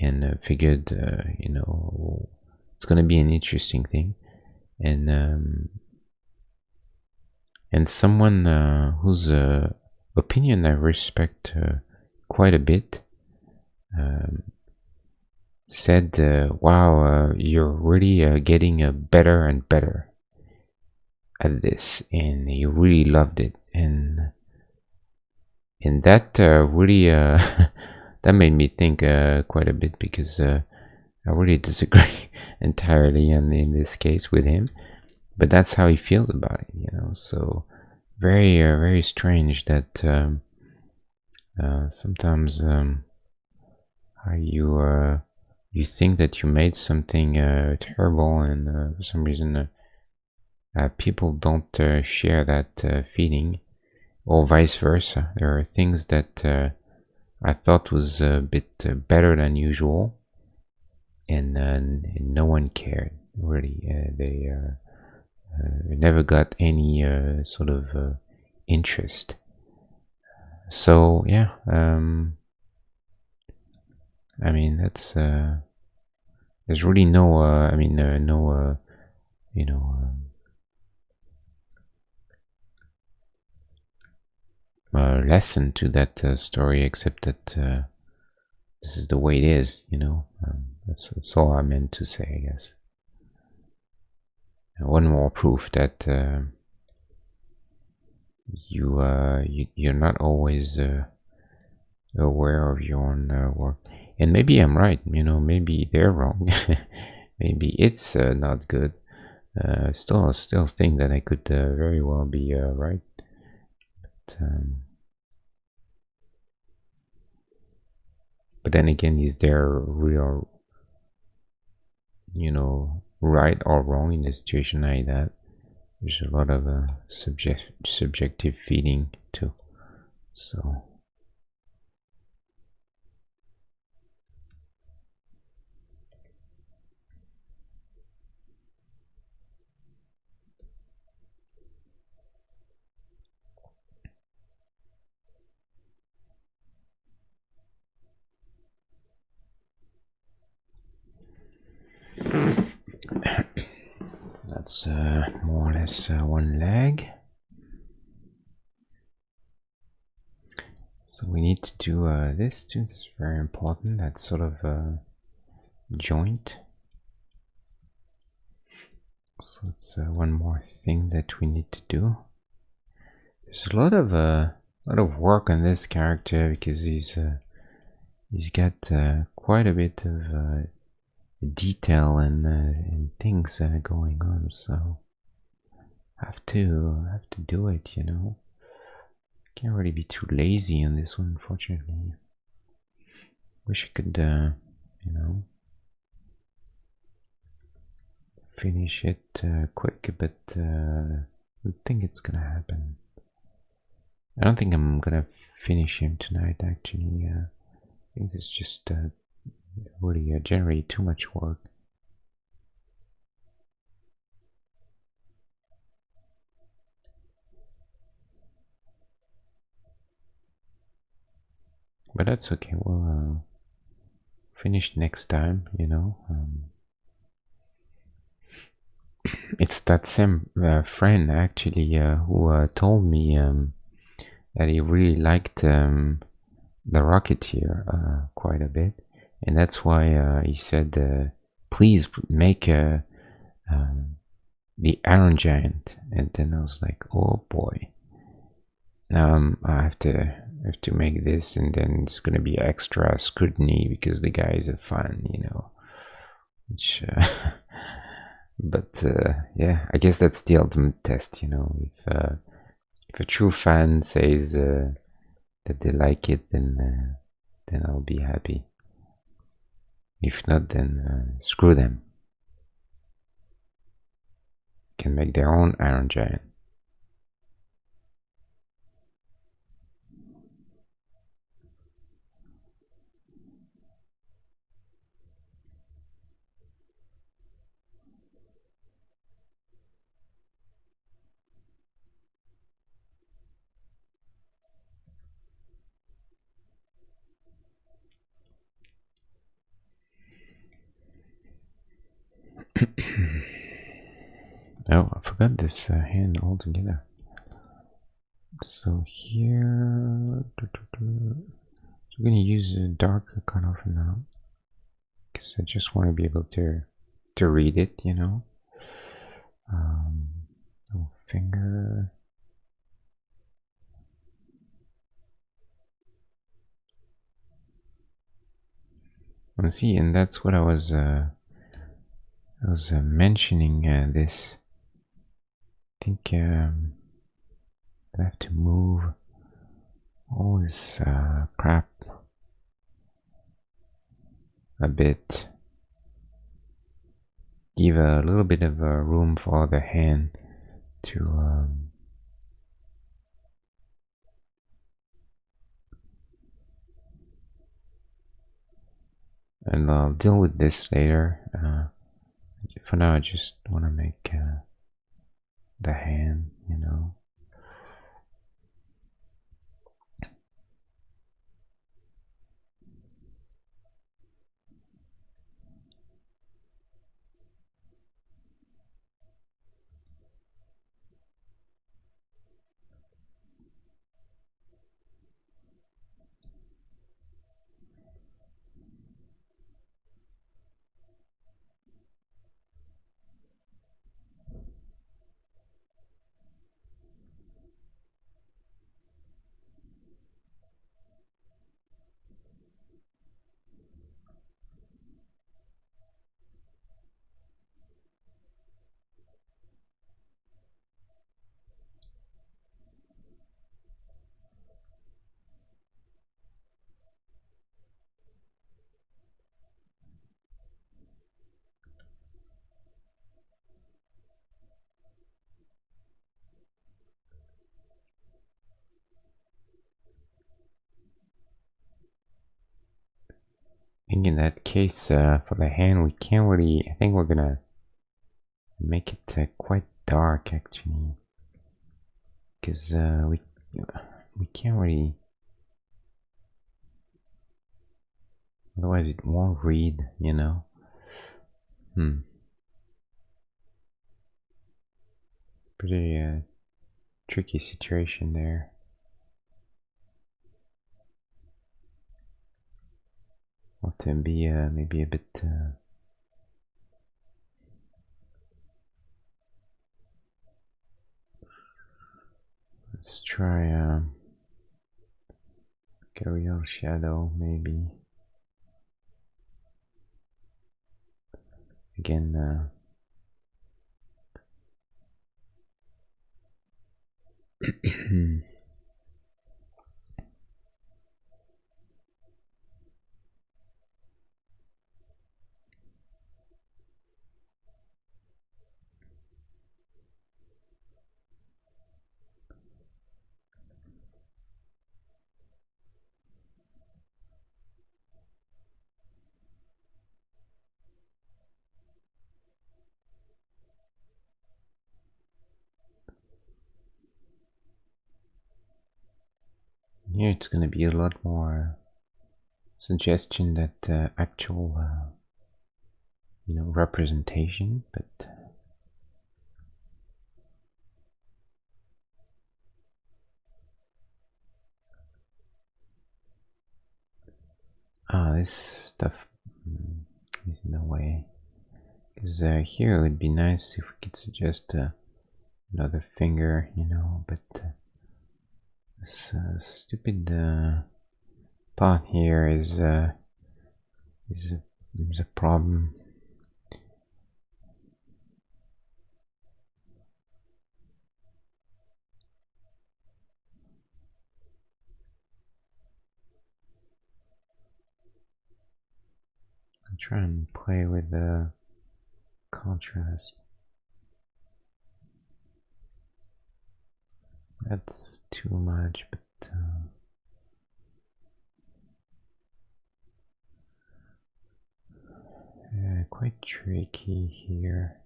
A: and figured, it's gonna be an interesting thing, and someone whose opinion I respect quite a bit said, "Wow, you're really getting better and better at this, and you really loved it," and that really that made me think quite a bit, because I really disagree entirely in this case with him, but that's how he feels about it, So very very strange that sometimes how you think that you made something terrible, and for some reason people don't share that feeling, or vice versa. There are things that I thought was a bit better than usual, and no one cared really. They never got any sort of interest. So yeah, I mean that's there's really no no lesson to that story, except that this is the way it is, that's all I meant to say, I guess. And one more proof that you're not always aware of your own work. And maybe I'm right, maybe they're wrong. Maybe it's not good. Still think that I could very well be right. But then again, is there real, right or wrong in a situation like that? There's a lot of subjective feeling too. So that's more or less one leg. So we need to do this too. This is very important. That sort of joint. So it's one more thing that we need to do. There's a lot of work on this character because he's got quite a bit of detail and things going on. So have to do it, you know. Can't really be too lazy on this one, unfortunately. Wish I could, you know, finish it quick, but I don't think it's gonna happen. I don't think I'm gonna finish him tonight, actually. I think this just really generate too much work. But that's okay, we'll finish next time, you know. It's that same friend, actually, who told me that he really liked The Rocketeer quite a bit. And that's why he said, please make the Iron Giant. And then I was like, oh boy, I have to make this, and then it's gonna be extra scrutiny because the guy is a fan, you know. Which, but yeah, I guess that's the ultimate test, you know. If a true fan says that they like it, then I'll be happy. If not, then screw them. Can make their own Iron Giant. Oh, I forgot this hand altogether. So here, we're gonna use a darker cutoff now, because I just want to be able to read it, you know. Little finger. Let's see, and that's what I was mentioning. This, I think I have to move all this crap a bit, give a little bit of room for the hand to and I'll deal with this later. For now I just want to make the hand, you know. I think in that case, for the hand, we can't really. I think we're gonna make it quite dark, actually, because we can't really. Otherwise, it won't read, you know. Pretty tricky situation there. Want to be maybe a bit Let's try a real shadow, maybe. Again, here it's gonna be a lot more suggestion that actual, representation, but this stuff is in the way. Because here it would be nice if we could suggest another finger, but this stupid part here is a problem. I'm trying to play with the contrast. That's too much, but quite tricky here.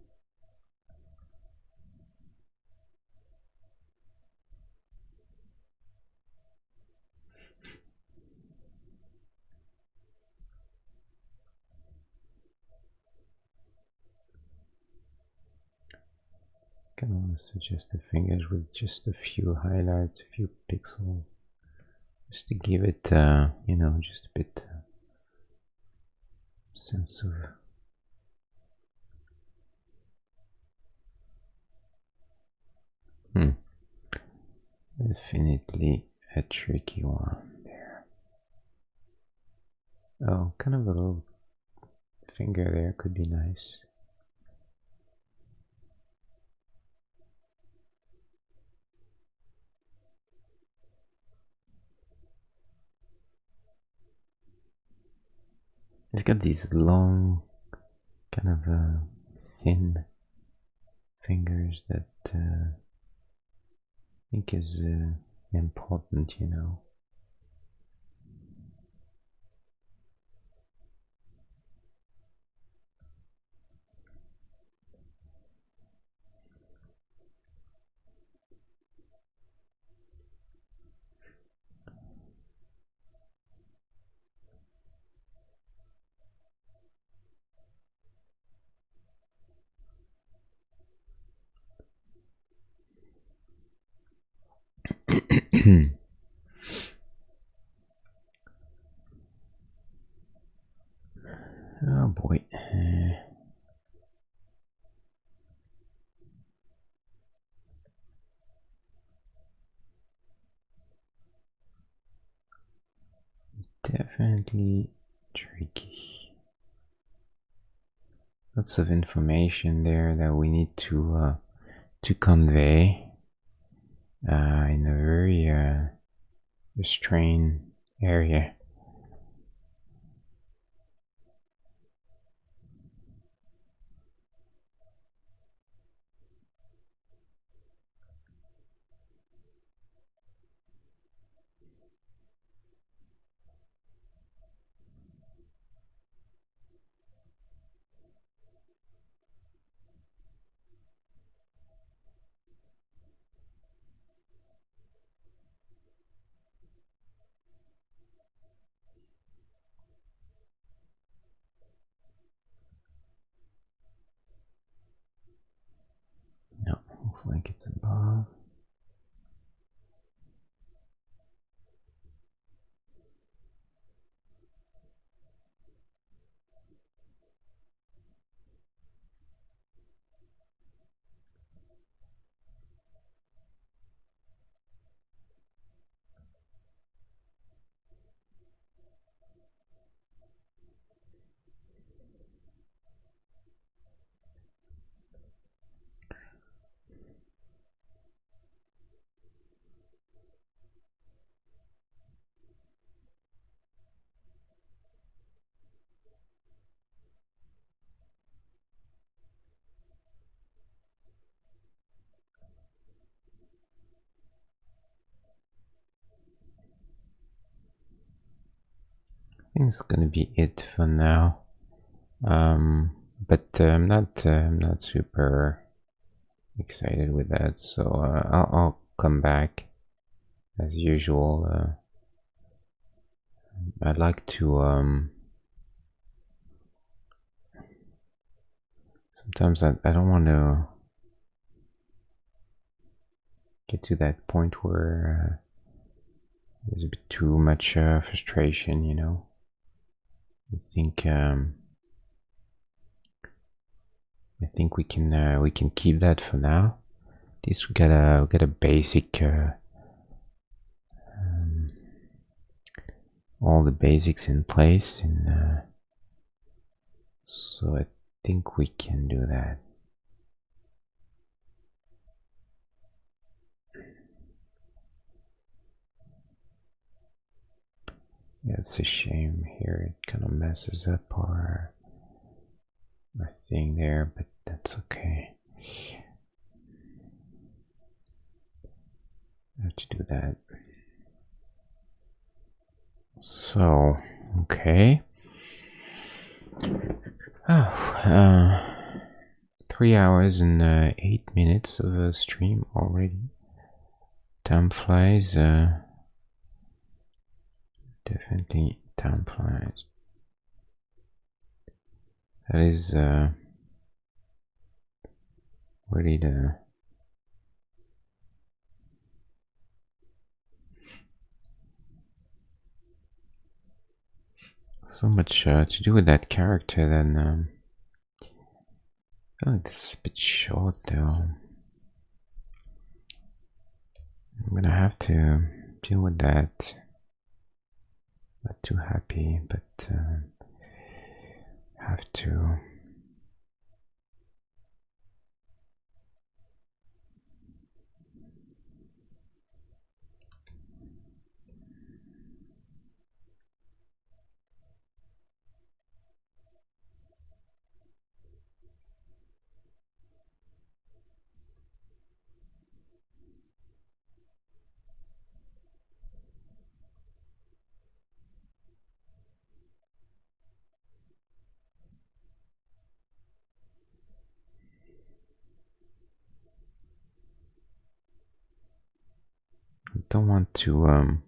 A: Can also suggest the fingers with just a few highlights, a few pixels, just to give it, just a bit sense of. Definitely a tricky one there. Oh, kind of a little finger there could be nice. It's got these long, kind of thin fingers that I think is important, Oh boy. Definitely tricky. Lots of information there that we need to convey in a very restrained area. No, looks like it's above. think it's gonna be it for now. But I'm not super excited with that, so I'll come back as usual. I'd like to sometimes I don't want to get to that point where there's a bit too much frustration, you know. I think we can keep that for now. At least we got a basic all the basics in place, and so I think we can do that. Yeah, it's a shame here. It kind of messes up our thing there, but that's okay. I have to do that. So, okay. Oh, 3 hours and 8 minutes of a stream already. Time flies. Definitely time flies. That is really the so much to do with that character. Then oh, this is a bit short though. I'm gonna have to deal with that. Not too happy, but have to. Don't want to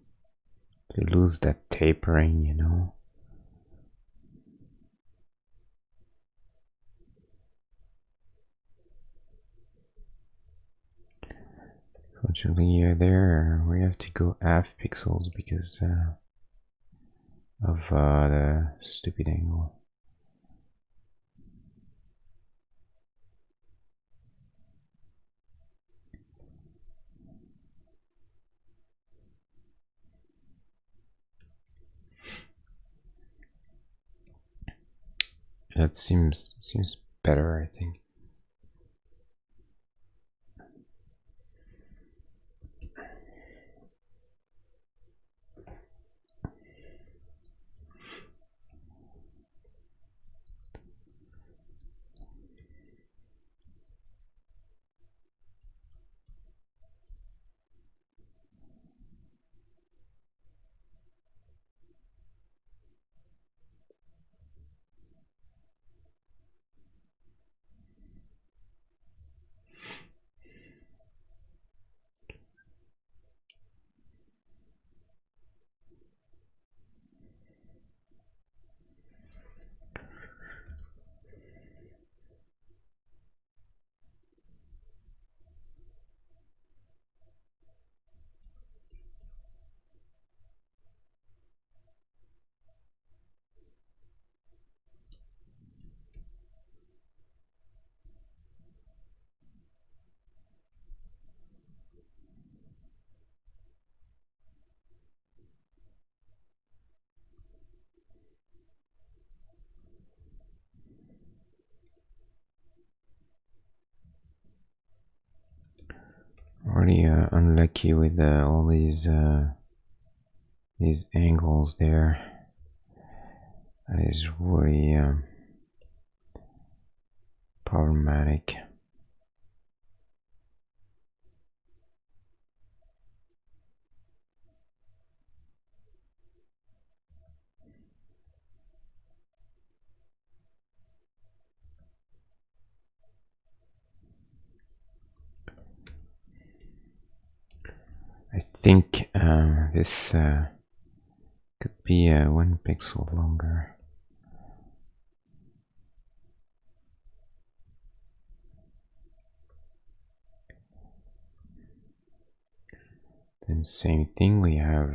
A: lose that tapering, you know. Fortunately, there we have to go half pixels because of the stupid angle. That seems better, I think. Already unlucky with all these angles there. That is really problematic. think this could be 1 pixel longer. Then same thing, we have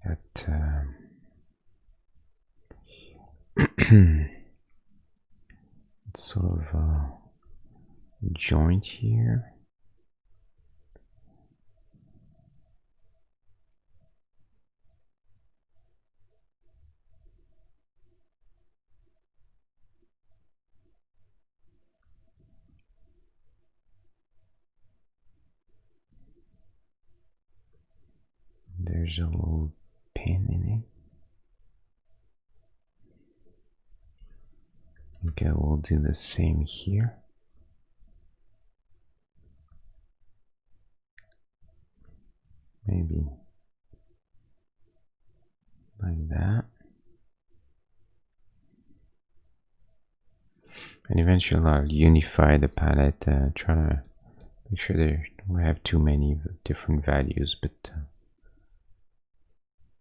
A: that sort of joint here. There's a little pin in it. Okay, we'll do the same here. Maybe like that. And eventually I'll unify the palette, try to make sure they don't have too many different values, but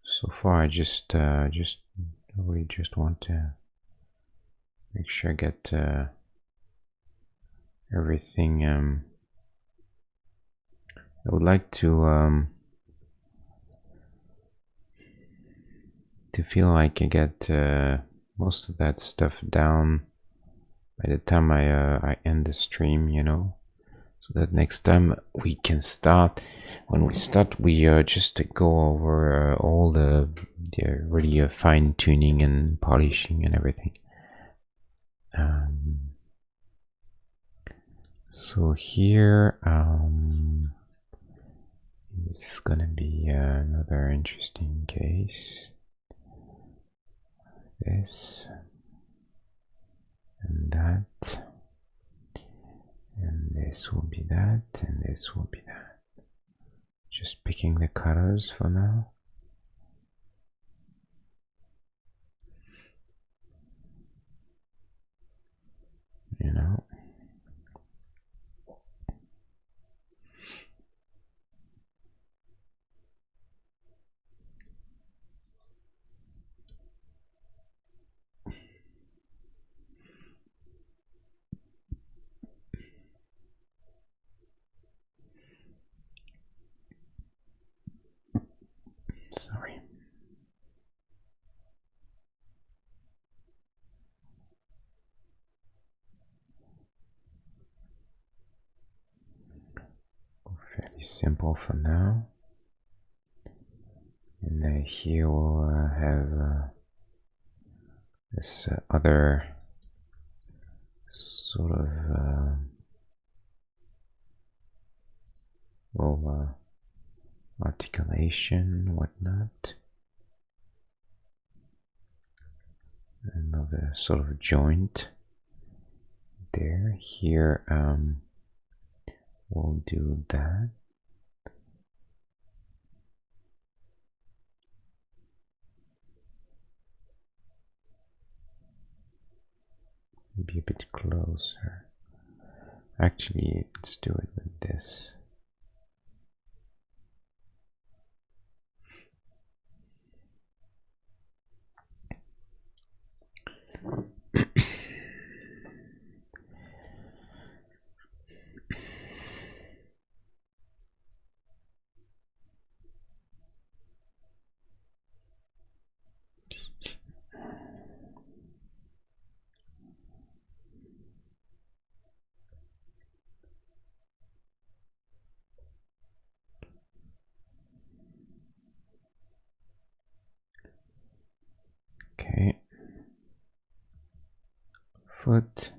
A: so far I just really just want to make sure I get everything. I would like to feel like I get most of that stuff down by the time I end the stream, you know, so that next time we can start. When we start, we just go over all the really fine tuning and polishing and everything. So here, this is gonna be another interesting case. This and that, and this will be that, and this will be that. Just picking the colors for now. You know. Sorry. Fairly simple for now. And here we'll have this other sort of little articulation, whatnot. Another sort of joint there. Here we'll do that. Be a bit closer. Actually, let's do it with this. Okay. Foot.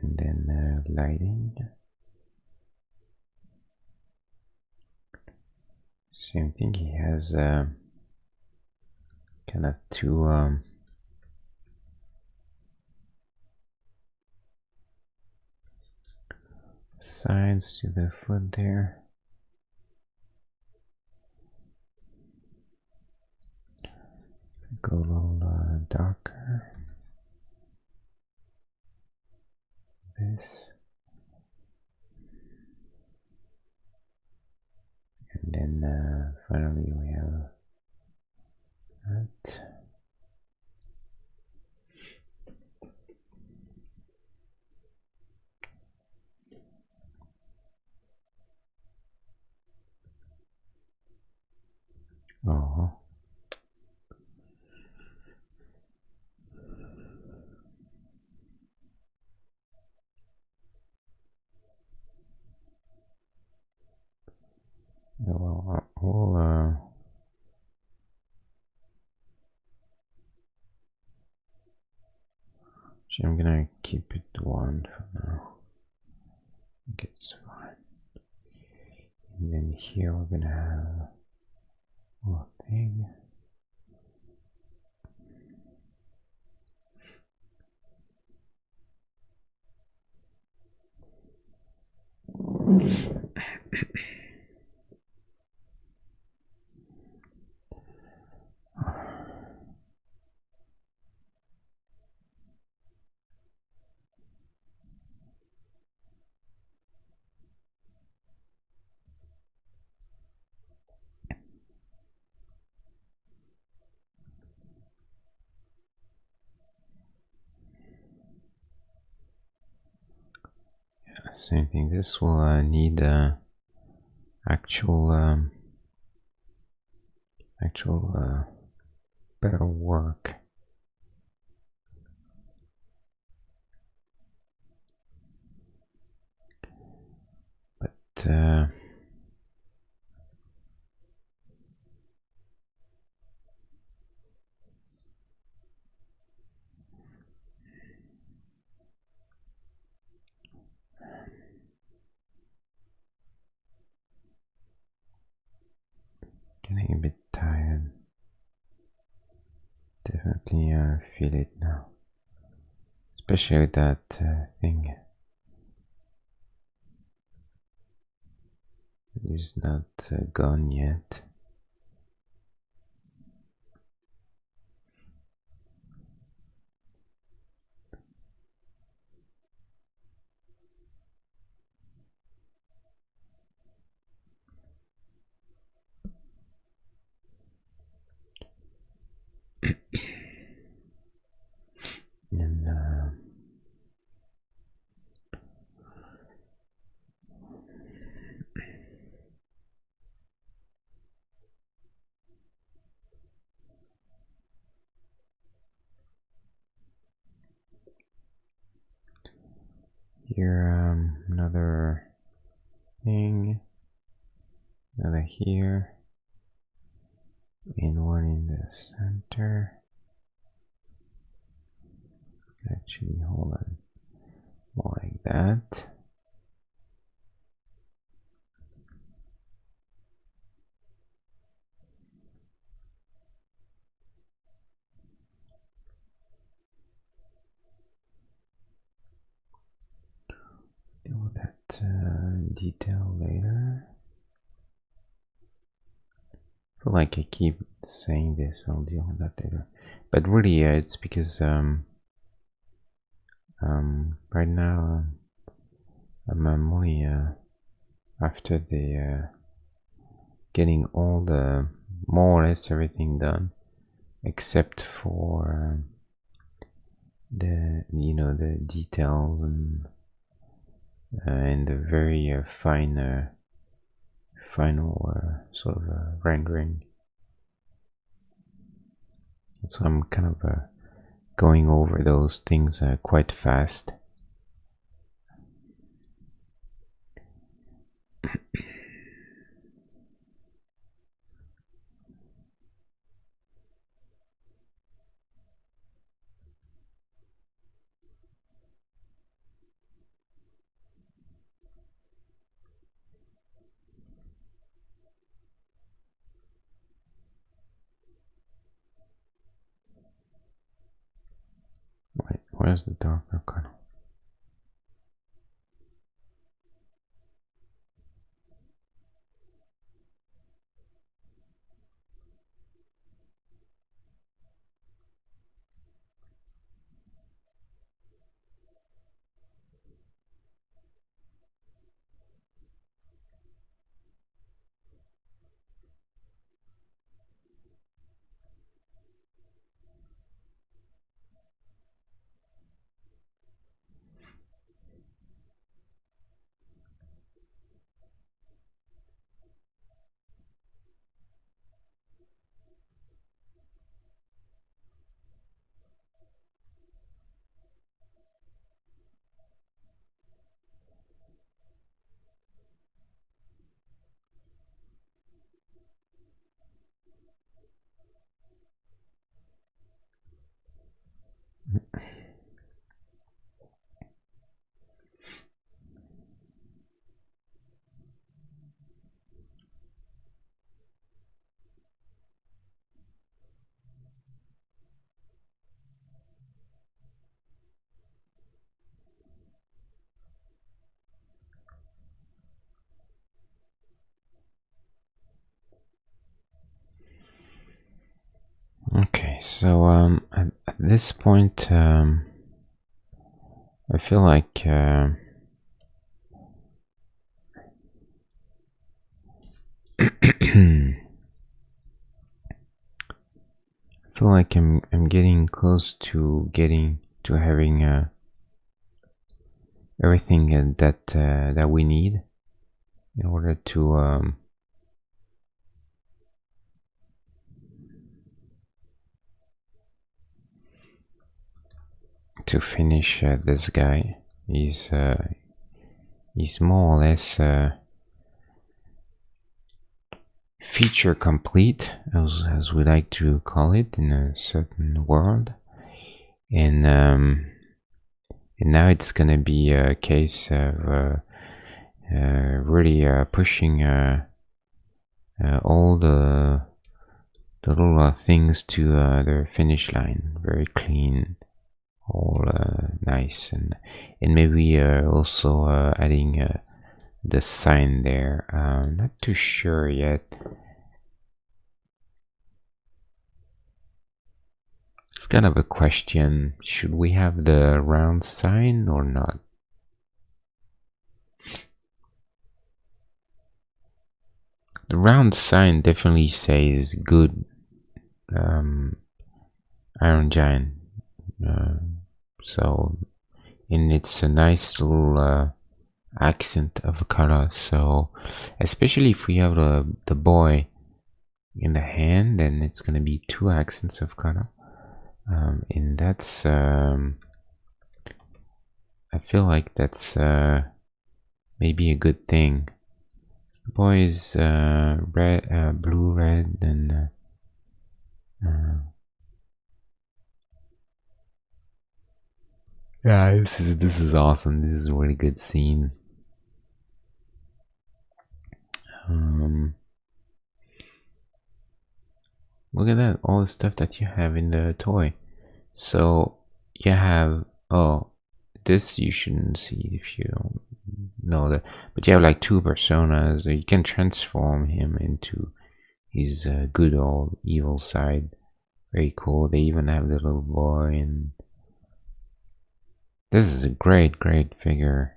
A: And then lighting. Same thing, he has kind of two sides to the foot there. Go a little darker. This. And then finally we have that. Oh. Yeah, well, actually, I'm gonna keep it to one for now. I think it's fine. And then here we're gonna have a little thing. Same thing. This will need actual better work. But getting a bit tired. Definitely feel it now, especially with that thing. It is not gone yet. And here another thing, another here, and one in the center. Actually, hold on, more like that. Deal with that detail later. I feel like I keep saying this, I'll deal with that later. But really, it's because right now I'm only after the getting all the more or less everything done, except for the the details and the very fine final sort of rendering. So I'm kind of going over those things quite fast. just the darker color. Okay, so at this point, I feel like I feel like I'm getting close to having everything that we need in order to finish this guy. He's more or less feature complete, as we like to call it in a certain world, and now it's gonna be a case of really pushing all the little things to the finish line. Very clean, all nice, and maybe also adding the sign there. Not too sure yet. It's kind of a question. Should we have the round sign or not? The round sign definitely says good Iron Giant. So, and it's a nice little accent of color. So, especially if we have the boy in the hand, then it's gonna be two accents of color. And that's I feel like that's maybe a good thing. The boy is red, blue, red, and yeah, this is awesome. This is a really good scene. Look at that, all the stuff that you have in the toy. So you have, oh, this you shouldn't see if you don't know that, but you have like two personas. You can transform him into his good old evil side. Very cool. They even have the little boy, and this is a great figure.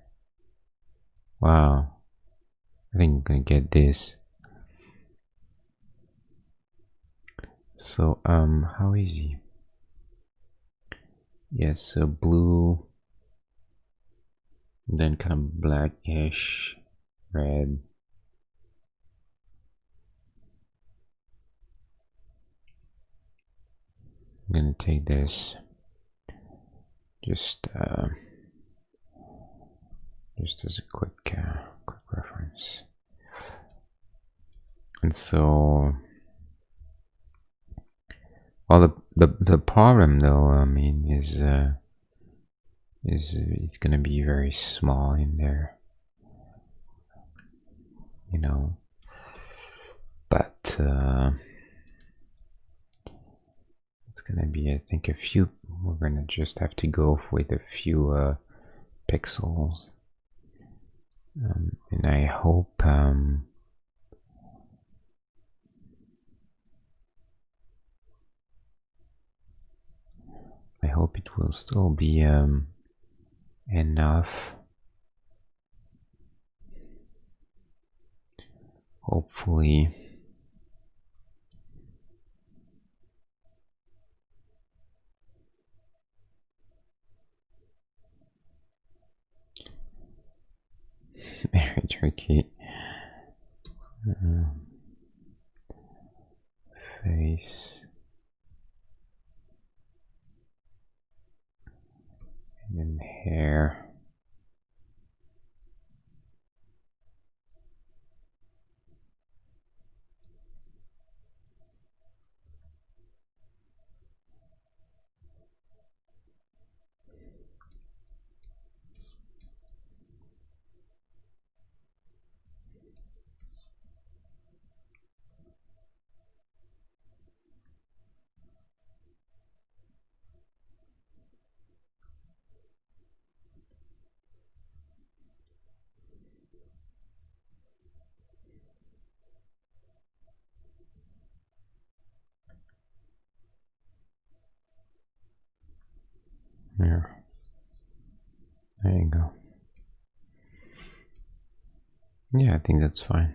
A: Wow, I think I'm gonna get this. So how is he? Yes, so blue, then kind of blackish red. I'm gonna take this just as a quick reference. And so, well, the problem though, I mean, is it's gonna be very small in there, you know. But it's gonna be, I think, a few. We're gonna just have to go with a few pixels, and I hope it will still be enough. Hopefully. Very tricky. Face. And then hair. There. There you go. Yeah, I think that's fine.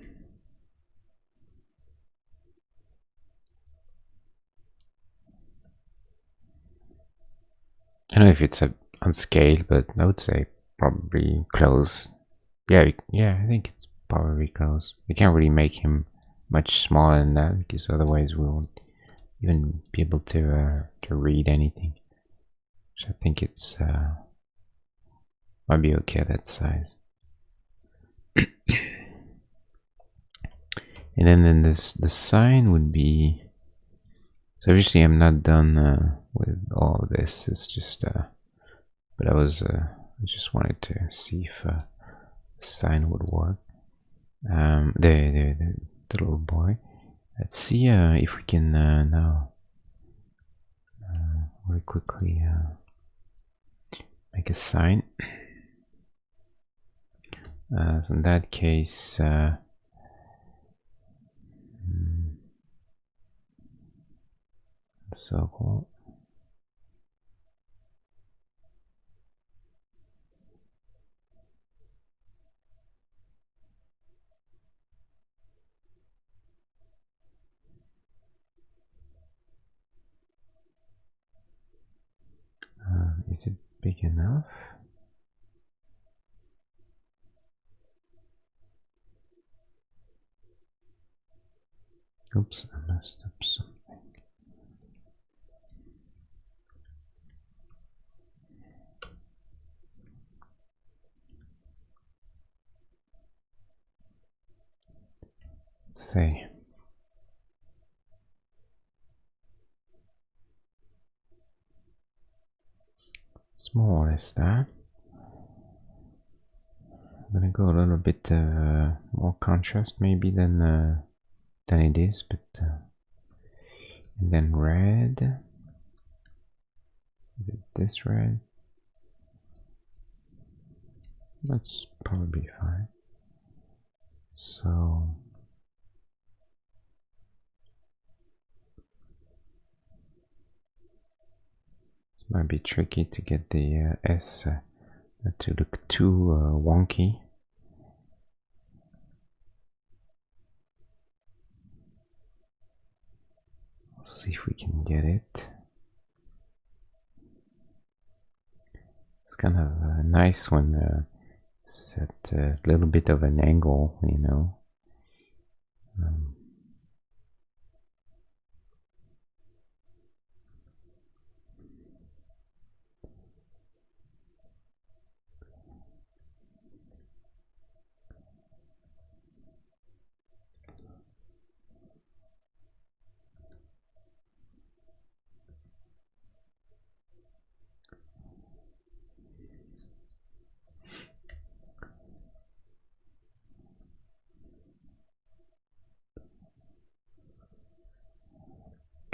A: I don't know if it's on scale, but I would say probably close. Yeah, I think it's probably close. We can't really make him much smaller than that because otherwise we won't even be able to read anything. So I think it's might be okay at that size. And then the sign would be. So obviously I'm not done with all of this. It's just but I just wanted to see if the sign would work. The little boy. Let's see if we can now very quickly make a sign. So in that case, circle. Is it big enough? Oops, I messed up something. Let's say it's more or less that. I'm gonna go a little bit more contrast maybe than it is, but and then red. Is it this red? That's probably fine. So it might be tricky to get the S to look too wonky. We'll see if we can get it. It's kind of nice when it's at a little bit of an angle, you know.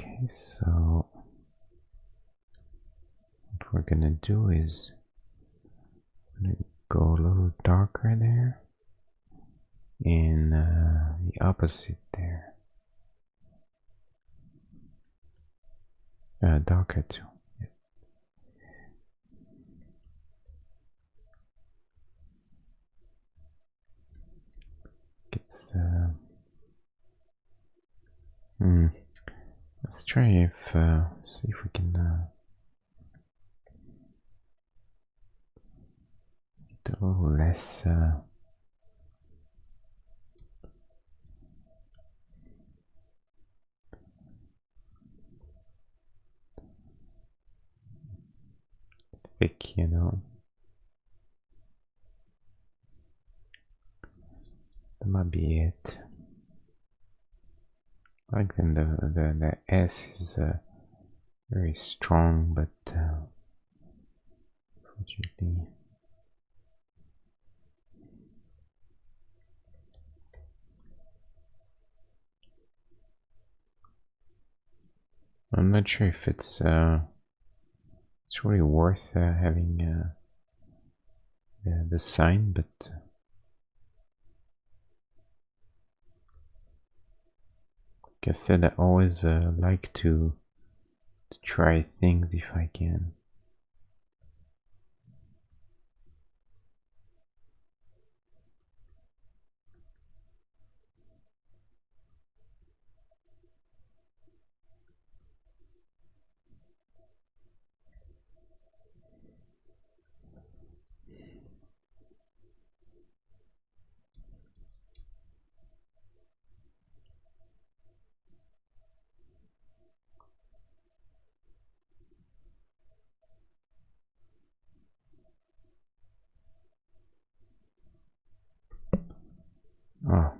A: Okay, so we're gonna do is go a little darker there and the opposite there, darker too. It's let's try if see if we can get a little less thick, you know. That might be it. Like then the S is very strong, but unfortunately I'm not sure if it's really worth having the sign, but like I said, I always like to try things if I can. Oh.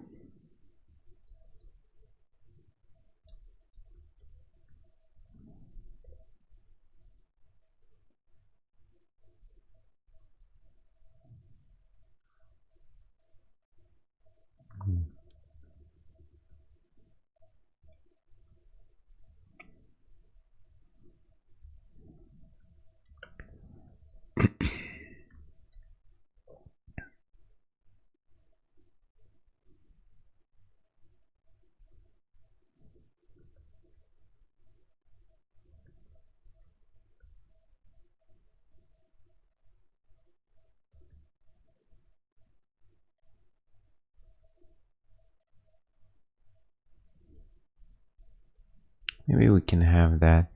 A: Maybe we can have that,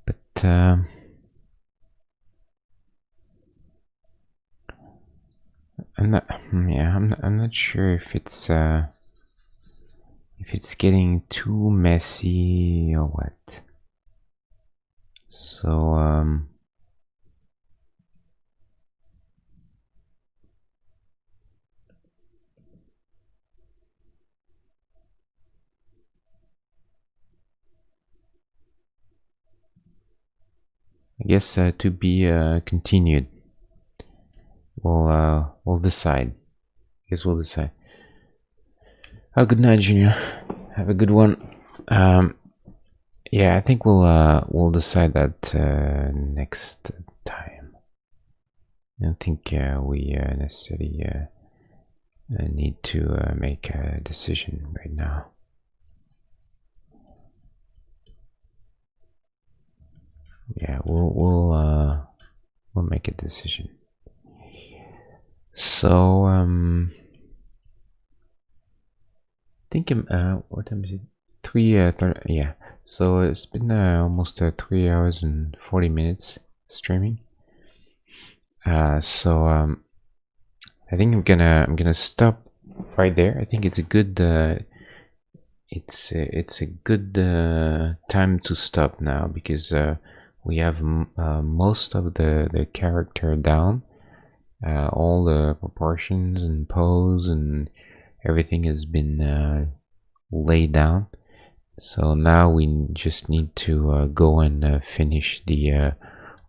A: but I'm not. Yeah, I'm not sure if it's getting too messy or what. So I guess to be continued. We'll decide. I guess we'll decide. Oh, good night, Junior. Have a good one. Yeah, I think we'll decide that next time. I don't think we necessarily need to make a decision right now. Yeah, we'll make a decision. So I think what time is it? 3:30. Yeah. So it's been almost 3 hours and 40 minutes streaming. So I think I'm gonna stop right there. I think it's a good it's a good time to stop now, because we have most of the character down. All the proportions and pose and everything has been laid down. So now we just need to go and finish the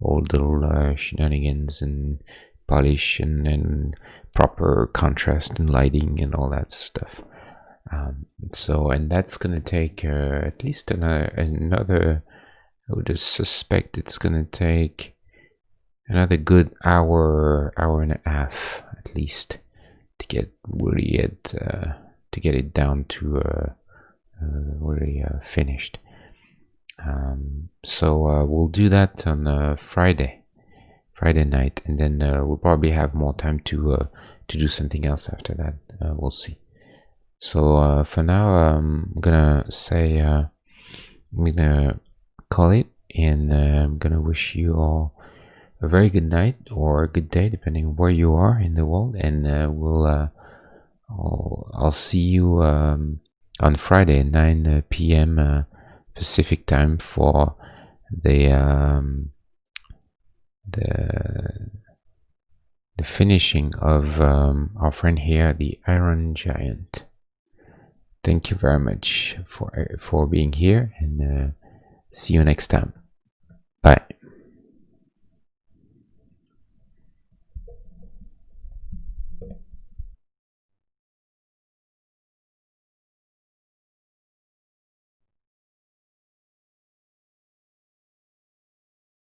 A: old little shenanigans and polish and proper contrast and lighting and all that stuff. So, and that's gonna take at least another, I would suspect it's gonna take another good hour and a half at least to get really to get it down to really finished. So we'll do that on Friday night, and then we'll probably have more time to do something else after that. We'll see. So for now, I'm gonna say I'm gonna call it, and I'm gonna wish you all a very good night or a good day, depending on where you are in the world. And I'll see you on Friday, 9 p.m. Pacific time for the finishing of our friend here, the Iron Giant. Thank you very much for being here, and see you next time. Bye.